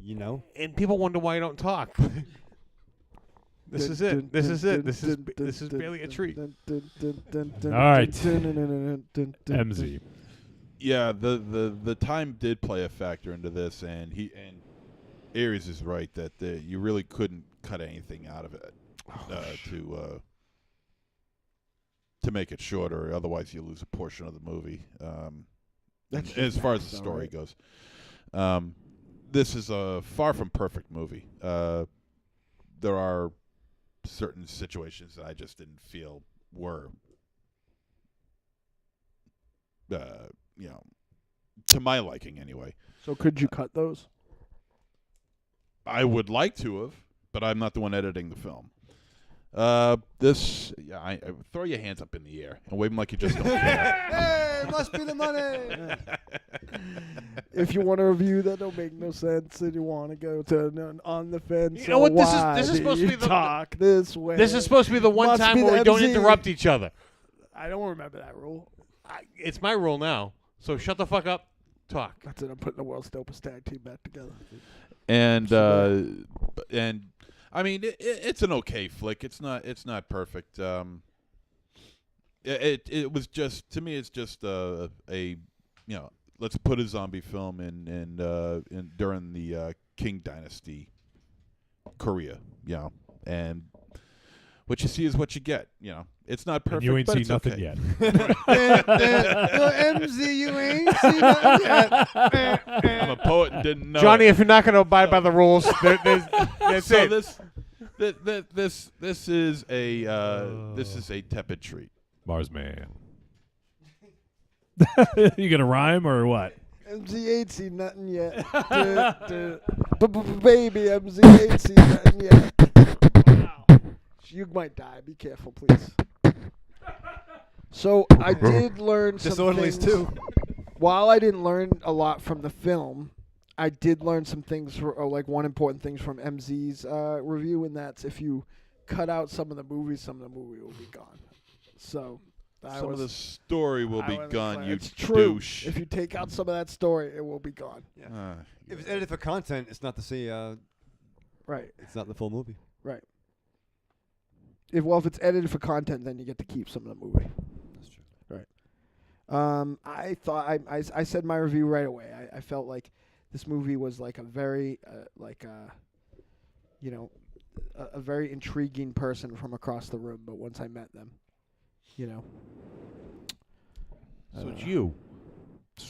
You know? And people wonder why I don't talk. This is it. This is it. This is barely a treat. All right. MZ. Yeah, the time did play a factor into this, and Aries is right that you really couldn't cut anything out of it to make it shorter. Otherwise, you lose a portion of the movie. As far as the story goes, this is a far from perfect movie. There are certain situations that I just didn't feel were, to my liking anyway. So could you cut those? I would like to have, but I'm not the one editing the film. I throw your hands up in the air and wave them like you just don't care. Hey, it must be the money. If you want a review that don't make no sense and you want to go to on the fence, You know what? This is supposed to be the talk this way. This is supposed to be the one Must time be where the we don't MC. interrupt each other. I don't remember that rule. It's my rule now. So shut the fuck up. Talk. That's it. I'm putting the world's dopest tag team back together. And I mean, it's an okay flick. It's not perfect. It was just, to me, it's just let's put a zombie film in during the Qing Dynasty, Korea, and what you see is what you get. It's not perfect. And you ain't but seen it's nothing okay. yet. MZ, you ain't seen nothing yet. I'm a poet and didn't know. Johnny, it. if you're not going to abide by the rules, that's So it. this is a tepid treat. Mars Man. You gonna rhyme or what? MZ ain't seen nothing yet. Baby, MZ ain't seen nothing yet. You might die. Be careful, please. So I did learn some Disorderlies things. too. While I didn't learn a lot from the film, I did learn some things, like one important thing from MZ's review, and that's if you cut out some of the movie will be gone. So Some of the story will be gone, you It's true. douche. If you take out some of that story, it will be gone. Yeah. If it's edited for content, it's not the same. Right. It's not the full movie. Right. If it's edited for content, then you get to keep some of the movie. That's true. Right. I thought I said my review right away. I felt like this movie was like a very a very intriguing person from across the room. But once I met them, So it's you.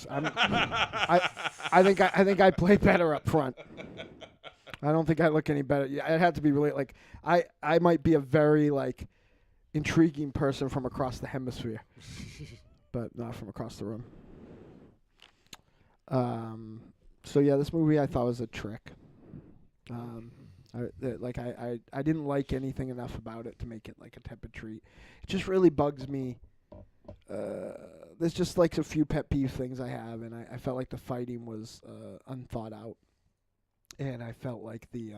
I think I play better up front. I don't think I look any better. Yeah, it had to be really like I might be a very like intriguing person from across the hemisphere, but not from across the room. So yeah, this movie I thought was a trick. I didn't like anything enough about it to make it like a tepid treat. It just really bugs me. There's just like a few pet peeve things I have, and I felt like the fighting was unthought out, and I felt like the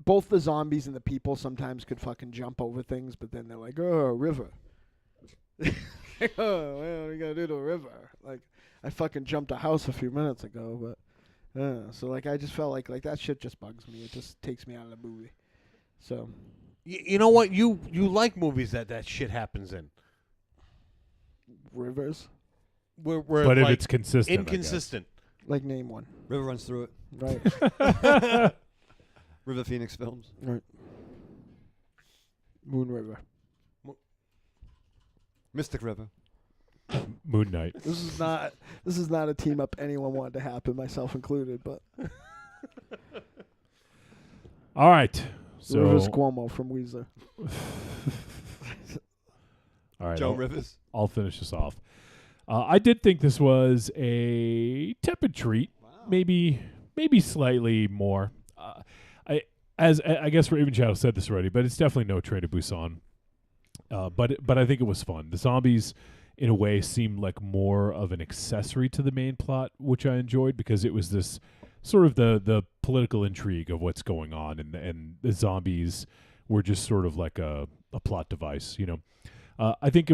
both the zombies and the people sometimes could fucking jump over things, but then they're like, oh, river. Oh, well, we gotta do the river. Like, I fucking jumped a house a few minutes ago, but so like I just felt like that shit just bugs me. It just takes me out of the movie. So, You know what? You like movies that shit happens in. rivers, Where But if like it's consistent, I guess. inconsistent. like name one, River runs through it. right? River Phoenix films. Right. Moon River. Mystic River. Moon Knight. This is not a team up anyone wanted to happen, myself included. But All right. So Rivers Cuomo from Weezer. all right. Joe Rivers. I'll finish this off. I did think this was a tepid treat. Wow. Maybe slightly more. I guess Raven Shadow said this already, but it's definitely no Train to Busan. But I think it was fun. The zombies, in a way, seemed like more of an accessory to the main plot, which I enjoyed because it was this sort of the political intrigue of what's going on, and the zombies were just sort of like a plot device. I think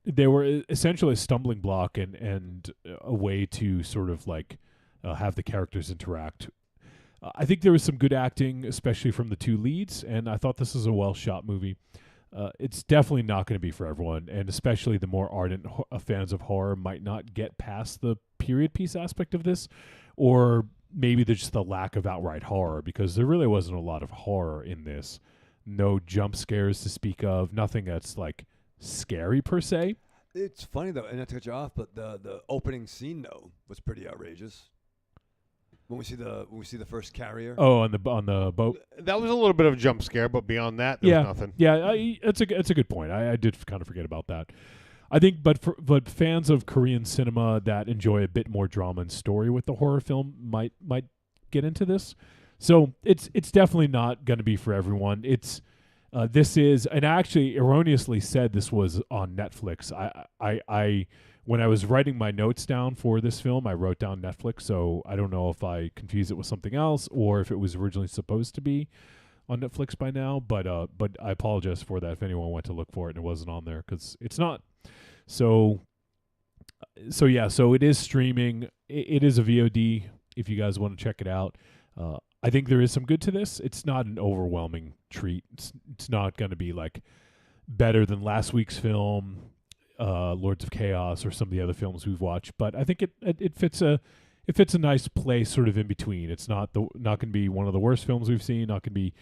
they were essentially a stumbling block and a way to sort of like have the characters interact. I think there was some good acting, especially from the two leads, and I thought this was a well-shot movie. It's definitely not going to be for everyone, and especially the more ardent fans of horror might not get past the period piece aspect of this, or maybe there's just the lack of outright horror, because there really wasn't a lot of horror in this. No jump scares to speak of, nothing that's like scary per se. It's funny though, and not to cut you off, but the opening scene though was pretty outrageous. When we see the first carrier. Oh, on the boat. That was a little bit of a jump scare, but beyond that, there was nothing. Yeah, it's a good point. I did kind of forget about that. I think, but fans of Korean cinema that enjoy a bit more drama and story with the horror film might get into this. So it's definitely not going to be for everyone. This is, and I actually erroneously said this was on Netflix. I when I was writing my notes down for this film, I wrote down Netflix, so I don't know if I confused it with something else or if it was originally supposed to be on Netflix by now, but I apologize for that if anyone went to look for it and it wasn't on there, because it's not. So it is streaming. It is a VOD if you guys want to check it out. I think there is some good to this. It's not an overwhelming treat. It's not going to be like better than last week's film, Lords of Chaos, or some of the other films we've watched. But I think it fits a nice place, sort of in between. It's not going to be one of the worst films we've seen. Not going to be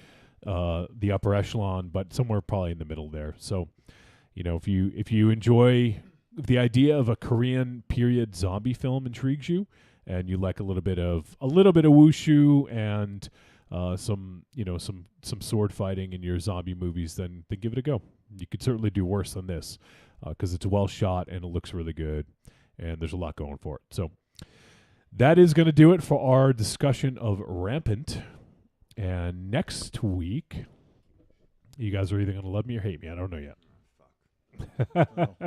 the upper echelon, but somewhere probably in the middle there. So, if you enjoy the idea of a Korean period zombie film intrigues you, and you like a little bit of wushu and some sword fighting in your zombie movies, then give it a go. You could certainly do worse than this, because it's well shot and it looks really good, and there's a lot going for it. So that is going to do it for our discussion of Rampant. And next week, you guys are either going to love me or hate me. I don't know yet.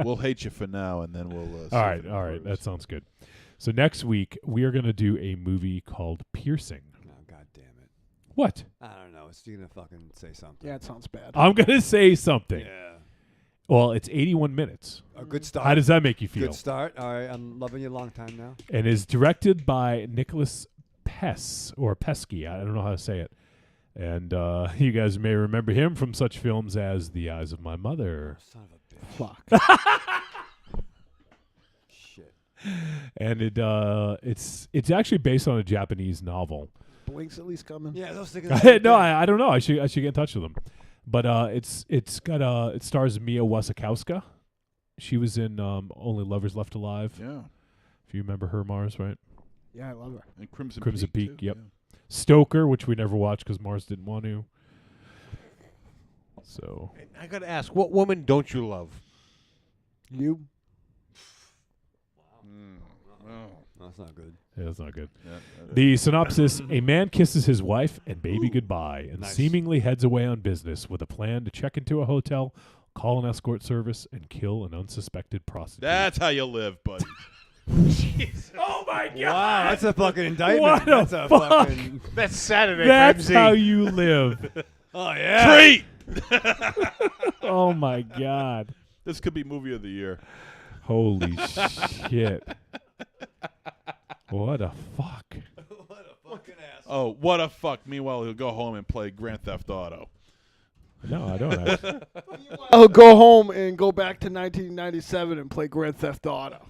We'll hate you for now, and then we'll. All right, that sounds good. So next week we are going to do a movie called Piercing. Oh, God damn it! What? I don't know. It's gonna fucking say something. Yeah, it sounds bad. I'm going to say something. Yeah. Well, it's 81 minutes. A good start. How does that make you feel? Good start. All right, I'm loving you a long time now. And is directed by Nicholas Pesky. I don't know how to say it. And you guys may remember him from such films as The Eyes of My Mother. Son of a bitch. Fuck. Shit. And it's actually based on a Japanese novel. Blink's at least coming. Yeah, those things. No, I don't know. I should get in touch with them. But it stars Mia Wasikowska. She was in Only Lovers Left Alive. Yeah. If you remember her, Mars, right? Yeah, I love her. And Crimson Peak, too, yep. yeah. Stoker, which we never watched because Mars didn't want to. So I got to ask, what woman don't you love? You. That's not good. yeah, that's not good. Yeah, The synopsis: a man kisses his wife and baby goodbye and Nice. seemingly heads away on business with a plan to check into a hotel, call an escort service, and kill an unsuspected prostitute. That's how you live, buddy. Oh my God! Wow, that's a fucking indictment. What a That's a fuck. fucking. That's Saturday. That's for MC. how you live. Oh yeah. Treat! Oh my God! This could be movie of the year. Holy shit! What a fuck! What a fucking ass. Oh, what a fuck. Meanwhile, he'll go home and play Grand Theft Auto. No, I don't actually. I'll go home and go back to 1997 and play Grand Theft Auto.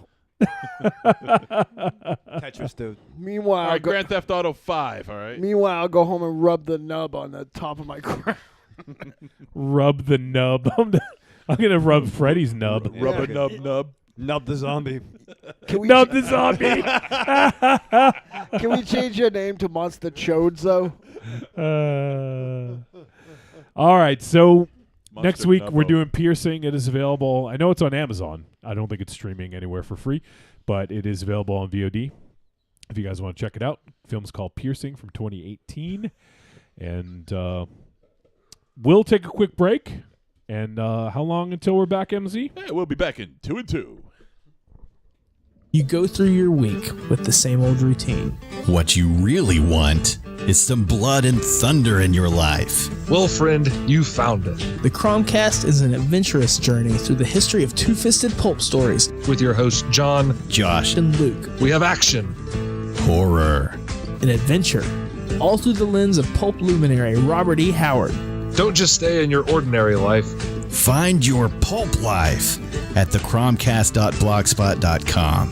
Tetris, dude. Meanwhile, All right, Grand Theft Auto 5, all right? I'll go home and rub the nub on the top of my crown. Rub the nub. I'm gonna rub Freddy's nub. Rub a nub nub. Nub the zombie. Nub the zombie. Can we change your name to Monster Chodzo? All right, so Monster next week we're Nubbo. doing Piercing. It is available. I know it's on Amazon. I don't think it's streaming anywhere for free, but it is available on VOD. If you guys want to check it out, film's called Piercing from 2018, and we'll take a quick break. And how long until we're back, MZ? Yeah, we'll be back in 2 and 2. You go through your week with the same old routine. What you really want is some blood and thunder in your life. Well, friend, you found it. The Cromcast is an adventurous journey through the history of two-fisted pulp stories. With your hosts, John, Josh, and Luke. We have action, horror, and adventure, all through the lens of pulp luminary Robert E. Howard. Don't just stay in your ordinary life. Find your pulp life at thecromcast.blogspot.com.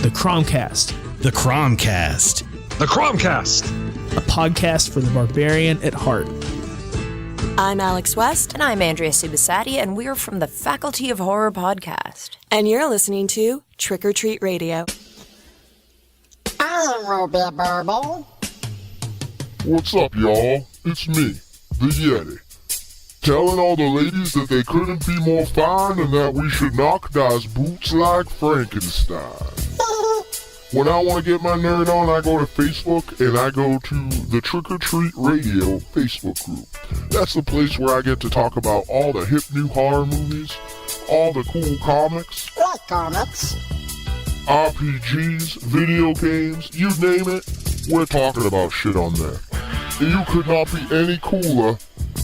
The Cromcast. The Cromcast. The Cromcast. A podcast for the barbarian at heart. I'm Alex West. And I'm Andrea Subasati, and we're from the Faculty of Horror podcast. And you're listening to Trick or Treat Radio. I'm Ruby Burble. What's up, y'all? It's me, the Yeti. Telling all the ladies that they couldn't be more fine and that we should knock those boots like Frankenstein. When I want to get my nerd on, I go to Facebook and I go to the Trick or Treat Radio Facebook group. That's the place where I get to talk about all the hip new horror movies, all the cool comics, Like comics. RPGs, video games, you name it, we're talking about shit on there. And you could not be any cooler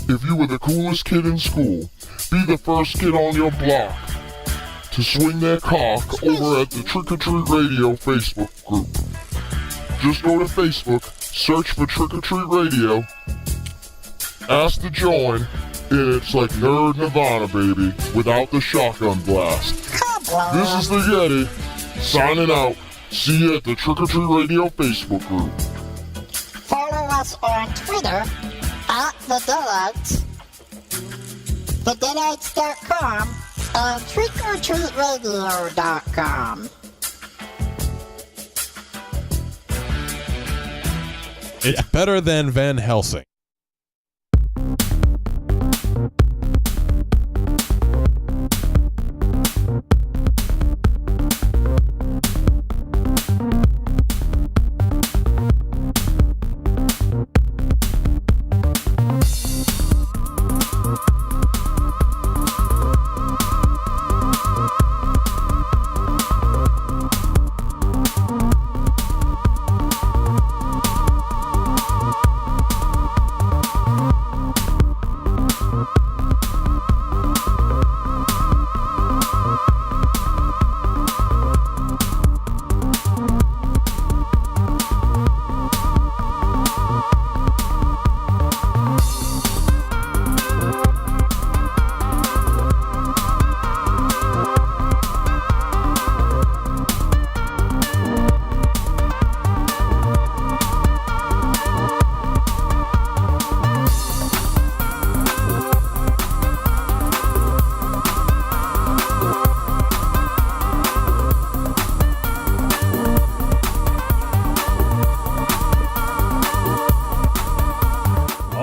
if you were the coolest kid in school. Be the first kid on your block to swing their cock over at the Trick or Treat Radio Facebook group. Just go to Facebook, search for Trick or Treat Radio, ask to join, and it's like Nerd Nirvana, baby, without the shotgun blast. This is the Yeti, signing out. See you at the Trick or Treat Radio Facebook group. Follow us on Twitter at The Deadites, TheDeadites.com, and TrickOrTreatRadio.com. It's better than Van Helsing.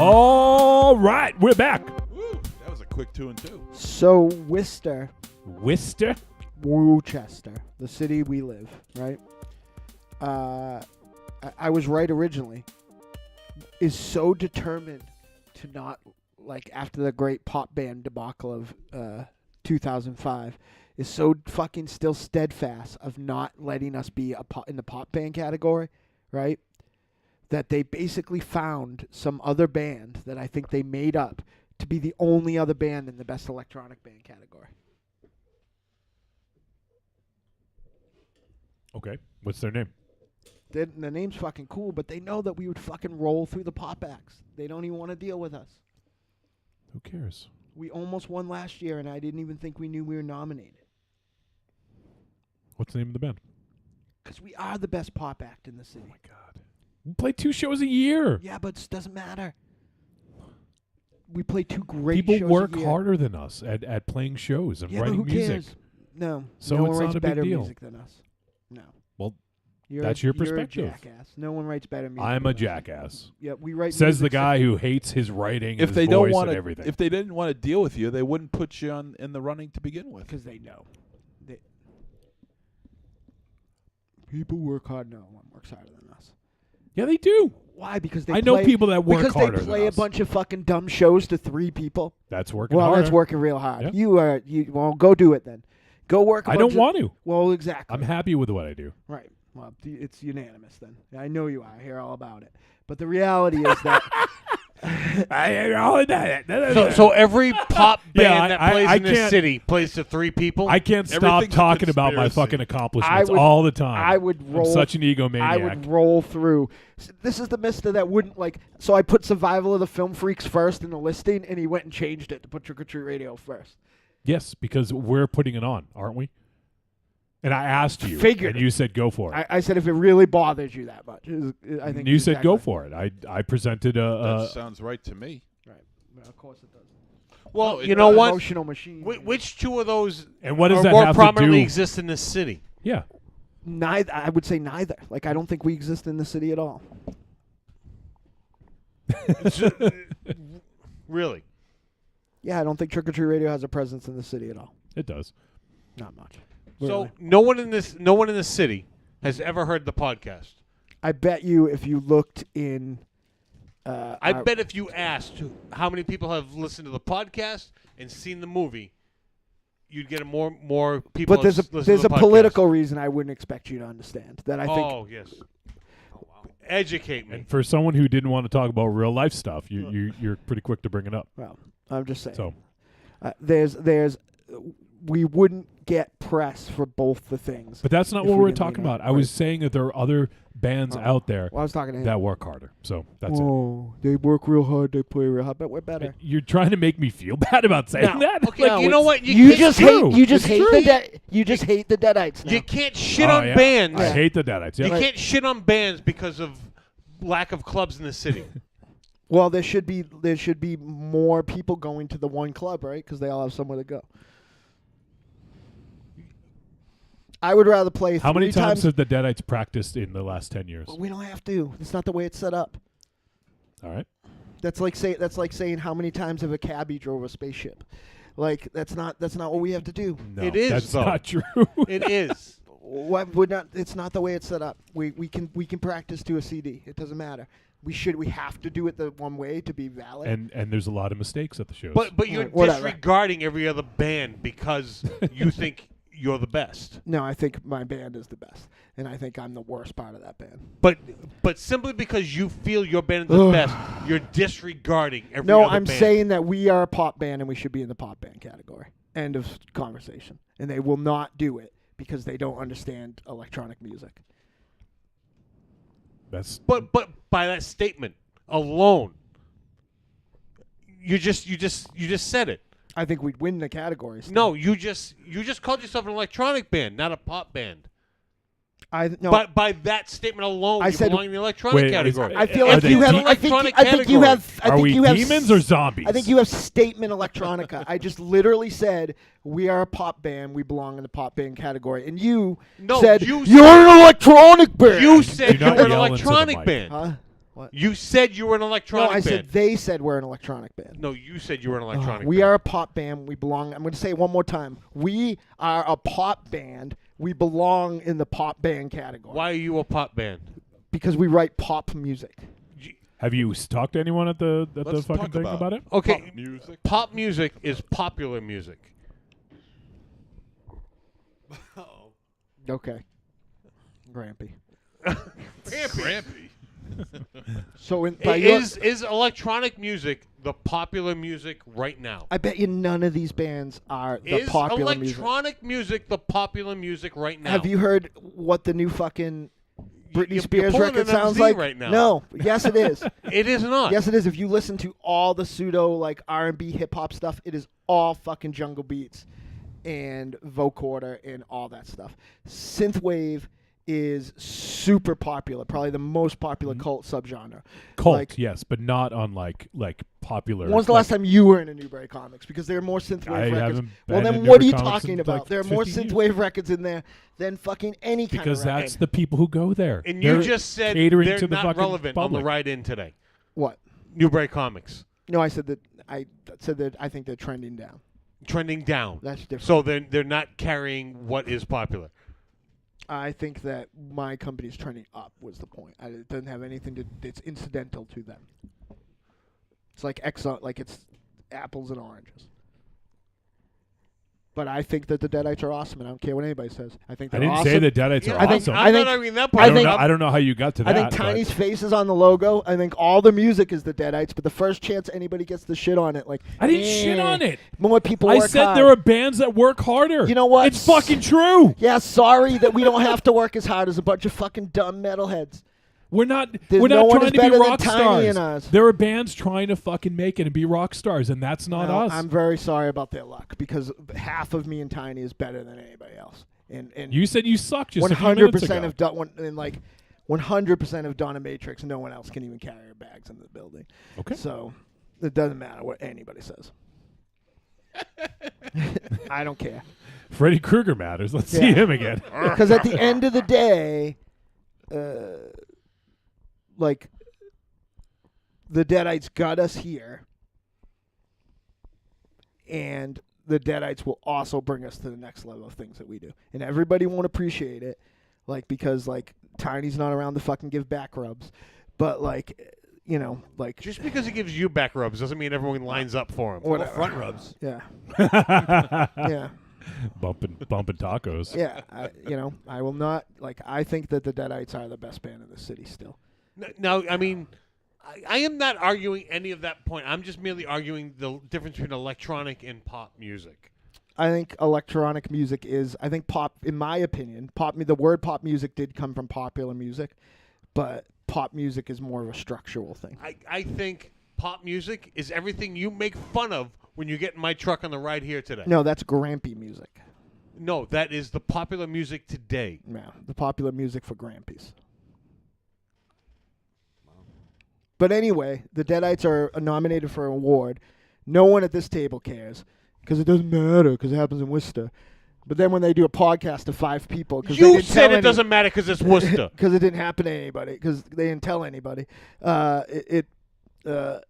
All right, we're back. Woo, that was a quick 2 and 2. So Worcester, Worcester, the city we live, right? I was right originally. Is so determined to not, like, after the great pop band debacle of 2005, is so fucking still steadfast of not letting us be in the pop band category, right? That they basically found some other band that I think they made up to be the only other band in the best electronic band category. Okay, what's their name? The name's fucking cool, but they know that we would fucking roll through the pop acts. They don't even want to deal with us. Who cares? We almost won last year, and I didn't even think we knew we were nominated. What's the name of the band? Because we are the best pop act in the city. Oh my God. We play 2 shows a year. Yeah, but it doesn't matter. we play 2 great People shows work a year. harder than us at playing shows and Yeah, but writing who music. cares? No. So no it's one not writes a big better deal. music than us. No. Well, You're that's a, your you're perspective. a jackass. No one writes better music. I'm than a us. jackass. Yeah, we write. Says the music guy who hates his writing, If his they voice, don't want and to, everything. if they didn't want to deal with you, they wouldn't put you in the running to begin with. because they know. People work hard. No one works harder than us. Yeah, they do. Why? Because they I know play- people that work because harder they play than a us. bunch of fucking dumb shows to 3 people. That's working Well, harder. that's working real hard. Yep. Well, go do it then. Go work. I don't want to. Well, exactly. I'm happy with what I do. Right. Well, it's unanimous then. I know you are. I hear all about it. But the reality is that. I hear all about it. So every pop band Yeah, that I plays in this can't- city plays to 3 people. I can't stop Everything's a talking about my conspiracy. fucking accomplishments I would- all the time. I would roll. I'm such an I egomaniac. would roll through. This is the mister that wouldn't like. So I put Survival of the Film Freaks first in the listing, and he went and changed it to put Trick or Treat Radio first. Yes, because we're putting it on, aren't we? And I asked you, Figured. and you said go for it. I said if it really bothers you that much, I think You said exactly. go for it. I presented That sounds right to me. Right. Well, of course it does. Well, No, you it know does. what? Emotional machine. Which 2 of those And what does are that more have to prominently do- exist in this city? Yeah. Neither. I would say neither. Like I don't think we exist in the city at all. Really? Yeah, I don't think Trick or Treat Radio has a presence in the city at all. It does. Not much. So Really. no one in this city has ever heard the podcast. I bet you if you looked in. I bet if you asked how many people have listened to the podcast and seen the movie, you'd get more people. But there's listen to there's the a podcast. political reason I wouldn't expect you to understand that. I think. Oh yes. Educate me. And for someone who didn't want to talk about real life stuff, you're pretty quick to bring it up. Well, I'm just saying. So we wouldn't get press for both the things. But that's not if what we we're didn't talking lean on about. it. I was saying that there are other bands Oh. out there Well, I was talking to him. that work harder. So that's it. Oh, they work real hard. They play real hard, but we're better. You're trying to make me feel bad about saying No. that. Okay, you know what? You it's just true. hate. You just It's hate true. the Deadites. Now. You can't shit Oh, on yeah. bands. I hate the Deadites. You Yeah. can't shit on bands because of lack of clubs in the city. Well, there should be more people going to the one club, right? Because they all have somewhere to go. I would rather play. How many 3 times have the Deadites practiced in the last 10 years? We don't have to. It's not the way it's set up. All right. That's like saying how many times have a cabbie drove a spaceship. Like that's not what we have to do. No, It is, that's though. not true. It is. What would not? It's not the way it's set up. We can practice to a CD. It doesn't matter. We have to do it the one way to be valid. And there's a lot of mistakes at the shows. But you're Right, whatever. disregarding every other band because you think you're the best. No, I think my band is the best, and I think I'm the worst part of that band. But simply because you feel your band is the best, you're disregarding every No, other I'm band. saying that we are a pop band and we should be in the pop band category. End of conversation. And they will not do it because they don't understand electronic music. That's But by that statement alone, you just said it. I think we'd win the category. still. No, you just called yourself an electronic band, not a pop band. No. But by that statement alone, I you said- belong in the electronic Wait, category. I feel Are like they you have. deep? I think you Electronic have. I Are think we you have demons or zombies? I think you have statement electronica. I just literally said we are a pop band. We belong in the pop band category, and you No, said you you're an electronic band. You said Do you not were an yell into the electronic mic. band. Huh? What? You said you were an No, electronic I band. said they said we're an electronic band. No, you said you were an electronic We band. are a pop band. We belong. I'm going to say it one more time. We are a pop band. We belong in the pop band category. Why are you a pop band? Because we write pop music. Have you talked to anyone at the Let's fucking talk thing about about it? Okay, Pop music. pop music is popular music. Okay. Grampy. Grampy. So by your, Is electronic music the popular music right now? I bet you none of these bands are the Is popular music. electronic music the popular music right now? Have you heard what the new fucking Britney you're Spears pulling record an sounds MZ like? right now. No. Yes, it is. It is not. Yes, it is. If you listen to all the pseudo like R&B hip hop stuff, it is all fucking jungle beats and vocoder and all that stuff. Synthwave is super popular, probably the most popular cult subgenre. Cult, Like, yes, but not on like popular. when was the last time you were in a Newbury Comics? Because there are more synthwave I records. haven't Well, been then in what are you Newbury Comics talking in, about? like, There are more 15 synthwave records in there than fucking any kind because of record. that's the people who go there. And They're you just said catering they're to the not fucking relevant on public. the ride in today. What? Newbury Comics. No, I said that I think they're trending down. Trending down. That's different. So they're not carrying what is popular. I think that my company's trending up was the point. It doesn't have anything to. It's incidental to them. It's like it's apples and oranges. But I think that the Deadites are awesome, and I don't care what anybody says. I think I they're didn't awesome. say the Deadites are awesome. I'm not arguing that part. I don't know how you got to that. I think but- Tiny's face is on the logo. I think all the music is the Deadites, but the first chance anybody gets the shit on it, like I didn't shit on it. More people I work said hard. there are bands that work harder. You know what? It's fucking true. Yeah, sorry that we don't have to work as hard as a bunch of fucking dumb metalheads. We're not. There's we're no not one trying is to be better than rock Tiny stars. and us. There are bands trying to fucking make it and be rock stars, and that's not Well, us. I'm very sorry about their luck because half of me and Tiny is better than anybody else. And You said you suck just a few minutes ago. 100% of like 100% of Donna Matrix, no one else can even carry her bags into the building. Okay. So it doesn't matter what anybody says. I don't care. Freddy Krueger matters. Let's see him again. Because at the end of the day, like the Deadites got us here, and the Deadites will also bring us to the next level of things that we do. And everybody won't appreciate it, like because like Tiny's not around to fucking give back rubs, but like like Just because he gives you back rubs doesn't mean everyone lines up for him. Whatever. Front rubs. Yeah. Yeah. Bumping tacos. Yeah, I will not I think that the Deadites are the best band in the city still. Now, I mean, I am not arguing any of that point. I'm just merely arguing the difference between electronic and pop music. I think electronic music is. I think pop, in my opinion, the word pop music did come from popular music, but pop music is more of a structural thing. I think pop music is everything you make fun of when you get in my truck on the ride here today. No, that's Grampy music. No, that is the popular music today. Yeah, the popular music for Grampies. But anyway, the Deadites are nominated for an award. No one at this table cares because it doesn't matter because it happens in Worcester. But then when they do a podcast of 5 people, because you said it doesn't matter because it's Worcester, because it didn't happen to anybody, because they didn't tell anybody. It'll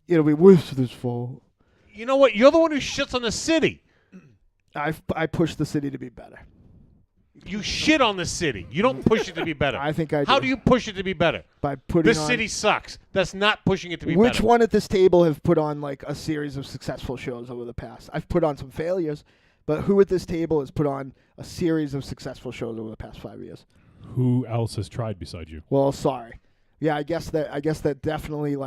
be Worcester's fault. You know what? You're the one who shits on the city. I push the city to be better. You shit on the city. You don't push it to be better. I think I do. How do you push it to be better? By putting this on, city sucks. That's not pushing it to be Which better. one at this table have put on like a series of successful shows over the past? I've put on some failures, but who at this table has put on a series of successful shows over the past 5 years? Who else has tried beside you? Well, sorry. Yeah, I guess that definitely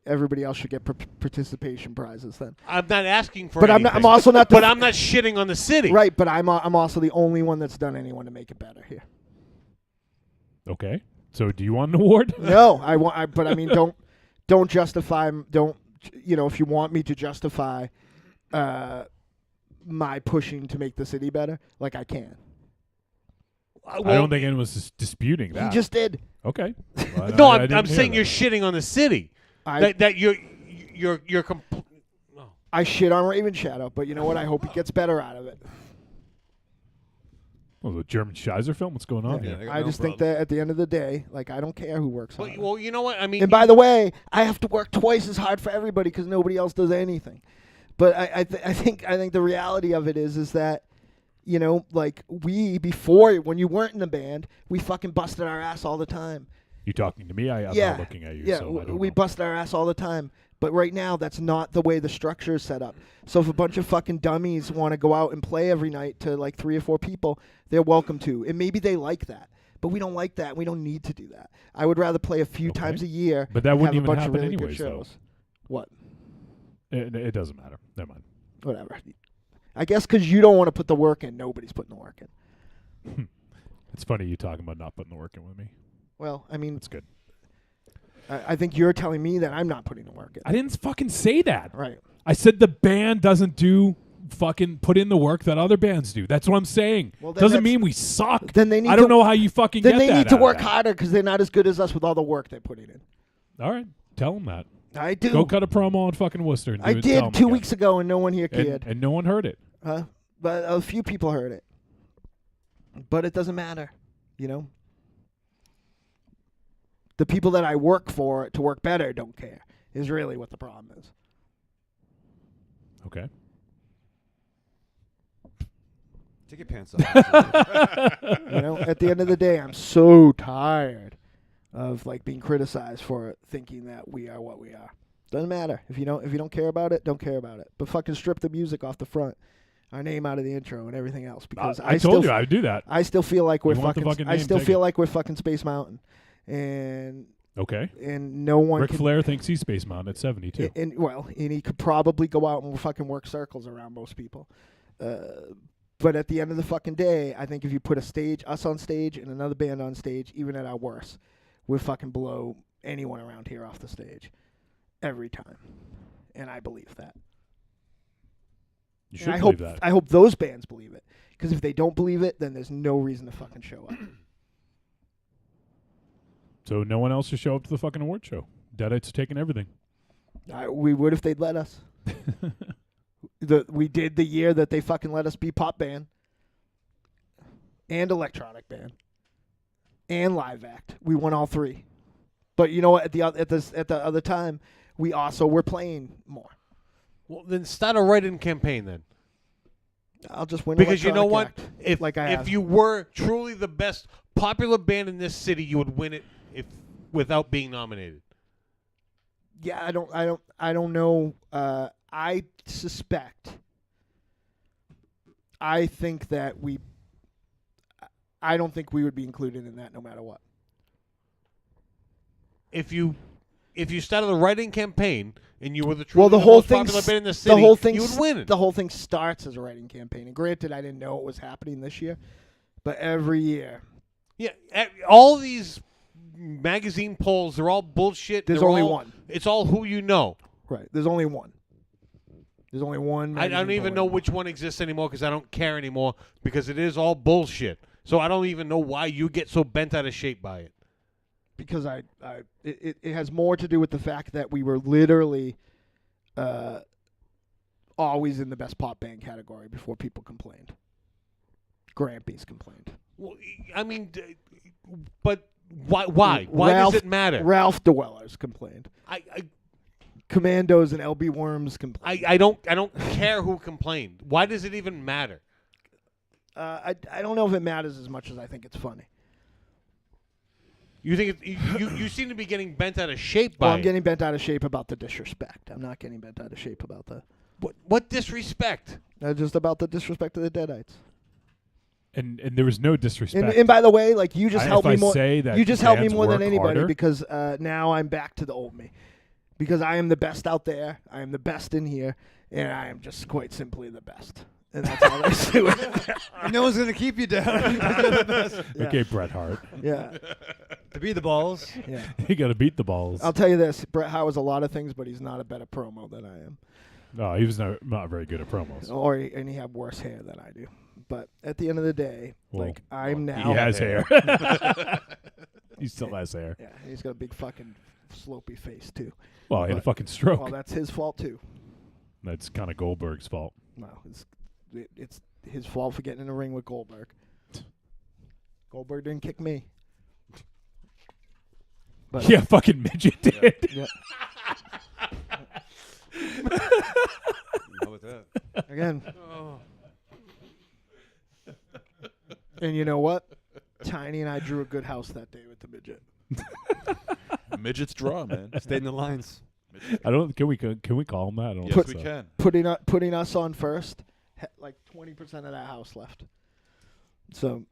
everybody else should get participation prizes then. I'm not asking for But anything. I'm also not. But I'm not shitting on the city. Right, but I'm also the only one that's done anyone to make it better here. Okay. So do you want an award? No, but I mean, don't justify. Don't if you want me to justify my pushing to make the city better, like I can. I don't think anyone was disputing that. He just did. Okay. Well, No, I I'm didn't hear saying that. you're shitting on the city. I shit on Raven Shadow, but you know what? I hope he gets better out of it. Oh, the German Scheiser film? What's going on here? I just think that at the end of the day, I don't care who works hard. Well, you know what? I mean, And by the way, I have to work twice as hard for everybody because nobody else does anything. But I think the reality of it is that, before, when you weren't in the band, we fucking busted our ass all the time. You talking to me? I'm Yeah. not looking at you. Yeah, so I don't we know. busted our ass all the time. But right now, that's not the way the structure is set up. So if a bunch of fucking dummies want to go out and play every night to 3 or 4 people, they're welcome to. And maybe they like that. But we don't like that. We don't need to do that. I would rather play a few times a year. But that and wouldn't have even a bunch happen of really anyways, good though. shows. What? It doesn't matter. Never mind. Whatever. I guess because you don't want to put the work in, nobody's putting the work in. It's funny you talking about not putting the work in with me. Well, I mean, That's good. I think you're telling me that I'm not putting the work in. I didn't fucking say that. Right. I said the band doesn't do fucking put in the work that other bands do. That's what I'm saying. Well, then Doesn't that's- mean we suck. Then they need I don't to- know how you fucking Then get they that need to out of work that. harder because they're not as good as us with all the work they're putting in. All right, tell them that. I do. Go cut a promo on fucking Worcester. And I do it, tell 'em did 2 again. weeks ago, and no one here cared. And no one heard it. Huh? But a few people heard it. But it doesn't matter, you know? The people that I work for to work better don't care, is really what the problem is. Okay. Take your pants off. You know, at the end of the day, I'm so tired of like being criticized for thinking that we are what we are. Doesn't matter. If you don't care about it, don't care about it. But fucking strip the music off the front, our name out of the intro, and everything else. Because I told you I would do that. I still feel like we're You want the fucking. fucking I name, still take feel it. like we're fucking Space Mountain, and Okay. and no one. Ric can, Flair thinks he's Space Mountain at 72. and he could probably go out and fucking work circles around most people. But at the end of the fucking day, I think if you put us on stage and another band on stage, even at our worst, we'll fucking blow anyone around here off the stage every time. And I believe that. You And should I believe hope that. I hope those bands believe it. Because if they don't believe it, then there's no reason to fucking show up. So no one else should show up to the fucking award show. Deadites are taking everything. We would if they'd let us. We did the year that they fucking let us be pop band and electronic band and live act. We won all three. But you know what? At the other time, we also were playing more. Well, then start a write-in campaign then. I'll just win Because you know electronic what? act, If like I have. you were truly the best popular band in this city, you would win it without being nominated. Yeah, I don't know. I suspect. I think that I don't think we would be included in that no matter what. If you started a write-in campaign and you were the Well, truly the whole most thing, popular band in the city, you would win it. The whole thing starts as a writing campaign. And granted, I didn't know it was happening this year, but every year. Yeah, all these magazine polls, they're all bullshit. There's They're only all- one. It's all who you know. Right. There's only one. There's only one. I don't even know which one exists anymore because I don't care anymore because it is all bullshit. So I don't even know why you get so bent out of shape by it. Because it has more to do with the fact that we were literally always in the best pop band category before people complained. Grampy's complained. Well, I mean, but why? Why? Why Ralph, does it matter? Ralph DeWellers complained. I Commandos and LB Worms complained. I don't care who complained. Why does it even matter? I don't know if it matters as much as I think it's funny. You think you seem to be getting bent out of shape by Well, I'm it. getting bent out of shape about the disrespect. I'm not getting bent out of shape about the what disrespect? just about the disrespect of the Deadites. And there was no disrespect. And by the way, like you just helped me more. Say that You just helped me bands more than work anybody harder, because now I'm back to the old me. Because I am the best out there. I am the best in here, and I am just quite simply the best. And that's all I do. And no one's gonna keep you down. You're the best. Yeah. Okay, Bret Hart. Yeah. To be the balls. Yeah. You got to beat the balls. I'll tell you this: Bret Hart was a lot of things, but he's not a better promo than I am. No, he was not very good at promos. And he had worse hair than I do. But at the end of the day, I'm now. He has hair. He still has hair. Yeah, he's got a big fucking slopey face too. Well, he had a fucking stroke. Well, that's his fault too. That's kind of Goldberg's fault. No, it's his fault for getting in the ring with Goldberg. Goldberg didn't kick me. But Yeah, fucking midget did. Yeah. How about that? Again. And you know what? Tiny and I drew a good house that day with the midget. Midgets draw, man. Stay in the lines. I don't. Can we call him that? I don't Yes, think we so. can. Putting us on first, like 20% of that house left. So.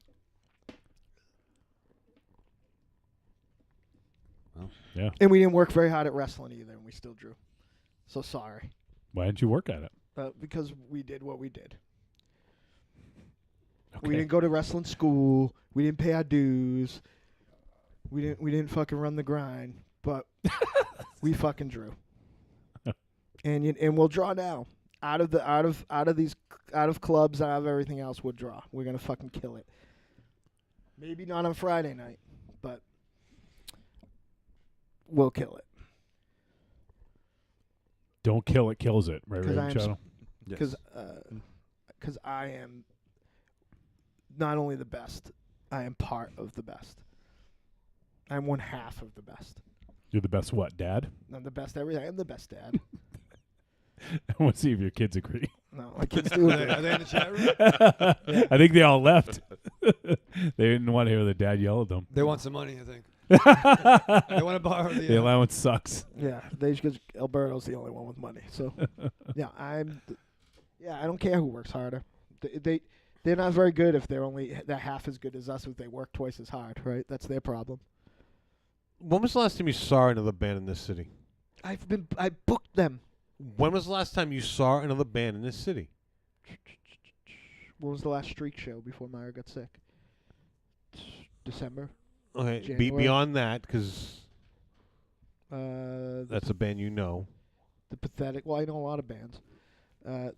Yeah. And we didn't work very hard at wrestling either, and we still drew. So sorry. Why didn't you work at it? Because we did what we did. Okay. We didn't go to wrestling school. We didn't pay our dues. We didn't fucking run the grind. But we fucking drew. And we'll draw now. out of clubs, out of everything else, we'll draw. We're gonna fucking kill it. Maybe not on Friday night, but we'll kill it. Don't kill it, kills it. Right, Because Yes. I am not only the best, I am part of the best. I'm one half of the best. You're the best what, Dad? I'm the best everything. I'm the best dad. I want to see if your kids agree. No, my kids do. Are they in the chat room? Yeah. I think they all left. They didn't want to hear the dad yell at them. They want some money, I think. They want to borrow the allowance sucks. Yeah, because Alberto's the only one with money. So, yeah, I don't care who works harder. They're not very good if they're half as good as us if they work twice as hard, right? That's their problem. When was the last time you saw another band in this city? I booked them. When was the last time you saw another band in this city? What was the last streak show before Myra got sick? December. Okay, January. beyond that, because the that's a band you know. The Pathetic. Well, I know a lot of bands. The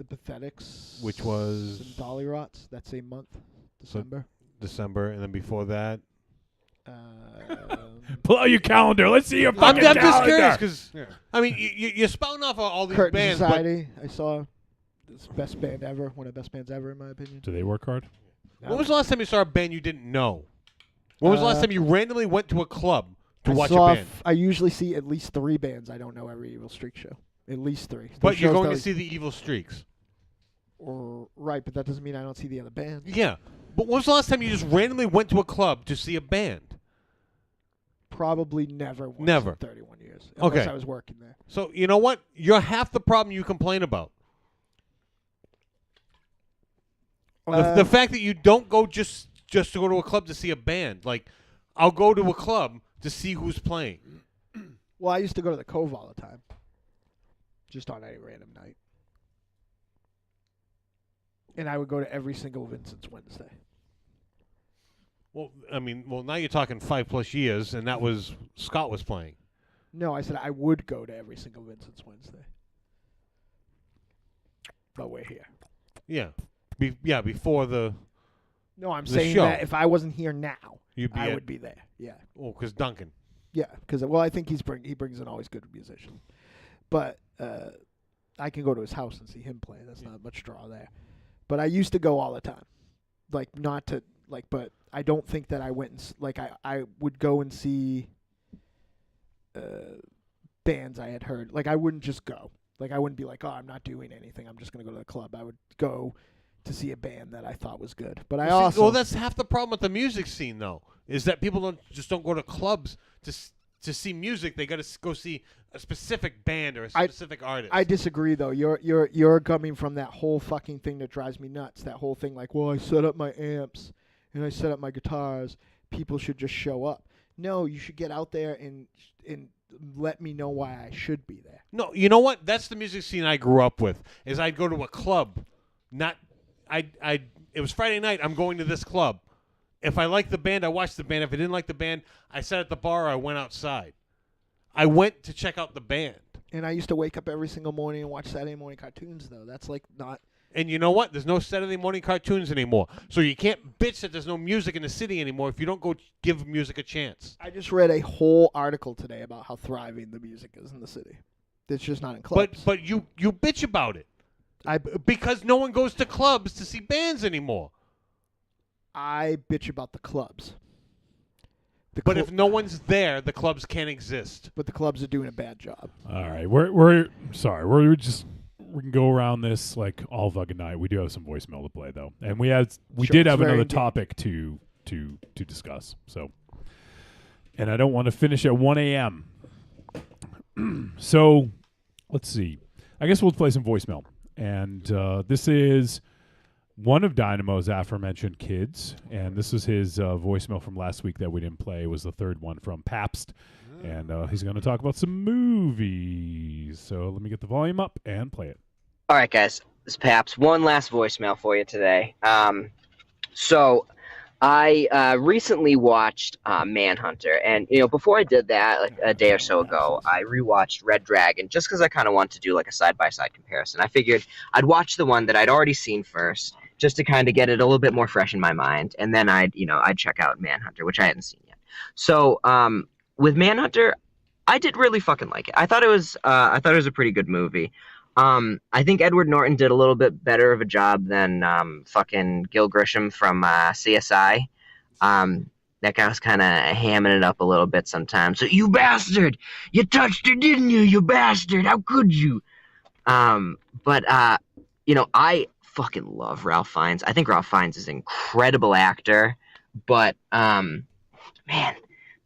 Pathetics. Which was? And Dolly Rots that same month, December. December, and then before that. Pull out your calendar. Let's see your fucking I'm calendar. just curious because I mean you're spouting off all these Curtain bands. Society. I saw. It's best band ever. One of the best bands ever, in my opinion. Do they work hard? When was the last time you saw a band you didn't know? When was the last time you randomly went to a club to watch a band? I usually see at least 3 bands I don't know every Evil Streak show. At least 3. But you're going to see the Evil Streaks. Right, but that doesn't mean I don't see the other bands. Yeah. But when was the last time you just randomly went to a club to see a band? Probably never once Never. in 31 years. Unless Okay. I was working there. So, you know what? You're half the problem you complain about. The fact that you don't go just to go to a club to see a band. Like, I'll go to a club to see who's playing. Well, I used to go to the Cove all the time. Just on any random night. And I would go to every single Vincent's Wednesday. Well, I mean, now you're talking 5+ years, and that was Scott was playing. No, I said I would go to every single Vincent's Wednesday. But we're here. Yeah. Before the No, I'm the saying show. that if I wasn't here now, I at- would be there. Yeah. Oh, because Duncan. Yeah, because I think he brings in always good musicians. But I can go to his house and see him play. That's not much draw there. But I used to go all the time. Like, not to, like, but I don't think that I went and, like, I would go and see bands I had heard. Like, I wouldn't just go. Like, I wouldn't be like, oh, I'm not doing anything. I'm just going to go to the club. I would go to see a band that I thought was good. But I also... Well, that's half the problem with the music scene, though, is that people don't go to clubs to see music. They got to go see a specific band or a specific artist. I disagree, though. You're coming from that whole fucking thing that drives me nuts. That whole thing like, well, I set up my amps and I set up my guitars. People should just show up. No, you should get out there and let me know why I should be there. No, you know what? That's the music scene I grew up with. Is I'd go to a club, it was Friday night. I'm going to this club. If I liked the band, I watched the band. If I didn't like the band, I sat at the bar or I went outside. I went to check out the band. And I used to wake up every single morning and watch Saturday morning cartoons, though. That's like not... And you know what? There's no Saturday morning cartoons anymore. So you can't bitch that there's no music in the city anymore if you don't go give music a chance. I just read a whole article today about how thriving the music is in the city. It's just not in clubs. But you bitch about it. Because no one goes to clubs to see bands anymore. I bitch about the clubs. But if no one's there, the clubs can't exist. But the clubs are doing a bad job. All right, we're sorry. We can go around this like all fucking night. We do have some voicemail to play though, and we did have another topic to discuss. So, and I don't want to finish at 1 a.m. So, let's see. I guess we'll play some voicemail, and this is one of Dynamo's aforementioned kids, and this is his voicemail from last week that we didn't play. It was the third one from Pabst, and he's going to talk about some movies. So let me get the volume up and play it. All right, guys. This is Pabst. One last voicemail for you today. So I recently watched Manhunter, and before I did that, like a day or so ago, I rewatched Red Dragon just because I kind of wanted to do like a side-by-side comparison. I figured I'd watch the one that I'd already seen first, just to kind of get it a little bit more fresh in my mind, and then I'd check out Manhunter, which I hadn't seen yet. So with Manhunter, I did really fucking like it. I thought it was a pretty good movie. I think Edward Norton did a little bit better of a job than fucking Gil Grisham from CSI. That guy was kind of hamming it up a little bit sometimes. So, you bastard! You touched her, didn't you? You bastard! How could you? But I fucking love Ralph Fiennes. I think Ralph Fiennes is an incredible actor. But, man,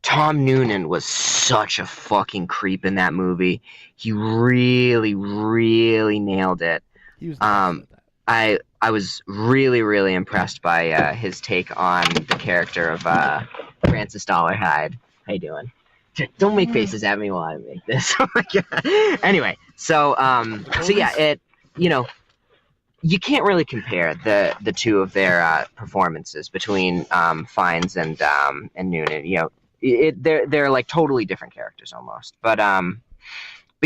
Tom Noonan was such a fucking creep in that movie. He really, really nailed it. He was the best at that. I was really, really impressed by his take on the character of Francis Dollarhide. How you doing? Don't make faces at me while I make this. Oh my God. Anyway, so yeah, you can't really compare the two of their performances between Fiennes and Noonan. They're like totally different characters almost. But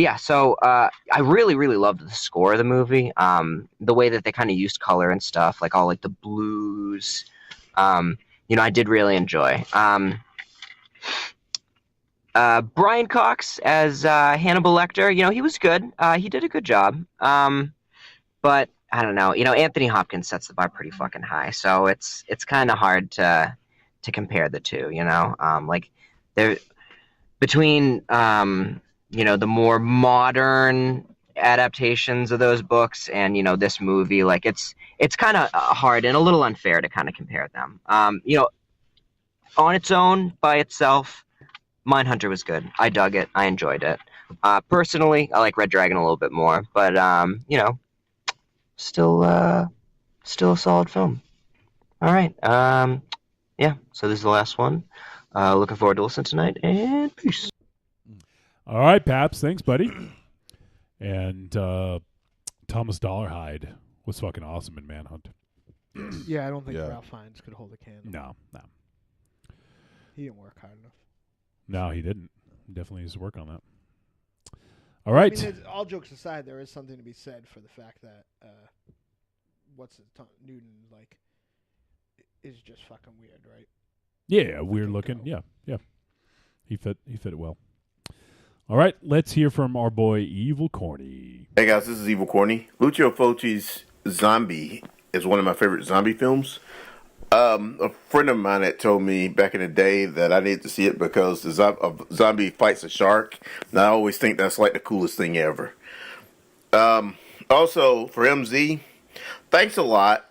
yeah, so I really, really loved the score of the movie. The way that they kind of used color and stuff, like all like the blues. I did really enjoy. Brian Cox as Hannibal Lecter, he was good. He did a good job. But I don't know. Anthony Hopkins sets the bar pretty fucking high, so it's kind of hard to compare the two. Like they're between the more modern adaptations of those books and this movie, like it's kind of hard and a little unfair to kind of compare them. On its own, by itself, Mindhunter was good. I dug it. I enjoyed it. Personally, I like Red Dragon a little bit more, but still a solid film. All right. Yeah, so this is the last one. Looking forward to listening tonight, and peace. All right, Paps. Thanks, buddy. And Thomas Dollarhide was fucking awesome in Manhunt. Yeah, I don't think Ralph Fiennes could hold a candle. No. He didn't work hard enough. No, he didn't. Definitely needs to work on that. All right. I mean, all jokes aside, there is something to be said for the fact that Newton is just fucking weird, right? Yeah, weird looking. Yeah. He fit it well. All right, let's hear from our boy Evil Corny. Hey guys, this is Evil Corny. Lucio Fulci's Zombie is one of my favorite zombie films. A friend of mine had told me back in the day that I needed to see it because the zombie fights a shark, and I always think that's like the coolest thing ever. Also, for MZ, thanks a lot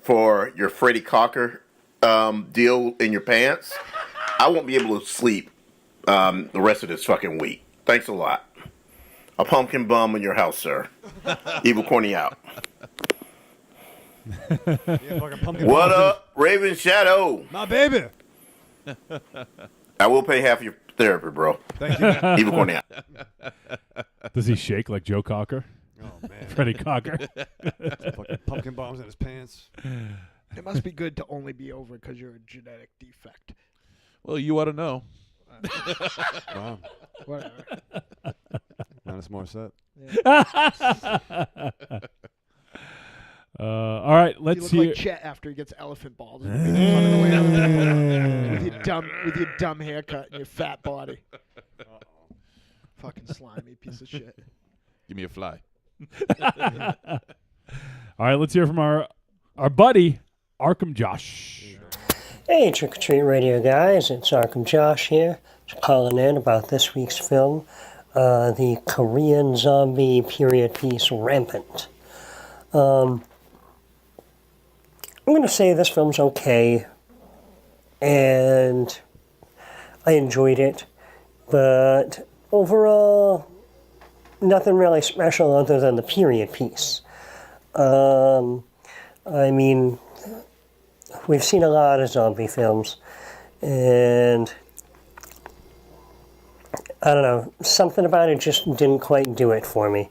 for your Freddy Cocker deal in your pants. I won't be able to sleep the rest of this fucking week. Thanks a lot. A pumpkin bum in your house, sir. Evil Corny out. What up, Raven Shadow? My baby. I will pay half your therapy, bro. Thank you. Evil Corny out. Does he shake like Joe Cocker? Oh, man. Freddie Cocker. Fucking pumpkin bombs in his pants. It must be good to only be over because you're a genetic defect. Well, you ought to know. Wow. Whatever. Minus Morissette. All right, let's you look hear. like Chet after he gets elephant balls. with your dumb haircut and your fat body. Fucking slimy piece of shit. Give me a fly. All right, let's hear from our buddy Arkham Josh. Hey, Trick or Treat Radio guys, it's Arkham Josh here, just calling in about this week's film, the Korean zombie period piece Rampant. I'm going to say this film's okay, and I enjoyed it, but overall, nothing really special other than the period piece. I mean, we've seen a lot of zombie films, and I don't know, something about it just didn't quite do it for me.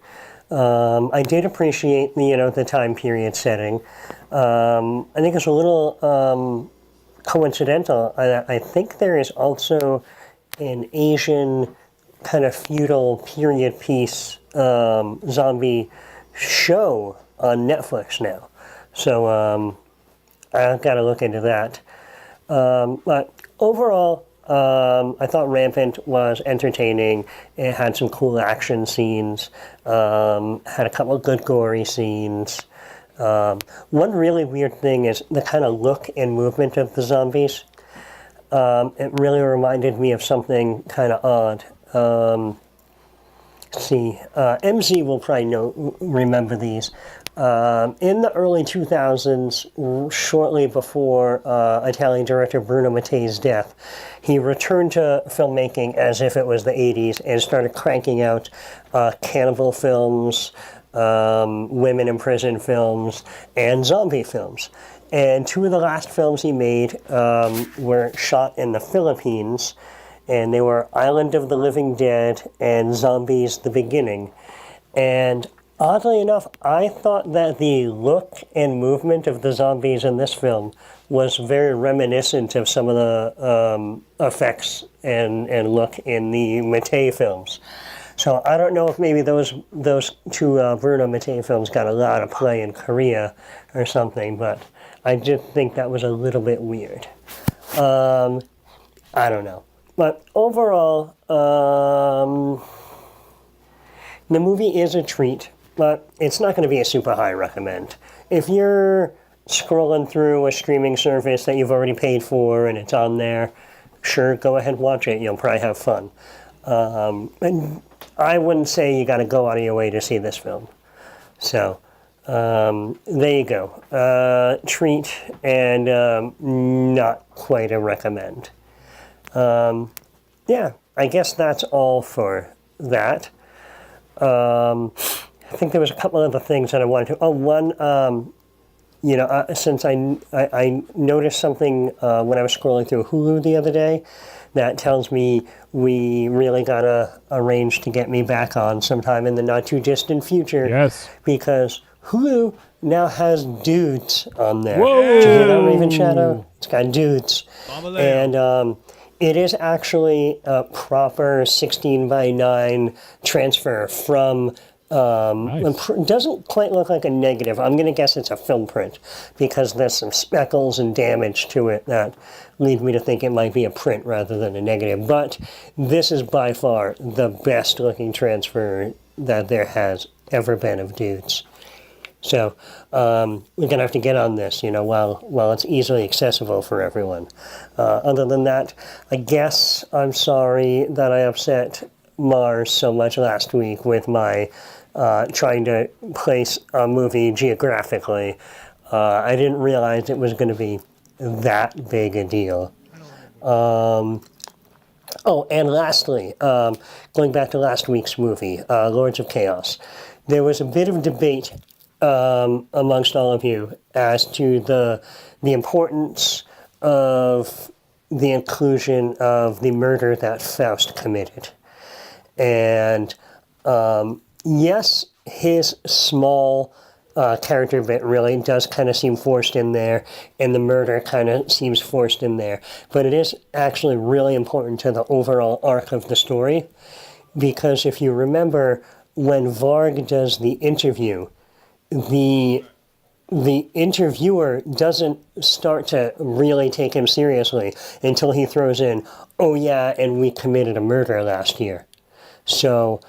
I did appreciate the time period setting. I think it's a little coincidental. I think there is also an Asian kind of feudal period piece zombie show on Netflix now. So I've got to look into that. But overall, I thought Rampant was entertaining. It had some cool action scenes, had a couple of good gory scenes. One really weird thing is the kind of look and movement of the zombies. It really reminded me of something kind of odd. Let's see, MZ will probably remember these. In the early 2000s, shortly before Italian director Bruno Mattei's death, he returned to filmmaking as if it was the 80s and started cranking out cannibal films, women in prison films, and zombie films. And two of the last films he made were shot in the Philippines, and they were Island of the Living Dead and Zombies: The Beginning. And oddly enough, I thought that the look and movement of the zombies in this film was very reminiscent of some of the effects and look in the Mattei films. So I don't know if maybe those two Bruno Mattei films got a lot of play in Korea or something, but I did think that was a little bit weird. I don't know. But overall, the movie is a treat, but it's not going to be a super high recommend. If you're scrolling through a streaming service that you've already paid for and it's on there, sure, go ahead and watch it. You'll probably have fun. And I wouldn't say you got to go out of your way to see this film. So there you go. Treat and not quite a recommend. Yeah, I guess that's all for that. I think there was a couple other things that I wanted to. Oh, one, since I noticed something when I was scrolling through Hulu the other day that tells me we really gotta arrange to get me back on sometime in the not too distant future. Yes. Because Hulu now has dudes on there. Whoa! Did you hear that, Raven Shadow? It's got dudes. And it is actually a proper 16:9 transfer from. It doesn't quite look like a negative. I'm going to guess it's a film print because there's some speckles and damage to it that lead me to think it might be a print rather than a negative. But this is by far the best looking transfer that there has ever been of dudes. So we're going to have to get on this, while it's easily accessible for everyone. Other than that, I guess I'm sorry that I upset Mars so much last week with my trying to place a movie geographically. I didn't realize it was going to be that big a deal. Oh, and lastly, going back to last week's movie, Lords of Chaos, there was a bit of debate amongst all of you as to the importance of the inclusion of the murder that Faust committed. And yes, his small character bit really does kind of seem forced in there, and the murder kind of seems forced in there. But it is actually really important to the overall arc of the story, because if you remember, when Varg does the interview, the interviewer doesn't start to really take him seriously until he throws in, "Oh yeah, and we committed a murder last year." So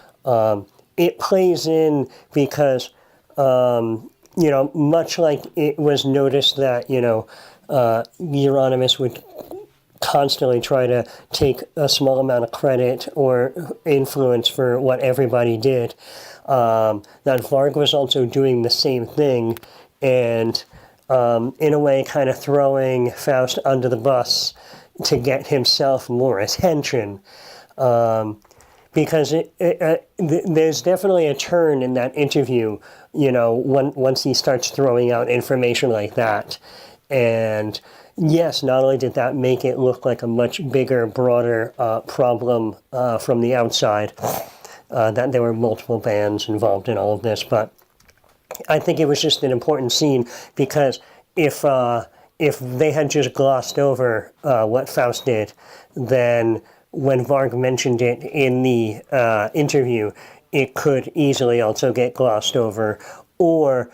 it plays in because, much like it was noticed that, Euronymous would constantly try to take a small amount of credit or influence for what everybody did, that Varg was also doing the same thing and, in a way, kind of throwing Faust under the bus to get himself more attention. Because there's definitely a turn in that interview, once he starts throwing out information like that. And yes, not only did that make it look like a much bigger, broader problem from the outside, that there were multiple bands involved in all of this, but I think it was just an important scene because if they had just glossed over what Faust did, then when Varg mentioned it in the interview, it could easily also get glossed over, or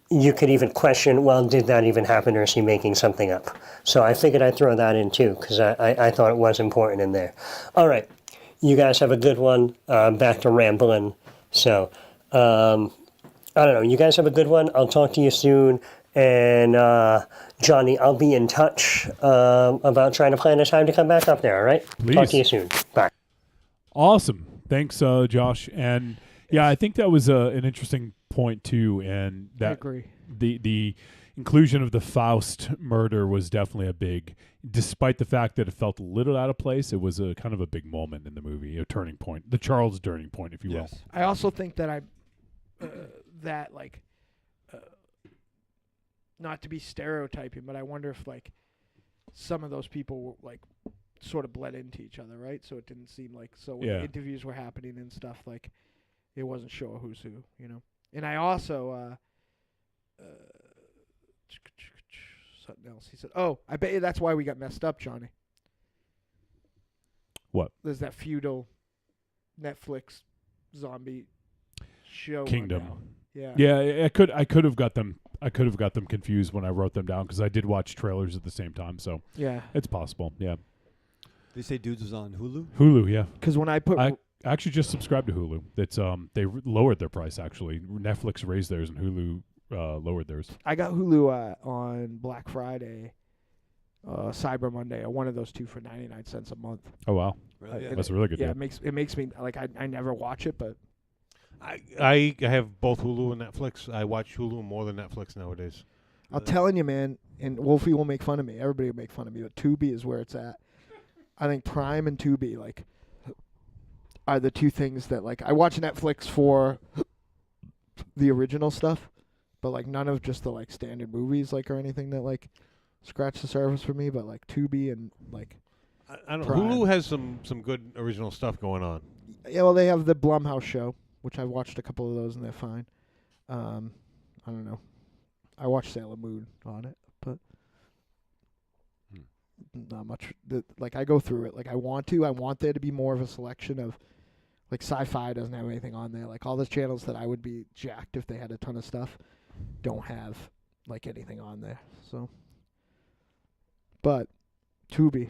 you could even question, well, did that even happen, or is he making something up? So I figured I'd throw that in too, because I thought it was important in there. All right, you guys have a good one. Back to rambling. So, I don't know, you guys have a good one. I'll talk to you soon. And Johnny, I'll be in touch about trying to plan a time to come back up there, all right? Please. Talk to you soon. Bye. Awesome. Thanks, Josh. And yeah, I think that was an interesting point too. And that I agree. The inclusion of the Faust murder was definitely a big, despite the fact that it felt a little out of place, it was a kind of a big moment in the movie, a turning point, the Charles turning point, if you will. I also think that not to be stereotyping, but I wonder if like some of those people like sort of bled into each other, right? So it didn't seem like when interviews were happening and stuff, like it wasn't sure who's who, you know. And I also something else. He said, "Oh, I bet you that's why we got messed up, Johnny." What? There's that feudal Netflix zombie show. Kingdom. Yeah. Yeah, I could have got them confused when I wrote them down because I did watch trailers at the same time, so yeah, it's possible. Yeah. They say Dudes was on Hulu. Hulu, yeah. Because when I actually just subscribed to Hulu. It's they lowered their price actually. Netflix raised theirs and Hulu lowered theirs. I got Hulu on Black Friday, Cyber Monday, or one of those two for 99 cents a month. Oh wow, Really? that's a really good deal. Yeah, it makes me like I never watch it, but I have both Hulu and Netflix. I watch Hulu more than Netflix nowadays. I'm telling you, man, and Wolfie will make fun of me. Everybody will make fun of me, but Tubi is where it's at. I think Prime and Tubi like are the two things that like I watch Netflix for the original stuff, but like none of just the like standard movies like or anything that like scratch the surface for me. But like Tubi and like I don't. Prime. Hulu has some good original stuff going on. Yeah, well, they have the Blumhouse show, which I've watched a couple of those and they're fine. I don't know. I watched Sailor Moon on it, but not much. Like I go through it. Like I want there to be more of a selection of, like Sci-Fi doesn't have anything on there. Like all those channels that I would be jacked if they had a ton of stuff, don't have like anything on there. So, but Tubi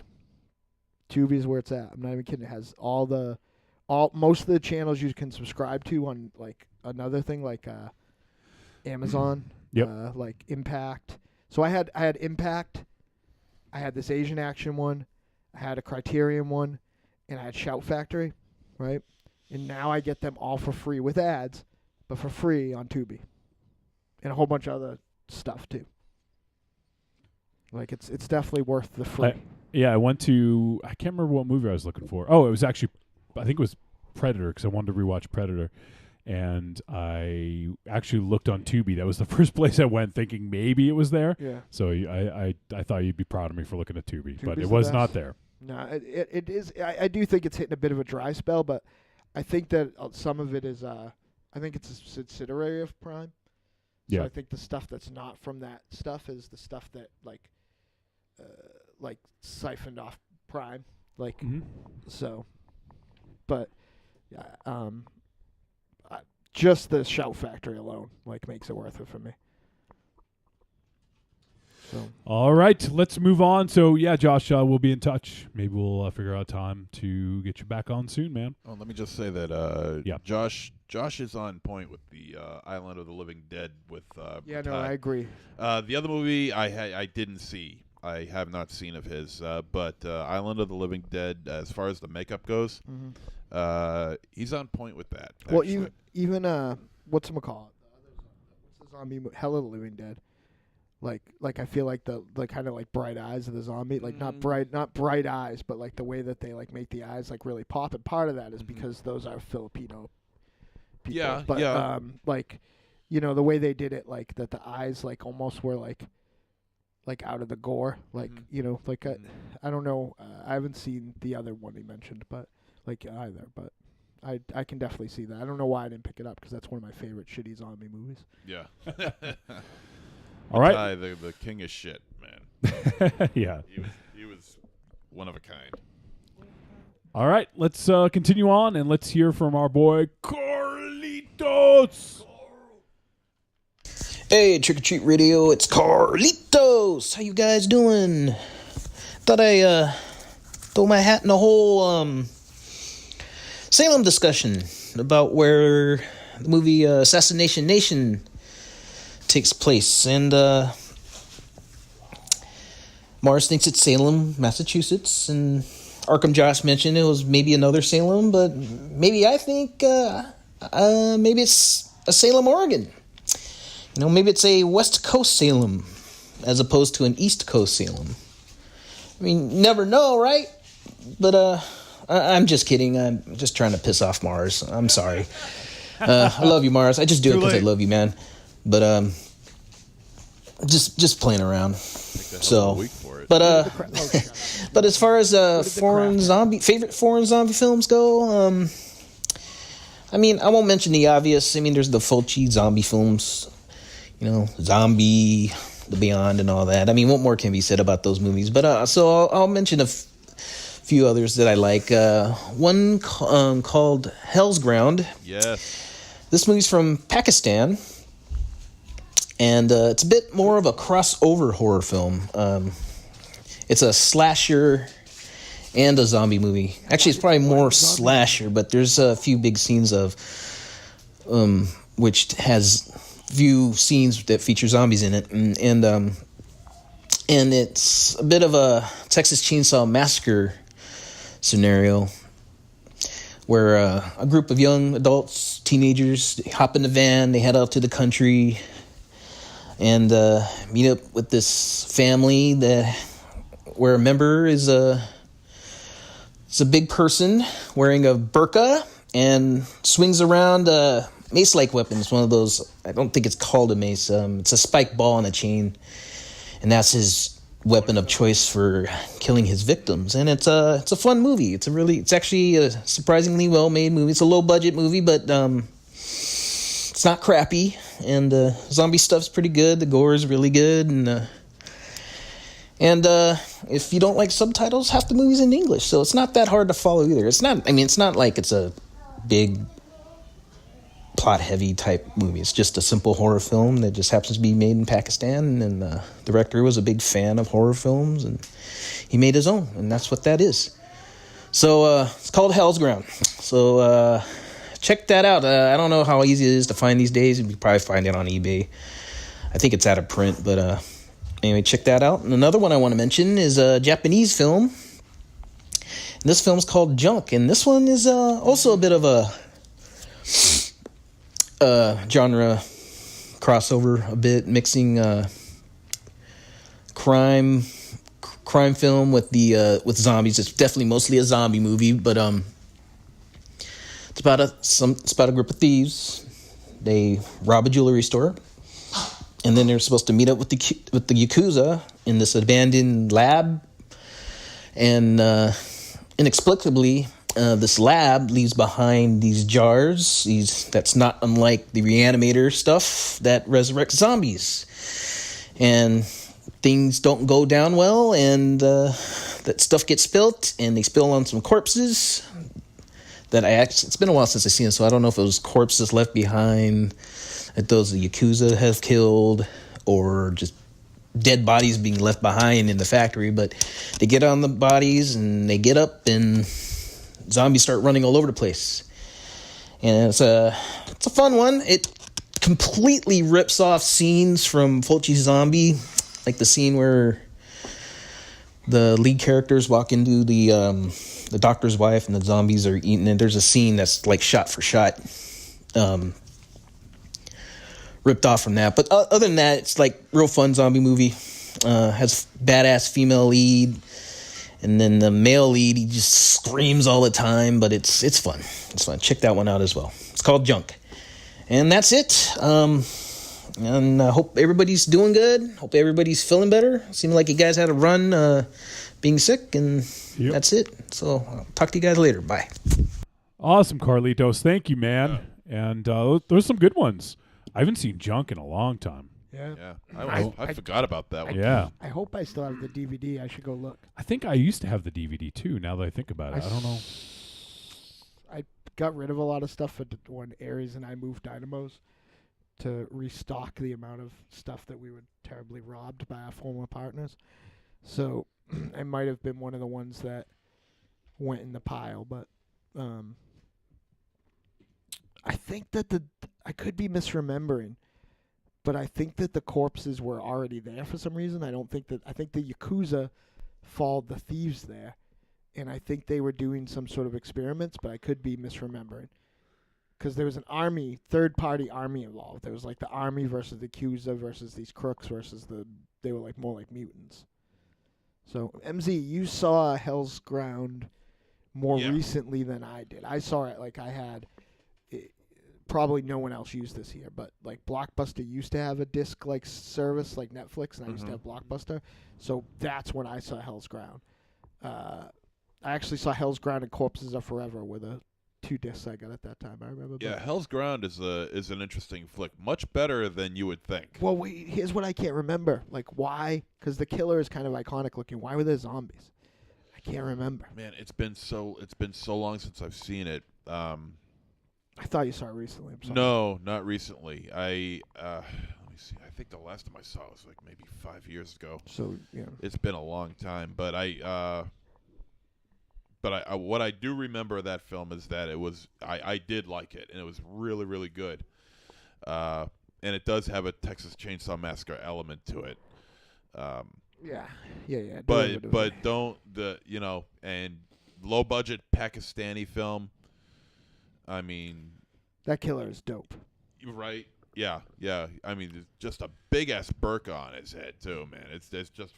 is where it's at. I'm not even kidding. It has most of the channels you can subscribe to on like another thing like Amazon. Yep. Like Impact. So I had Impact. I had this Asian Action one. I had a Criterion one, and I had Shout Factory, right? And now I get them all for free with ads, but for free on Tubi, and a whole bunch of other stuff too. Like it's definitely worth the free. I went to I can't remember what movie I was looking for. Oh, it was actually I think it was Predator because I wanted to rewatch Predator. And I actually looked on Tubi. That was the first place I went, thinking maybe it was there. Yeah. So I thought you'd be proud of me for looking at Tubi, but Tubi's it was the not best. there. No, it is. I do think it's hitting a bit of a dry spell, but I think that some of it is. I think it's a subsidiary of Prime. So Yeah. I think the stuff that's not from that stuff is the stuff that like siphoned off Prime, like so. But yeah, just the Shout Factory alone like makes it worth it for me. So. All right, let's move on. So yeah, Josh, we'll be in touch. Maybe we'll figure out time to get you back on soon, man. Oh, let me just say that Josh is on point with the Island of the Living Dead with yeah, no, I agree. The other movie I didn't see. I have not seen of his, but Island of the Living Dead, as far as the makeup goes, he's on point with that. Well, actually. even whatchamacallit? What's the zombie movie? Hell of the Living Dead. Like I feel like the kind of like bright eyes of the zombie, like not bright eyes, but like the way that they like make the eyes like really pop. And part of that is because those are Filipino people. Yeah, but yeah. like, you know, the way they did it, like that the eyes like almost were like out of the gore, like you know, like I don't know, I haven't seen the other one he mentioned, but like either, but I can definitely see that. I don't know why I didn't pick it up because that's one of my favorite shitty zombie movies. Yeah. All right. The king of shit, man. Yeah. He was one of a kind. All right, let's continue on, and let's hear from our boy Carlitos. Hey, Trick or Treat Radio, it's Carlitos. How you guys doing? Thought I throw my hat in the whole Salem discussion about where the movie Assassination Nation takes place, and Mars thinks it's Salem, Massachusetts, and Arkham Josh mentioned it was maybe another Salem, but maybe I think maybe it's a Salem, Oregon. You know, maybe it's a West Coast Salem as opposed to an East Coast Salem. I mean, never know, right? But I'm just kidding. I'm just trying to piss off Mars. I'm sorry. I love you, Mars. I just do it because I love you, man. But just playing around. So, but as far as favorite foreign zombie films go, I mean, I won't mention the obvious. I mean, there's the Fulci zombie films, you know, Zombie, The Beyond, and all that. I mean, what more can be said about those movies? But so I'll mention a few others that I like. One called Hell's Ground. Yes. This movie's from Pakistan. And it's a bit more of a crossover horror film. It's a slasher and a zombie movie. Actually, it's probably more slasher, but there's a few big scenes of which has few scenes that feature zombies in it, and it's a bit of a Texas Chainsaw Massacre scenario where a group of young adults, teenagers, hop in the van, they head out to the country and meet up with this family where a member is it's a big person wearing a burqa and swings around a mace-like weapon. It's one of those, I don't think it's called a mace. It's a spiked ball on a chain, and that's his weapon of choice for killing his victims. And it's a fun movie. It's actually a surprisingly well-made movie. It's a low-budget movie, but it's not crappy. And zombie stuff's pretty good. The gore is really good, and if you don't like subtitles, half the movie's in English, so it's not that hard to follow either. It's not like it's a big plot-heavy type movie. It's just a simple horror film that just happens to be made in Pakistan, and the director was a big fan of horror films, and he made his own, and that's what that is. So it's called Hell's Ground. So check that out. I don't know how easy it is to find these days. You can probably find it on eBay. I think it's out of print, but anyway, check that out. And another one I want to mention is a Japanese film. And this film's called Junk, and this one is also a bit of a genre crossover, a bit mixing crime film with zombies. It's definitely mostly a zombie movie, but it's about a group of thieves. They rob a jewelry store, and then they're supposed to meet up with the Yakuza in this abandoned lab. And inexplicably, this lab leaves behind these jars. That's not unlike the Reanimator stuff that resurrects zombies. And things don't go down well, and that stuff gets spilt, and they spill on some corpses. It's been a while since I've seen it, so I don't know if it was corpses left behind that those Yakuza have killed, or just dead bodies being left behind in the factory. But they get on the bodies, and they get up, and zombies start running all over the place. And it's a fun one. It completely rips off scenes from Fulci Zombie, like the scene where the lead characters walk into the doctor's wife and the zombies are eating it. There's a scene that's like shot for shot ripped off from that. But other than that, it's like real fun zombie movie. Has badass female lead, and then the male lead, he just screams all the time, but it's fun. It's fun. Check that one out as well. It's called Junk. And that's it. And I hope everybody's doing good. Hope everybody's feeling better. Seemed like you guys had a run being sick, and that's it. So I'll talk to you guys later. Bye. Awesome, Carlitos. Thank you, man. And there's some good ones. I haven't seen Junk in a long time. Yeah. I forgot about that one. Yeah. I hope I still have the DVD. I should go look. I think I used to have the DVD too. Now that I think about it, I don't know. I got rid of a lot of stuff when Aries and I moved Dynamos to restock the amount of stuff that we were terribly robbed by our former partners. So I might have been one of the ones that went in the pile, but I think that I could be misremembering, but I think that the corpses were already there for some reason. I think the Yakuza followed the thieves there, and I think they were doing some sort of experiments, but I could be misremembering. Because there was an army, third-party army involved. There was like the army versus the Yakuza versus these crooks versus they were like more like mutants. So, MZ, you saw Hell's Ground more recently than I did. I saw it like I had... probably no one else used this here, but like Blockbuster used to have a disc like service like Netflix, and I used to have Blockbuster. So that's when I saw Hell's Ground. I actually saw Hell's Ground and Corpses Are Forever with the 2 discs I got at that time. I remember. Yeah, Hell's Ground is an interesting flick, much better than you would think. Well, here's what I can't remember. Like why? Because the killer is kind of iconic looking. Why were there zombies? I can't remember. Man, it's been so long since I've seen it. I thought you saw it recently. I'm sorry. No, not recently. Let me see. I think the last time I saw it was like maybe 5 years ago. So yeah, it's been a long time. But I what I do remember of that film is that I did like it, and it was really, really good. And it does have a Texas Chainsaw Massacre element to it. Yeah. But and low budget Pakistani film. I mean, that killer is dope. Right? Yeah. I mean, there's just a big ass burqa on his head too, man. It's just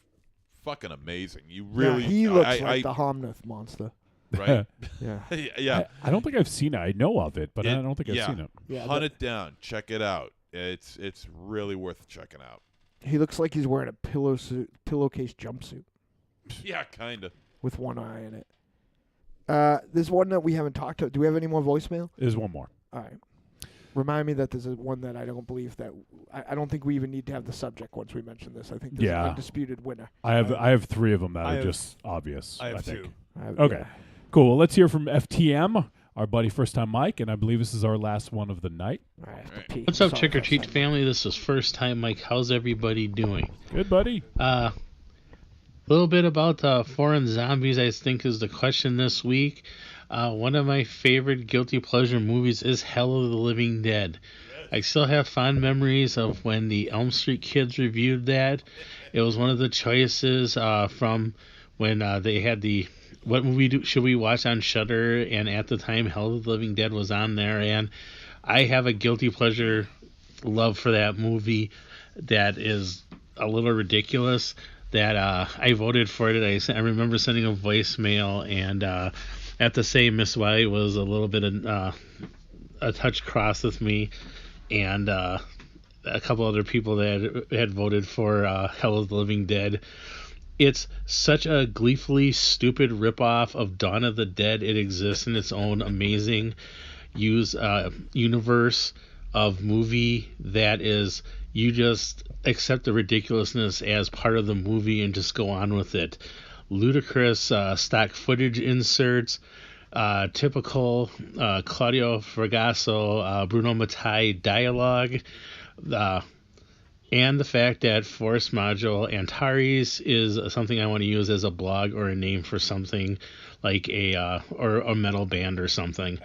fucking amazing. You really, he looks like the Homnith monster. Right? Yeah. Yeah. I don't think I've seen it. I know of it, but I don't think I've seen it. Yeah, hunt it down. Check it out. It's really worth checking out. He looks like he's wearing a pillowcase jumpsuit. Yeah, kind of. With one eye in it. There's one that we haven't talked about. Do we have any more voicemail? There's one more. All right. Remind me that there's one that I don't believe that... I don't think we even need to have the subject once we mention this. I think there's an undisputed winner. I have 3 of them that are just obvious. I have think. 2. Okay. Cool. Well, let's hear from FTM, our buddy First Time Mike, and I believe this is our last one of the night. All right. What's up, Trick or Treat family? This is First Time Mike. How's everybody doing? Good, buddy. A little bit about foreign zombies, I think, is the question this week. One of my favorite guilty pleasure movies is Hell of the Living Dead. I still have fond memories of when the Elm Street kids reviewed that. It was one of the choices from when they had the what movie should we watch on Shudder, and at the time Hell of the Living Dead was on there, and I have a guilty pleasure love for that movie that is a little ridiculous. That I voted for it. I remember sending a voicemail, and at the same, Miss Wiley was a little bit a touch cross with me, and a couple other people that had voted for Hell of the Living Dead. It's such a gleefully stupid ripoff of Dawn of the Dead. It exists in its own amazing universe of movie that is, you just accept the ridiculousness as part of the movie and just go on with it. Ludicrous stock footage inserts, typical Claudio Fragasso, Bruno Mattei dialogue, and the fact that Force Module Antares is something I want to use as a blog or a name for something like or a metal band or something.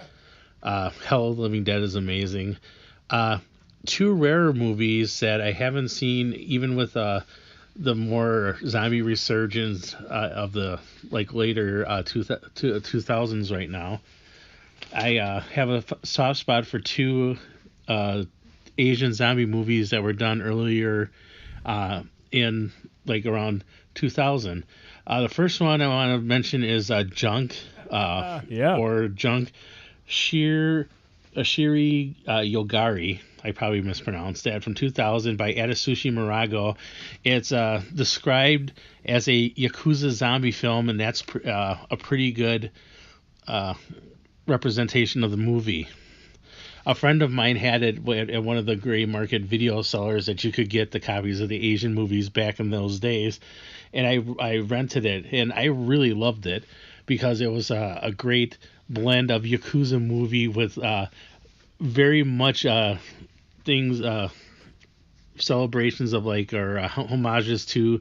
Hell of the Living Dead is amazing. 2 rarer movies that I haven't seen, even with the more zombie resurgence of the later 2000s right now. I have a soft spot for 2 Asian zombie movies that were done earlier in around 2000. The first one I want to mention is Junk, or Junk Shiri Yogari. I probably mispronounced that, from 2000 by Atsushi Murago. It's described as a Yakuza zombie film, and that's a pretty good representation of the movie. A friend of mine had it at one of the gray market video sellers that you could get the copies of the Asian movies back in those days, and I rented it, and I really loved it because it was a great blend of Yakuza movie with very much things, celebrations of like, or homages to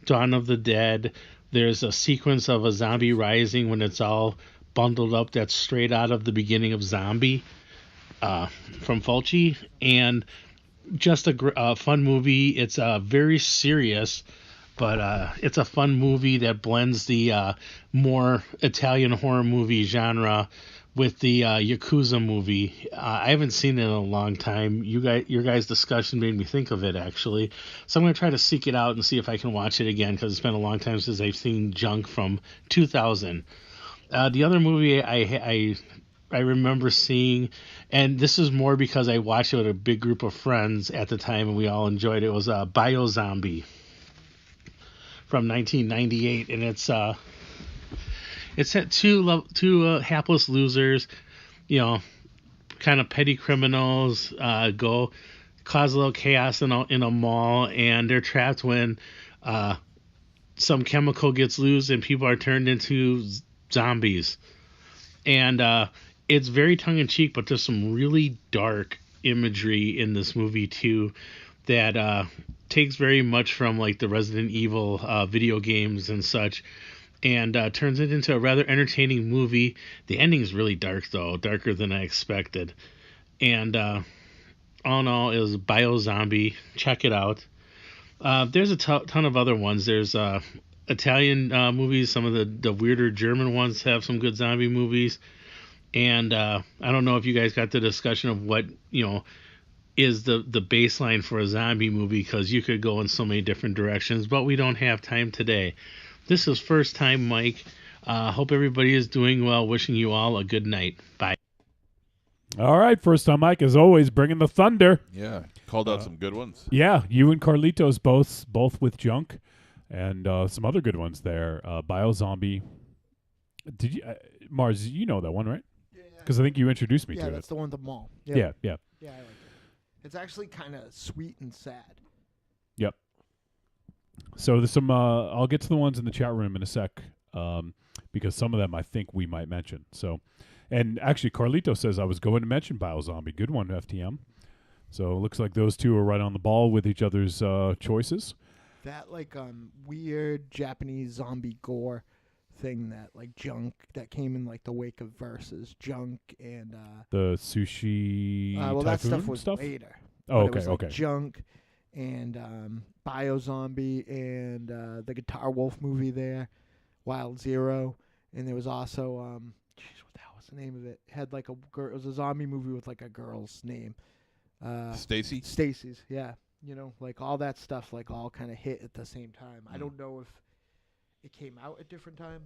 Dawn of the Dead. There's a sequence of a zombie rising when it's all bundled up that's straight out of the beginning of Zombie from Fulci, and just a fun movie. It's very serious, but it's a fun movie that blends the more Italian horror movie genre with the Yakuza movie. I haven't seen it in a long time. Your guys' discussion made me think of it, actually. So I'm going to try to seek it out and see if I can watch it again, because it's been a long time since I've seen junk from 2000. The other movie I remember seeing, and this is more because I watched it with a big group of friends at the time, and we all enjoyed it, was Biozombie from 1998, and it's had two hapless losers, kind of petty criminals, go cause a little chaos in a mall, and they're trapped when some chemical gets loose and people are turned into zombies. And it's very tongue-in-cheek, but there's some really dark imagery in this movie too that takes very much from like the Resident Evil video games and such, and turns it into a rather entertaining movie. The ending's really dark, though, darker than I expected. And all in all, it was Biozombie. Check it out. There's a ton of other ones. There's Italian movies. Some of the weirder German ones have some good zombie movies. And I don't know if you guys got the discussion of what, is the baseline for a zombie movie, because you could go in so many different directions, but we don't have time today. This is First Time Mike. Hope everybody is doing well. Wishing you all a good night. Bye. All right, First Time Mike, as always, bringing the thunder. Yeah, called out some good ones. Yeah, you and Carlitos both with junk, and some other good ones there. Biozombie. Did you, Mars? You know that one, right? Because I think you introduced me to it. Yeah, that's the one with the mall. Yeah. Yeah, I like it. It's actually kind of sweet and sad. Yep. So there's some. I'll get to the ones in the chat room in a sec, because some of them I think we might mention. So, and actually, Carlito says I was going to mention Biozombie. Good one, FTM. So it looks like those two are right on the ball with each other's choices. That weird Japanese zombie gore thing, that like Junk, that came in like the wake of Versus, Junk and the sushi. Well, that stuff was stuff? later. Oh, okay, it was, like, okay. Junk and Biozombie and the Guitar Wolf movie there, Wild Zero, and there was also what the hell was the name of it? It had like a girl. It was a zombie movie with like a girl's name. Stacy. Stacy's, yeah. Like all that stuff, like all kind of hit at the same time. I don't know if it came out at different time.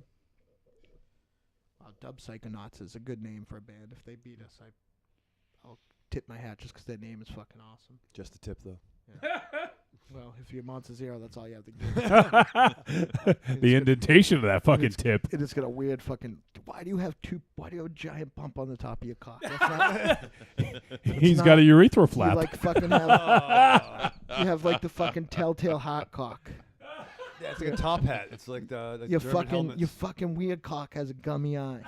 Wow, Dub Psychonauts is a good name for a band. If they beat us, I'll tip my hat just because their name is fucking awesome. Just a tip, though. Yeah. Well, if you're Monster Zero, that's all you have to do. The indentation of that fucking tip. It has got a weird fucking. Why do you have a giant bump on the top of your cock? That's not, He's got a urethra flap. You like fucking have. You have like the fucking telltale hot cock. Yeah, it's like a top hat. It's like the your German fucking helmets. your fucking weird cock has a gummy eye.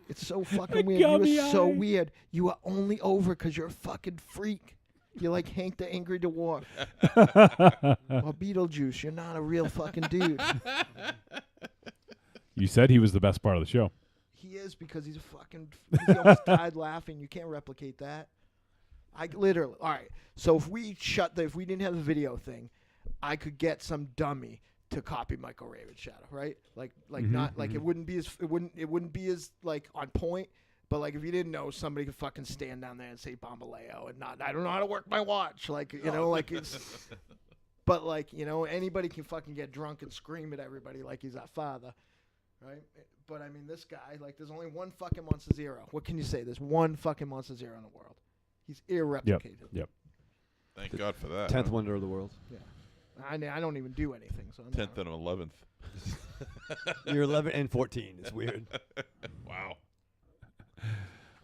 It's so fucking weird. Gummy You are so eye. weird. You are only over because you're a fucking freak. You're like Hank the Angry Dwarf. Or Beetlejuice. You're not a real fucking dude. You said he was the best part of the show. He is, because he's a fucking. He almost died laughing. You can't replicate that. I literally. All right. So if we didn't have the video thing, I could get some dummy to copy Michael Raven's Shadow, right? Like not like it wouldn't be as like on point, but like if you didn't know, somebody could fucking stand down there and say Bambaleo and not, I don't know how to work my watch, like like it's. But like anybody can fucking get drunk and scream at everybody like he's that father, right? But I mean, this guy, like, there's only one fucking Monster Zero. What can you say? There's one fucking Monster Zero in the world. He's irreplicated. Yep. Thank God for that. 10th wonder of the world. Yeah. I don't even do anything. So 10th and 11th. You're 11 and 14. It's weird. Wow.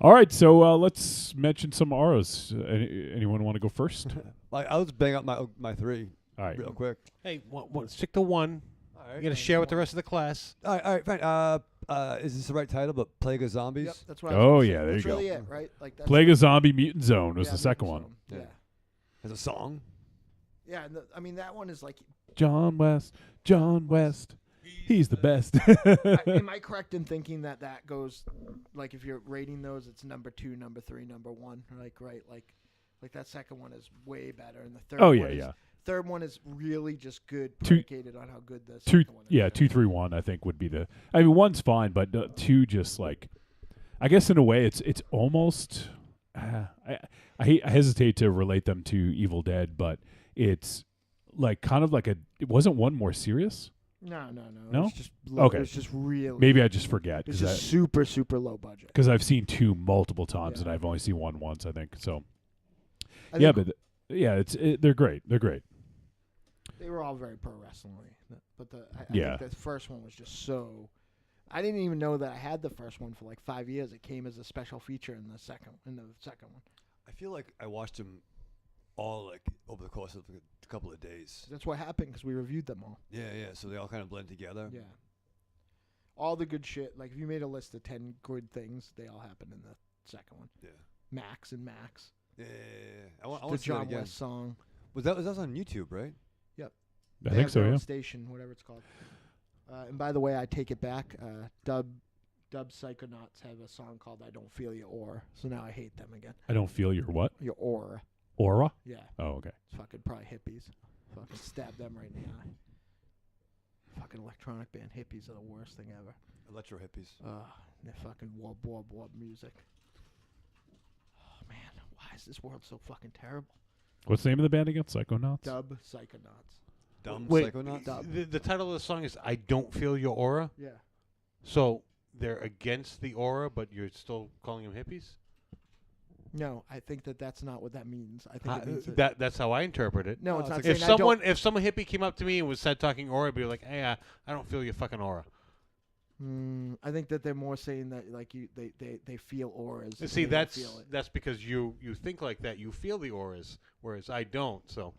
All right, so let's mention some auras. Anyone want to go first? I'll just bang up my 3 All right. real quick. Hey, stick to one. All right. You got to share with the rest of the class. All right, fine. Is this the right title? But Plague of Zombies? Yep, that's what I was gonna say. Yeah, there That's you go. really it, right? Like that's Plague of Zombie Mutant Zone was the second one. Yeah. As a song? Yeah, and I mean that one is like. John West. He's the best. Am I correct in thinking that goes, like, if you're rating those, it's number 2, number 3, number 1, like, right? Like that second one is way better, and the third. Third one is really just good, predicated on how good the second one is. Yeah, 2, 3, 1. I think would be the. I mean, 1's fine, but 2 just like, I guess in a way it's almost. I hesitate to relate them to Evil Dead, but it's like kind of like it wasn't 1 more serious. No. No? It was just low. Okay. It was just really. Maybe I just forget. It's just super low budget. Because I've seen 2 multiple times, and I've only seen 1 once, I think. So. They're great. They're great. They were all very pro wrestling, but I Yeah. think the first one was just so. I didn't even know that I had the first one for like 5 years. It came as a special feature in the second one. I feel like I watched them all like over the course of a couple of days. That's what happened because we reviewed them all. Yeah. So they all kind of blend together. Yeah. All the good shit. Like if you made a list of 10 good things, they all happened in the second one. Yeah. Max and Max. Yeah. I want the to see that John again. West song. Was that on YouTube, right? Yep. I think so. Yeah. Station, whatever it's called. And by the way, I take it back. Dub Psychonauts have a song called "I Don't Feel Your Aura," so now I hate them again. I don't feel your what? Your aura. Aura? Yeah. Oh, okay. It's fucking probably hippies. Fucking stab them right in the eye. Fucking electronic band hippies are the worst thing ever. Electro hippies. They're fucking warp music. Oh man, why is this world so fucking terrible? What's the name of the band again? Psychonauts? Dub Psychonauts. Psychonauts? The title of the song is "I Don't Feel Your Aura." Yeah. So they're against the aura, but you're still calling them hippies? No, I think that's not what that means. I think it means that's how I interpret it. No, it's not. If some hippie came up to me and was talking aura, I'd be like, "Hey, I don't feel your fucking aura." I think that they're more saying that like they feel auras. See, that's because you think like that. You feel the auras, whereas I don't. So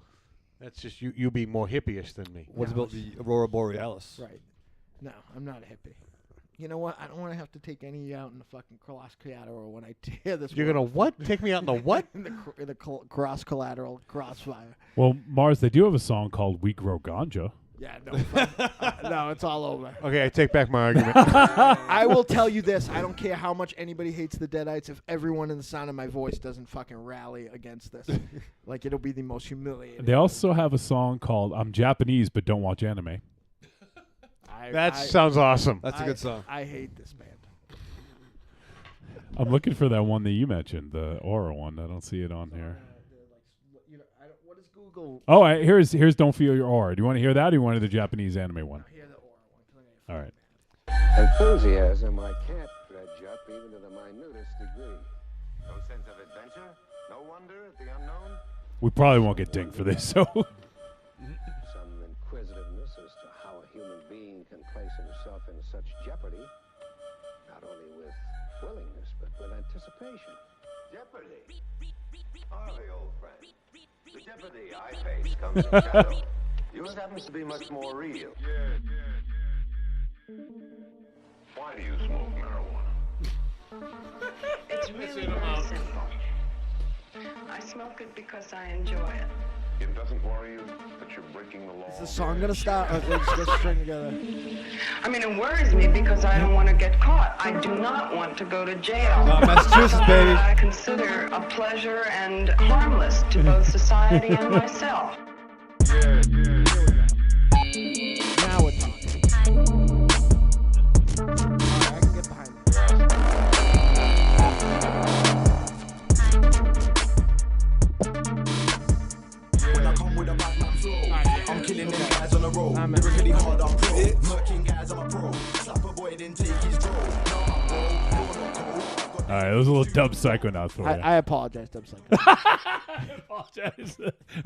that's just you being more hippie-ish than me. What about the Aurora Borealis? Right. No, I'm not a hippie. You know what? I don't want to have to take any of you out in the fucking cross collateral when I tear this. You're gonna what? Take me out in the what? in the cross collateral crossfire. Well, Mars, they do have a song called "We Grow Ganja." Yeah, no, it's all over. Okay, I take back my argument. I will tell you this: I don't care how much anybody hates the Deadites. If everyone in the sound of my voice doesn't fucking rally against this, like it'll be the most humiliating. They also have a song called "I'm Japanese but Don't Watch Anime." That sounds awesome. That's a good song. I hate this band. I'm looking for that one that you mentioned, the Aura one. I don't see it on here. What is Google? Oh, here's "Don't Feel Your Aura." Do you want to hear that, or do you want the Japanese anime one? Hear the Aura one. All right. Enthusiasm I can't dredge up even to the minutest degree. No sense of adventure? No wonder at the unknown? We probably won't get dinged for this, so. Some inquisitiveness as to how a human being can place himself in such jeopardy, not only with willingness, but with anticipation. Jeopardy? Harvey, old friend. The jeopardy I face comes in shadow. Yours happens to be much more real. Why do you smoke marijuana? It's really very simple. I smoke it because I enjoy it. It doesn't worry you that you're breaking the law. Is the song gonna stop? Or is it just gonna string together? I mean, it worries me because I don't want to get caught. I do not want to go to jail. Massachusetts, baby. I consider a pleasure and harmless to both society and myself. Now we're talking. I can get behind When I come with a Batman flow, I'm killing them guys on the road. Lyrically hard, I'm pro. Murking guys, I'm a pro. Slap a boy, then take his goal. right, it was a little dumb psychonauts for you. I apologize, Dub Psycho. I apologize.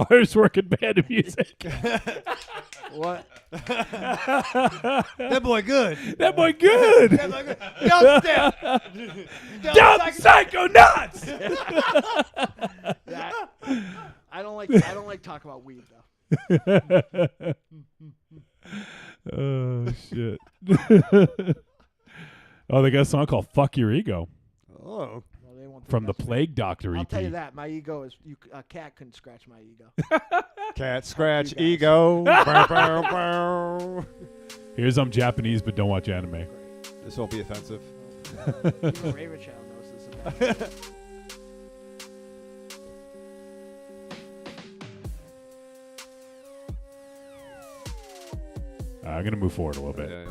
Irish working band of music. What? That boy good. That boy good. That boy good. Dubstep. Dumb psychonauts. I don't like talking about weed though. Oh shit. Oh, they got a song called "Fuck Your Ego." Oh. From the Plague Doctor EP. I'll tell you that my ego is a cat couldn't scratch my ego. Cat scratch ego. Bow, bow, bow. Here's Japanese, but don't watch anime. This won't be offensive. Even Raven Child knows this about me. I'm gonna move forward a little bit. It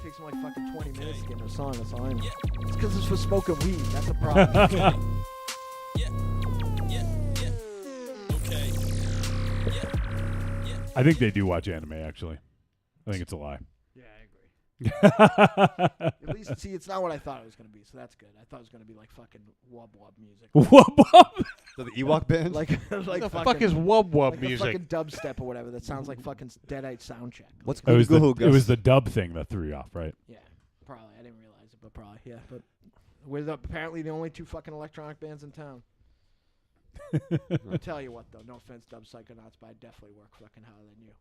takes them like fucking 20 minutes to get into a song. That's all I know. It's because it's for smoking weed. That's a problem. I think they do watch anime. Actually, I think it's a lie. Yeah, I agree. At least, see, it's not what I thought it was going to be, so that's good. I thought it was going to be like fucking wub wub music. Wub wub? So the Ewok band? Like the fucking, fuck is wub wub like music? fucking dubstep or whatever that sounds like fucking Deadite Soundcheck. What's It was the dub thing that threw you off, right? Yeah, probably. I didn't realize it, but probably, yeah. But we're apparently the only two fucking electronic bands in town. I'll tell you what, though. No offense, Dub Psychonauts, but I definitely work fucking harder than you.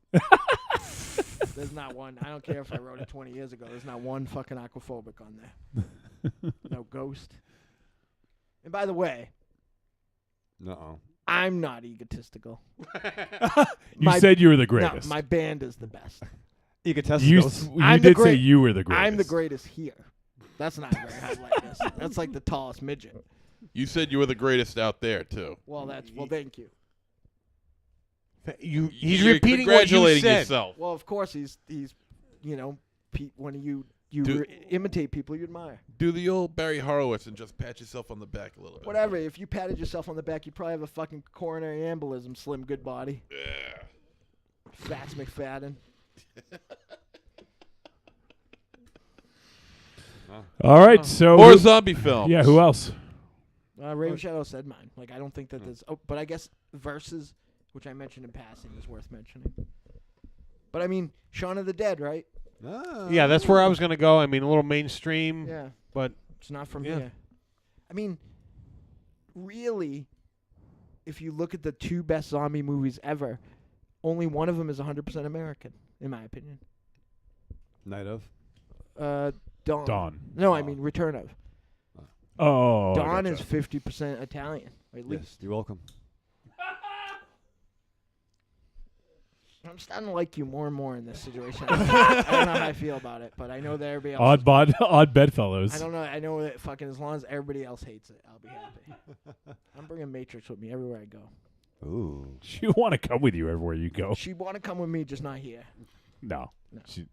There's not one. I don't care if I wrote it 20 years ago. There's not one fucking aquaphobic on there. No ghost. And by the way, I'm not egotistical. You said you were the greatest. No, my band is the best. You did say you were the greatest. I'm the greatest here. That's not very high like this. That's like the tallest midget. You said you were the greatest out there too. Well, thank you. He's You're repeating what you congratulating said. yourself. Well, of course he's when you imitate people you admire. Do the old Barry Horowitz and just pat yourself on the back a little bit. Whatever. If you patted yourself on the back, you'd probably have a fucking coronary embolism. Slim, good body. Yeah. Fats McFadden. All right, so more zombie films. Yeah, who else? Raven Shadow said mine. Like I don't think that there's. Oh, but I guess Versus, which I mentioned in passing, is worth mentioning. But I mean, Shaun of the Dead, right? Yeah, that's where I was gonna go. I mean, a little mainstream. Yeah, but it's not from here. I mean, really, if you look at the two best zombie movies ever, only one of them is 100% American, in my opinion. Night of. Dawn. Dawn. No, I mean Return of. Oh, Dawn gotcha. is 50% Italian, at least. Yes, you're welcome. I'm starting to like you more and more in this situation. I don't know how I feel about it, but I know that everybody else. Odd bedfellows. I don't know. I know that fucking as long as everybody else hates it, I'll be happy. I'm bringing Matrix with me everywhere I go. Ooh. She want to come with you everywhere you go. She want to come with me, just not here. No. She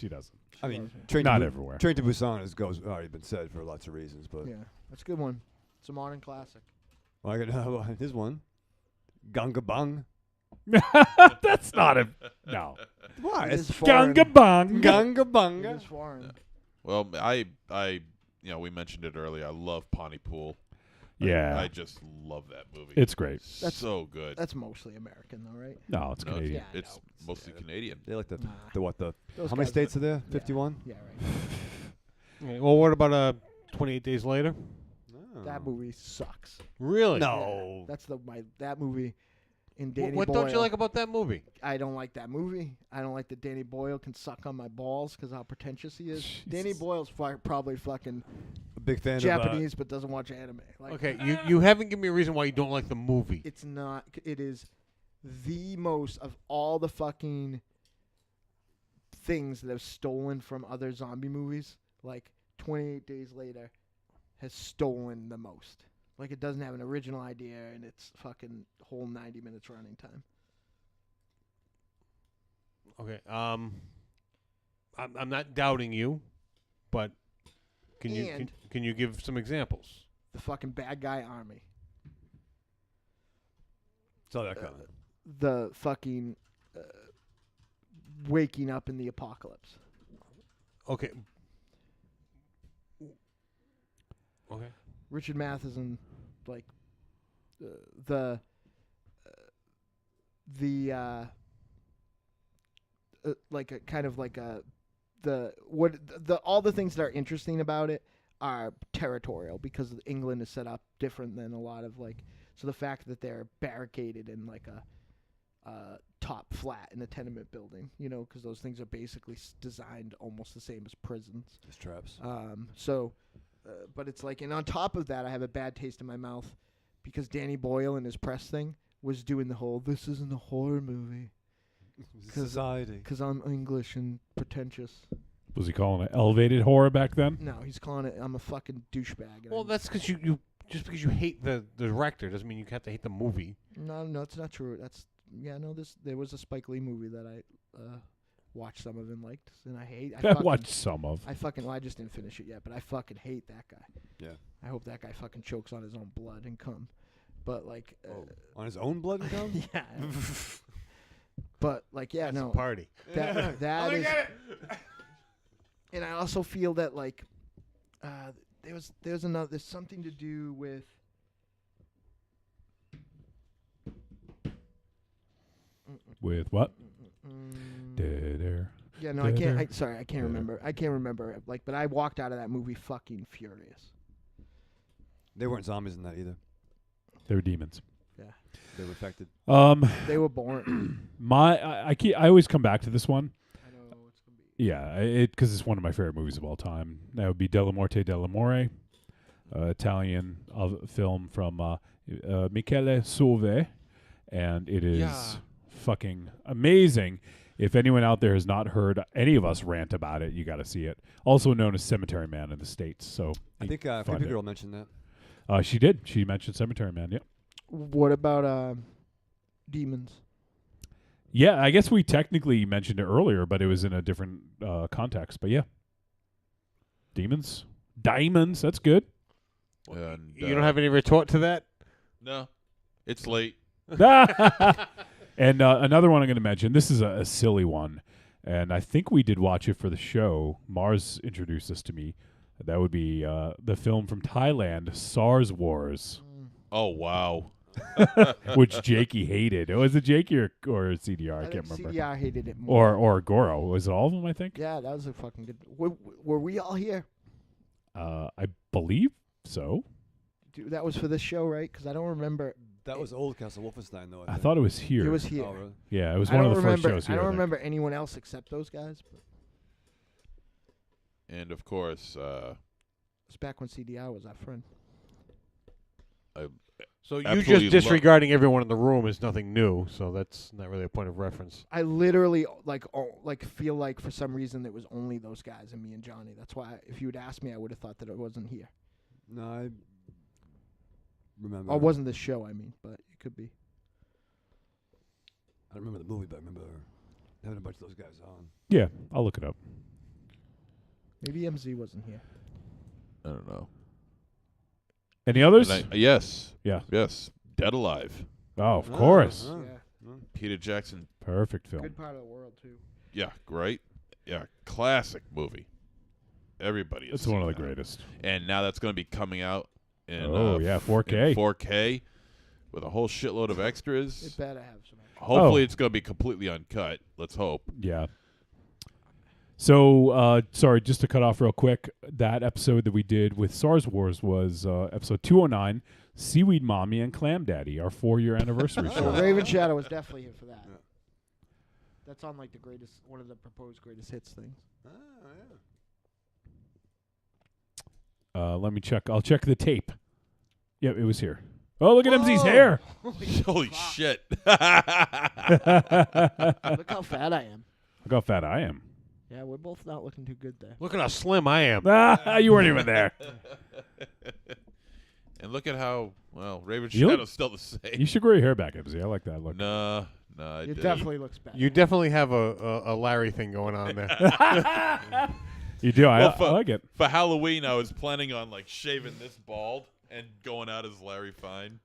doesn't. I mean, not everywhere. Train to Busan has already been said for lots of reasons, but yeah, that's a good one. It's a modern classic. Well, I got here's one. Gunga Bang. That's not a no. Why? It's Gunga Bang. Gunga Bang. It's foreign. Well, we mentioned it earlier. I love Pontypool. Yeah. I just love that movie. It's great. That's so good. That's mostly American, though, right? No, it's Canadian. Yeah, It's mostly Canadian. They like the Those how many guys states are there? Yeah. 51. Yeah, right. Okay, well, what about 28 Days Later? That movie sucks. Really? No. Yeah, that's that movie. In Danny What Boyle. don't you like about that movie? I don't like that movie. I don't like that Danny Boyle can suck on my balls because how pretentious he is. Danny Boyle's probably fucking A big fan Japanese, but doesn't watch anime. Like, Okay, you haven't given me a reason why you don't like the movie. It's not. It is the most of all the fucking things that have stolen from other zombie movies. Like 28 Days Later has stolen the most. Like it doesn't have an original idea, and it's fucking whole 90 minutes running time. Okay, I'm not doubting you, but can you give some examples? The fucking bad guy army. Saw that coming. The fucking waking up in the apocalypse. Okay. Okay. Richard Matheson, like like a kind of like a all the things that are interesting about it are territorial because England is set up different than a lot of so the fact that they're barricaded in like a top flat in a tenement building, because those things are basically designed almost the same as prisons. As traps. But it's and on top of that, I have a bad taste in my mouth because Danny Boyle in his press thing was doing the whole "this isn't a horror movie." Society. Because I'm English and pretentious. Was he calling it elevated horror back then? No, he's calling it I'm a fucking douchebag. Well, that's because you just because you hate the director doesn't mean you have to hate the movie. No, it's not true. There was a Spike Lee movie that I watched some of and liked, and I watched some of. I just didn't finish it yet, but I fucking hate that guy. Yeah. I hope that guy fucking chokes on his own blood and cum. But on his own blood and cum? Yeah. But That's a party. That is. And I also feel that there's something to do with. With what? Yeah, no, I can't. I can't remember. I can't remember. But I walked out of that movie fucking furious. They weren't zombies in that either. They were demons. Yeah. They were infected. They were born. I always come back to this one. I know it's gonna be. Yeah, because it's one of my favorite movies of all time. That would be Della Morte dell'Amore, Italian film from Michele Soavi, and it is fucking amazing. If anyone out there has not heard any of us rant about it, you got to see it. Also known as Cemetery Man in the States. So I think Creepy Girl mentioned that. She did. She mentioned Cemetery Man. Yep. What about demons? Yeah, I guess we technically mentioned it earlier, but it was in a different context. But yeah, demons, diamonds. That's good. And, you don't have any retort to that? No, it's late. And another one I'm going to mention. This is a silly one, and I think we did watch it for the show. Mars introduced this to me. That would be the film from Thailand, SARS Wars. Oh wow. Which Jakey hated. Was it Jakey or CDR? I can't remember. CDR hated it more. Or Goro. Was it all of them, I think? Yeah, that was a fucking good. Were we all here? I believe so. Dude, that was for this show, right? Because I don't remember. That was Old Castle Wolfenstein, though. I thought it was here. It was here. Oh, really? Yeah, it was one of the first shows here. I don't remember anyone else except those guys. But And of course, it's back when CDR was our friend. So you just disregarding everyone in the room is nothing new. So that's not really a point of reference. I literally feel like for some reason it was only those guys and me and Johnny. That's why if you had asked me, I would have thought that it wasn't here. No, I remember. Or it wasn't this show, I mean, but it could be. I don't remember the movie, but I remember having a bunch of those guys on. Yeah, I'll look it up. Maybe MZ wasn't here. I don't know. Any others? Yes. Yeah. Yes. Dead Alive. Oh, of course. Yeah. Peter Jackson. Perfect film. Good part of the world, too. Yeah, great. Yeah, classic movie. Everybody is. It's one of the greatest. And now that's going to be coming out in 4K. in 4K with a whole shitload of extras. It better have some extras. Hopefully it's going to be completely uncut. Let's hope. Yeah. So, sorry, just to cut off real quick, that episode that we did with SARS Wars was episode 209, Seaweed Mommy and Clam Daddy, our 4-year anniversary show. Raven Shadow was definitely here for that. Yeah. That's on like the greatest, one of the proposed greatest hits things. Oh, yeah. Let me check. I'll check the tape. Yep, it was here. Oh, look at MZ's hair. Holy shit. Look how fat I am. Look how fat I am. Yeah, we're both not looking too good there. Look at how slim I am. You weren't even there. And look at how, Raven Shadow's still the same. You should grow your hair back, MZ. I like that look. No, it definitely looks bad. You definitely have a Larry thing going on there. You do. I like it. For Halloween, I was planning on shaving this bald and going out as Larry Fine.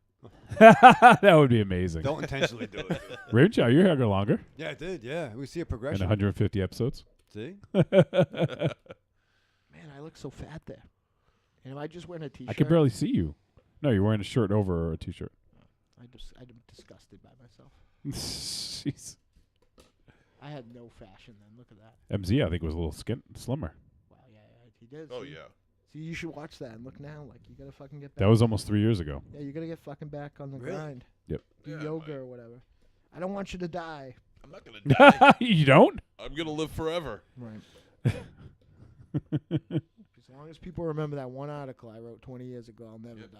That would be amazing. Don't intentionally do it. Raven Shadow, your hair got longer. Yeah, it did. Yeah, we see a progression. In 150 episodes. See? Man, I look so fat there. And am I just wearing a T-shirt? I can barely see you. No, you're wearing a shirt over a T-shirt. I'm disgusted by myself. Jeez. I had no fashion then. Look at that. MZ, I think, was a little slimmer. Wow, yeah, he did. Oh see? yeah. See, you should watch that and look now. Like, you gotta fucking get back. That was almost 3 years ago. Yeah, you gotta get fucking back on the grind. Yep. Do yoga or whatever. I don't want you to die. I'm not gonna die. You don't? I'm gonna live forever. Right. As long as people remember that one article I wrote 20 years ago, I'll never die.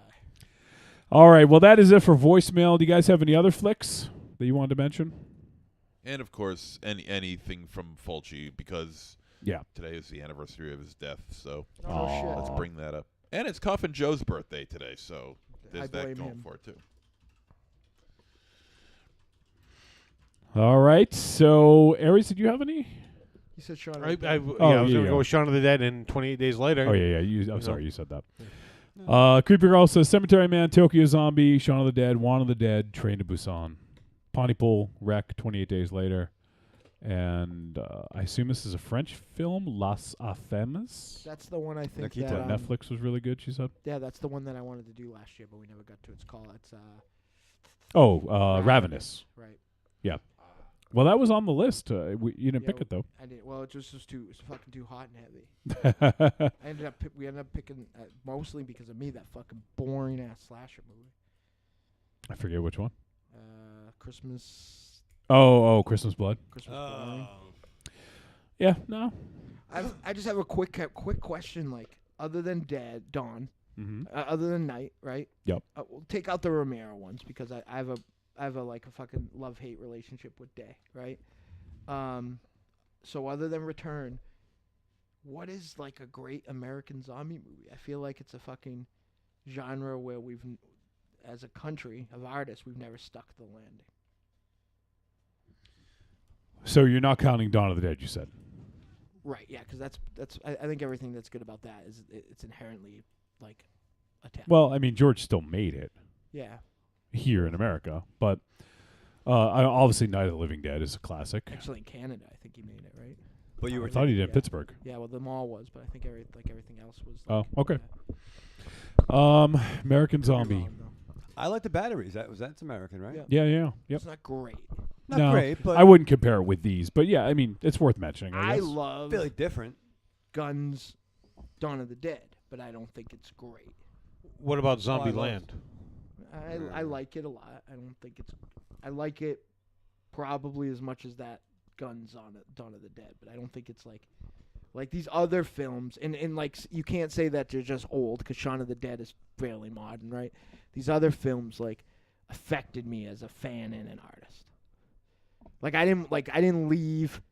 All right. Well, that is it for voicemail. Do you guys have any other flicks that you wanted to mention? And of course, anything from Fulci, because today is the anniversary of his death. So let's bring that up. And it's Coffin Joe's birthday today, so there's that going for it too. All right. So, Aries, did you have any? You said Shaun of I the Dead. was going to go with Shaun of the Dead and 28 Days Later. Oh, yeah. I'm sorry, you said that. Creepy Girl says Cemetery Man, Tokyo Zombie, Shaun of the Dead, Juan of the Dead, Train to Busan, Pontypool, Wreck, 28 Days Later, and I assume this is a French film, Las Affaires. That's the one I think that that Netflix was really good, she said. Yeah, that's the one that I wanted to do last year, but we never got to its call. It's Ravenous. Right. Yeah. Well, that was on the list. You didn't pick it though. I didn't. Well, it was just it's fucking too hot and heavy. We ended up picking mostly because of me that fucking boring ass slasher movie. I forget which one. Christmas. Oh, Christmas Blood. Christmas Blood. Yeah. No. I just have a quick question. Like, other than Dawn, other than Night, right? Yep. We'll take out the Romero ones because I have a like a fucking love-hate relationship with Day, right? So other than Return, what is like a great American zombie movie? I feel like it's a fucking genre where as a country of artists, we've never stuck the landing. So you're not counting Dawn of the Dead, you said? Right, yeah, because that's I think everything that's good about that is it's inherently like attack. Well, I mean, George still made it. Yeah. Here in America, but obviously Night of the Living Dead is a classic. Actually, in Canada, I think he made it, right? But I thought he did in Pittsburgh. Yeah, well, the mall was, but I think everything else was. Oh, okay. American Zombie. I like the Batteries. That's American, right? Yeah. Yep. It's not great. Not great, but I wouldn't compare it with these. But yeah, I mean, it's worth mentioning. I guess. love really different. Guns, Dawn of the Dead, but I don't think it's great. What about Zombie Land? I like it a lot. I don't think it's. I like it probably as much as that Guns on Dawn of the Dead, but I don't think it's like these other films. And like you can't say that they're just old because Shaun of the Dead is fairly modern, right? These other films like affected me as a fan and an artist. I didn't leave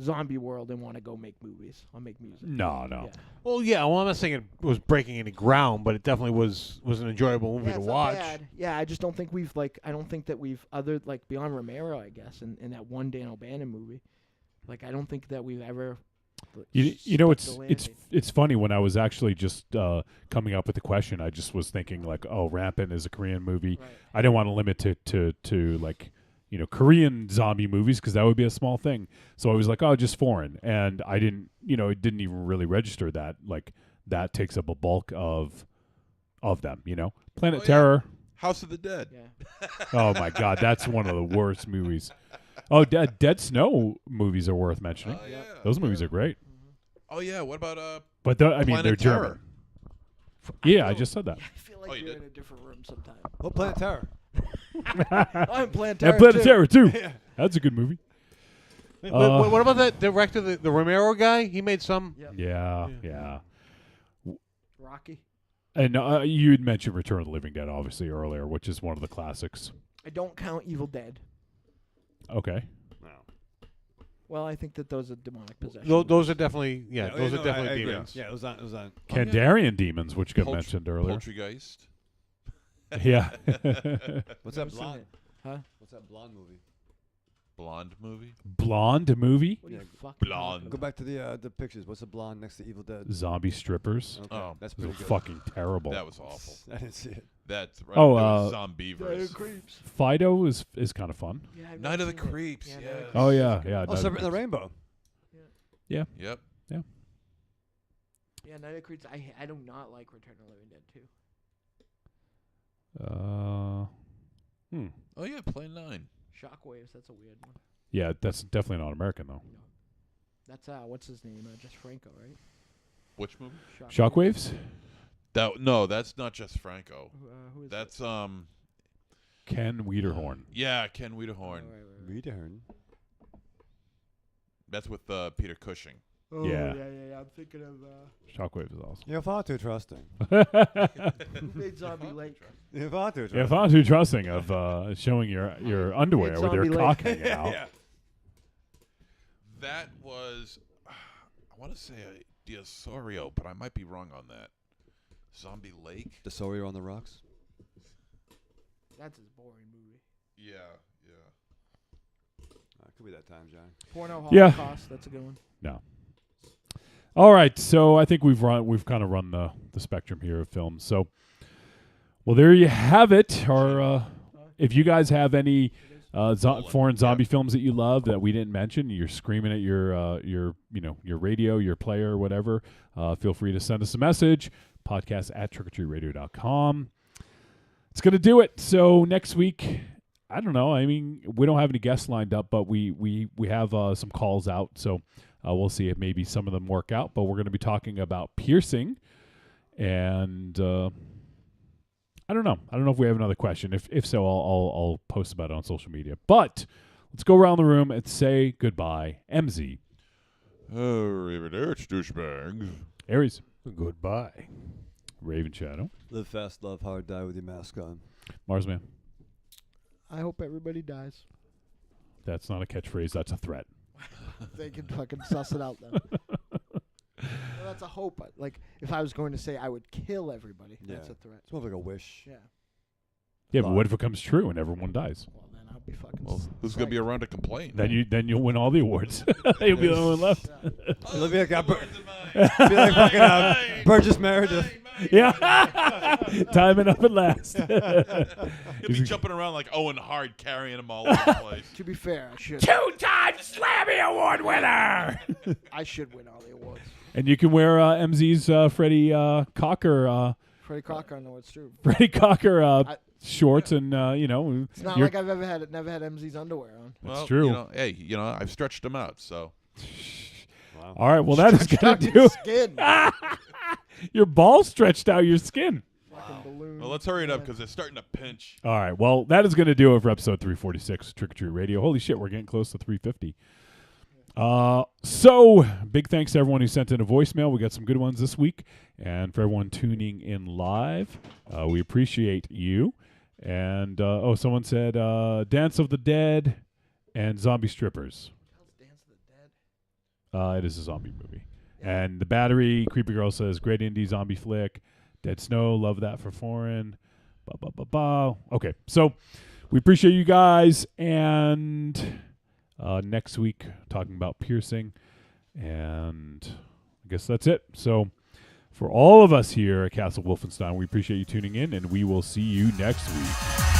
Zombie World and want to go make movies. I'll make music. No. Yeah. Well, yeah. Well, I'm not saying it was breaking any ground, but it definitely was an enjoyable movie to it's watch. Not bad. Yeah, I just don't think we've I don't think that we've beyond Romero, I guess, and that one Dan O'Bannon movie. I don't think that we've ever. You know, it's funny when I was actually just coming up with the question. I just was thinking Rampant is a Korean movie. Right. I didn't want to limit it to Korean zombie movies because that would be a small thing. So I was like, just foreign, and I didn't, it didn't even really register that that takes up a bulk of them. Planet Terror, House of the Dead. Yeah. Oh my God, that's one of the worst movies. Oh, Dead Snow movies are worth mentioning. Yeah. Those movies are great. Oh yeah, what about But Planet they're Terror? German. I just said that. I feel like you're in a different room sometimes. What Planet Terror? I'm Planet Terror. And Planet Terror too. Yeah. That's a good movie. What about that director, the Romero guy? He made some. Yep. Yeah. Rocky. And you had mentioned Return of the Living Dead, obviously, earlier, which is one of the classics. I don't count Evil Dead. Okay. Well, I think that those are demonic possessions. Those are definitely, those are definitely demons. Yeah, it was on. Kandarian demons, which got mentioned earlier. Poltergeist. Yeah. What's that blonde? Huh? What's that blonde movie? Blonde movie? Blonde movie? What are you fucking Blonde. Go back to the pictures. What's the blonde next to Evil Dead? Zombie strippers. Okay. Oh, that's Those pretty are good. fucking terrible. That was awful. I didn't see it. That's right. Oh, Zombievers. Fido is kind of fun. Yeah, I've Night of never the seen it. Creeps. Yeah, Yeah. Night of the Oh Creeps. yeah. Oh, Separate in the Rainbow. Yeah. Yep. Yeah, Yeah, Night of Creeds. I do not like Return of the Living Dead 2. Oh yeah, Plane 9. Shockwaves. That's a weird one. Yeah, that's definitely not American though. That's what's his name? Just Franco, right? Which movie? Shockwaves? No, that's not just Franco. Who is that's Ken Wiederhorn. Yeah, Ken Wiederhorn. Wiederhorn. That's with Peter Cushing. Oh, Yeah. yeah. I'm thinking of. Shockwaves is awesome. You're far too trusting. Who made Zombie Lake? You're far too trusting. Yeah, far too trusting of showing your underwear with your Zombie cock Lake. hanging out. Yeah. That was, I want to say a Diosorio, but I might be wrong on that. Zombie Lake? Desorio on the rocks? That's his boring movie. Yeah. Could be that time, John. Porno Yeah. Holocaust. That's a good one. No. All right, so I think we've kind of run the spectrum here of films. So, well, there you have it. Or if you guys have any foreign zombie films that you love that we didn't mention, you're screaming at your radio, your player, or whatever. Feel free to send us a message. podcast@trickortreatradio.com. It's gonna do it. So next week, I don't know. I mean, we don't have any guests lined up, but we have some calls out. So we'll see if maybe some of them work out. But we're going to be talking about piercing, and I don't know. I don't know if we have another question. If so, I'll post about it on social media. But let's go around the room and say goodbye. MZ. Arrivederci, douchebags. Aries. Goodbye. Raven Shadow. Live fast, love hard, die with your mask on. Marsman. I hope everybody dies. That's not a catchphrase. That's a threat. They can fucking suss it out then. Well, that's a hope. Like, if I was going to say I would kill everybody, that's a threat. It's more like a wish. Yeah. Yeah, but what if it comes true and everyone dies? Well, then I'll be fucking. Well, who's going to be around to complain? Then you'll win all the awards. You'll be the only one left. It'll be like be like fucking Burgess Meredith. Yeah. Timing up at last. He'll be jumping around like Owen Hart, carrying him all over the place. To be fair, I should. 2-time Slammy Award winner. I should win all the awards. And you can wear MZ's Freddie Cocker. Freddie Cocker, I know it's true. Freddie Cocker shorts and you know. It's not like I've never had MZ's underwear on. That's true. I've stretched them out, so. Wow. All right, well that is gonna do it. Your ball stretched out your skin. Well, let's hurry it up because it's starting to pinch. All right, well that is gonna do it for episode 346 Trick or Treat Radio. Holy shit, we're getting close to 350. So big thanks to everyone who sent in a voicemail. We got some good ones this week, and for everyone tuning in live, we appreciate you. And someone said Dance of the Dead and Zombie Strippers. It is a zombie movie. And the Battery, Creepy Girl says, great indie zombie flick. Dead Snow, love that for foreign. Okay, so we appreciate you guys. And next week, talking about piercing. And I guess that's it. So for all of us here at Castle Wolfenstein, we appreciate you tuning in, and we will see you next week.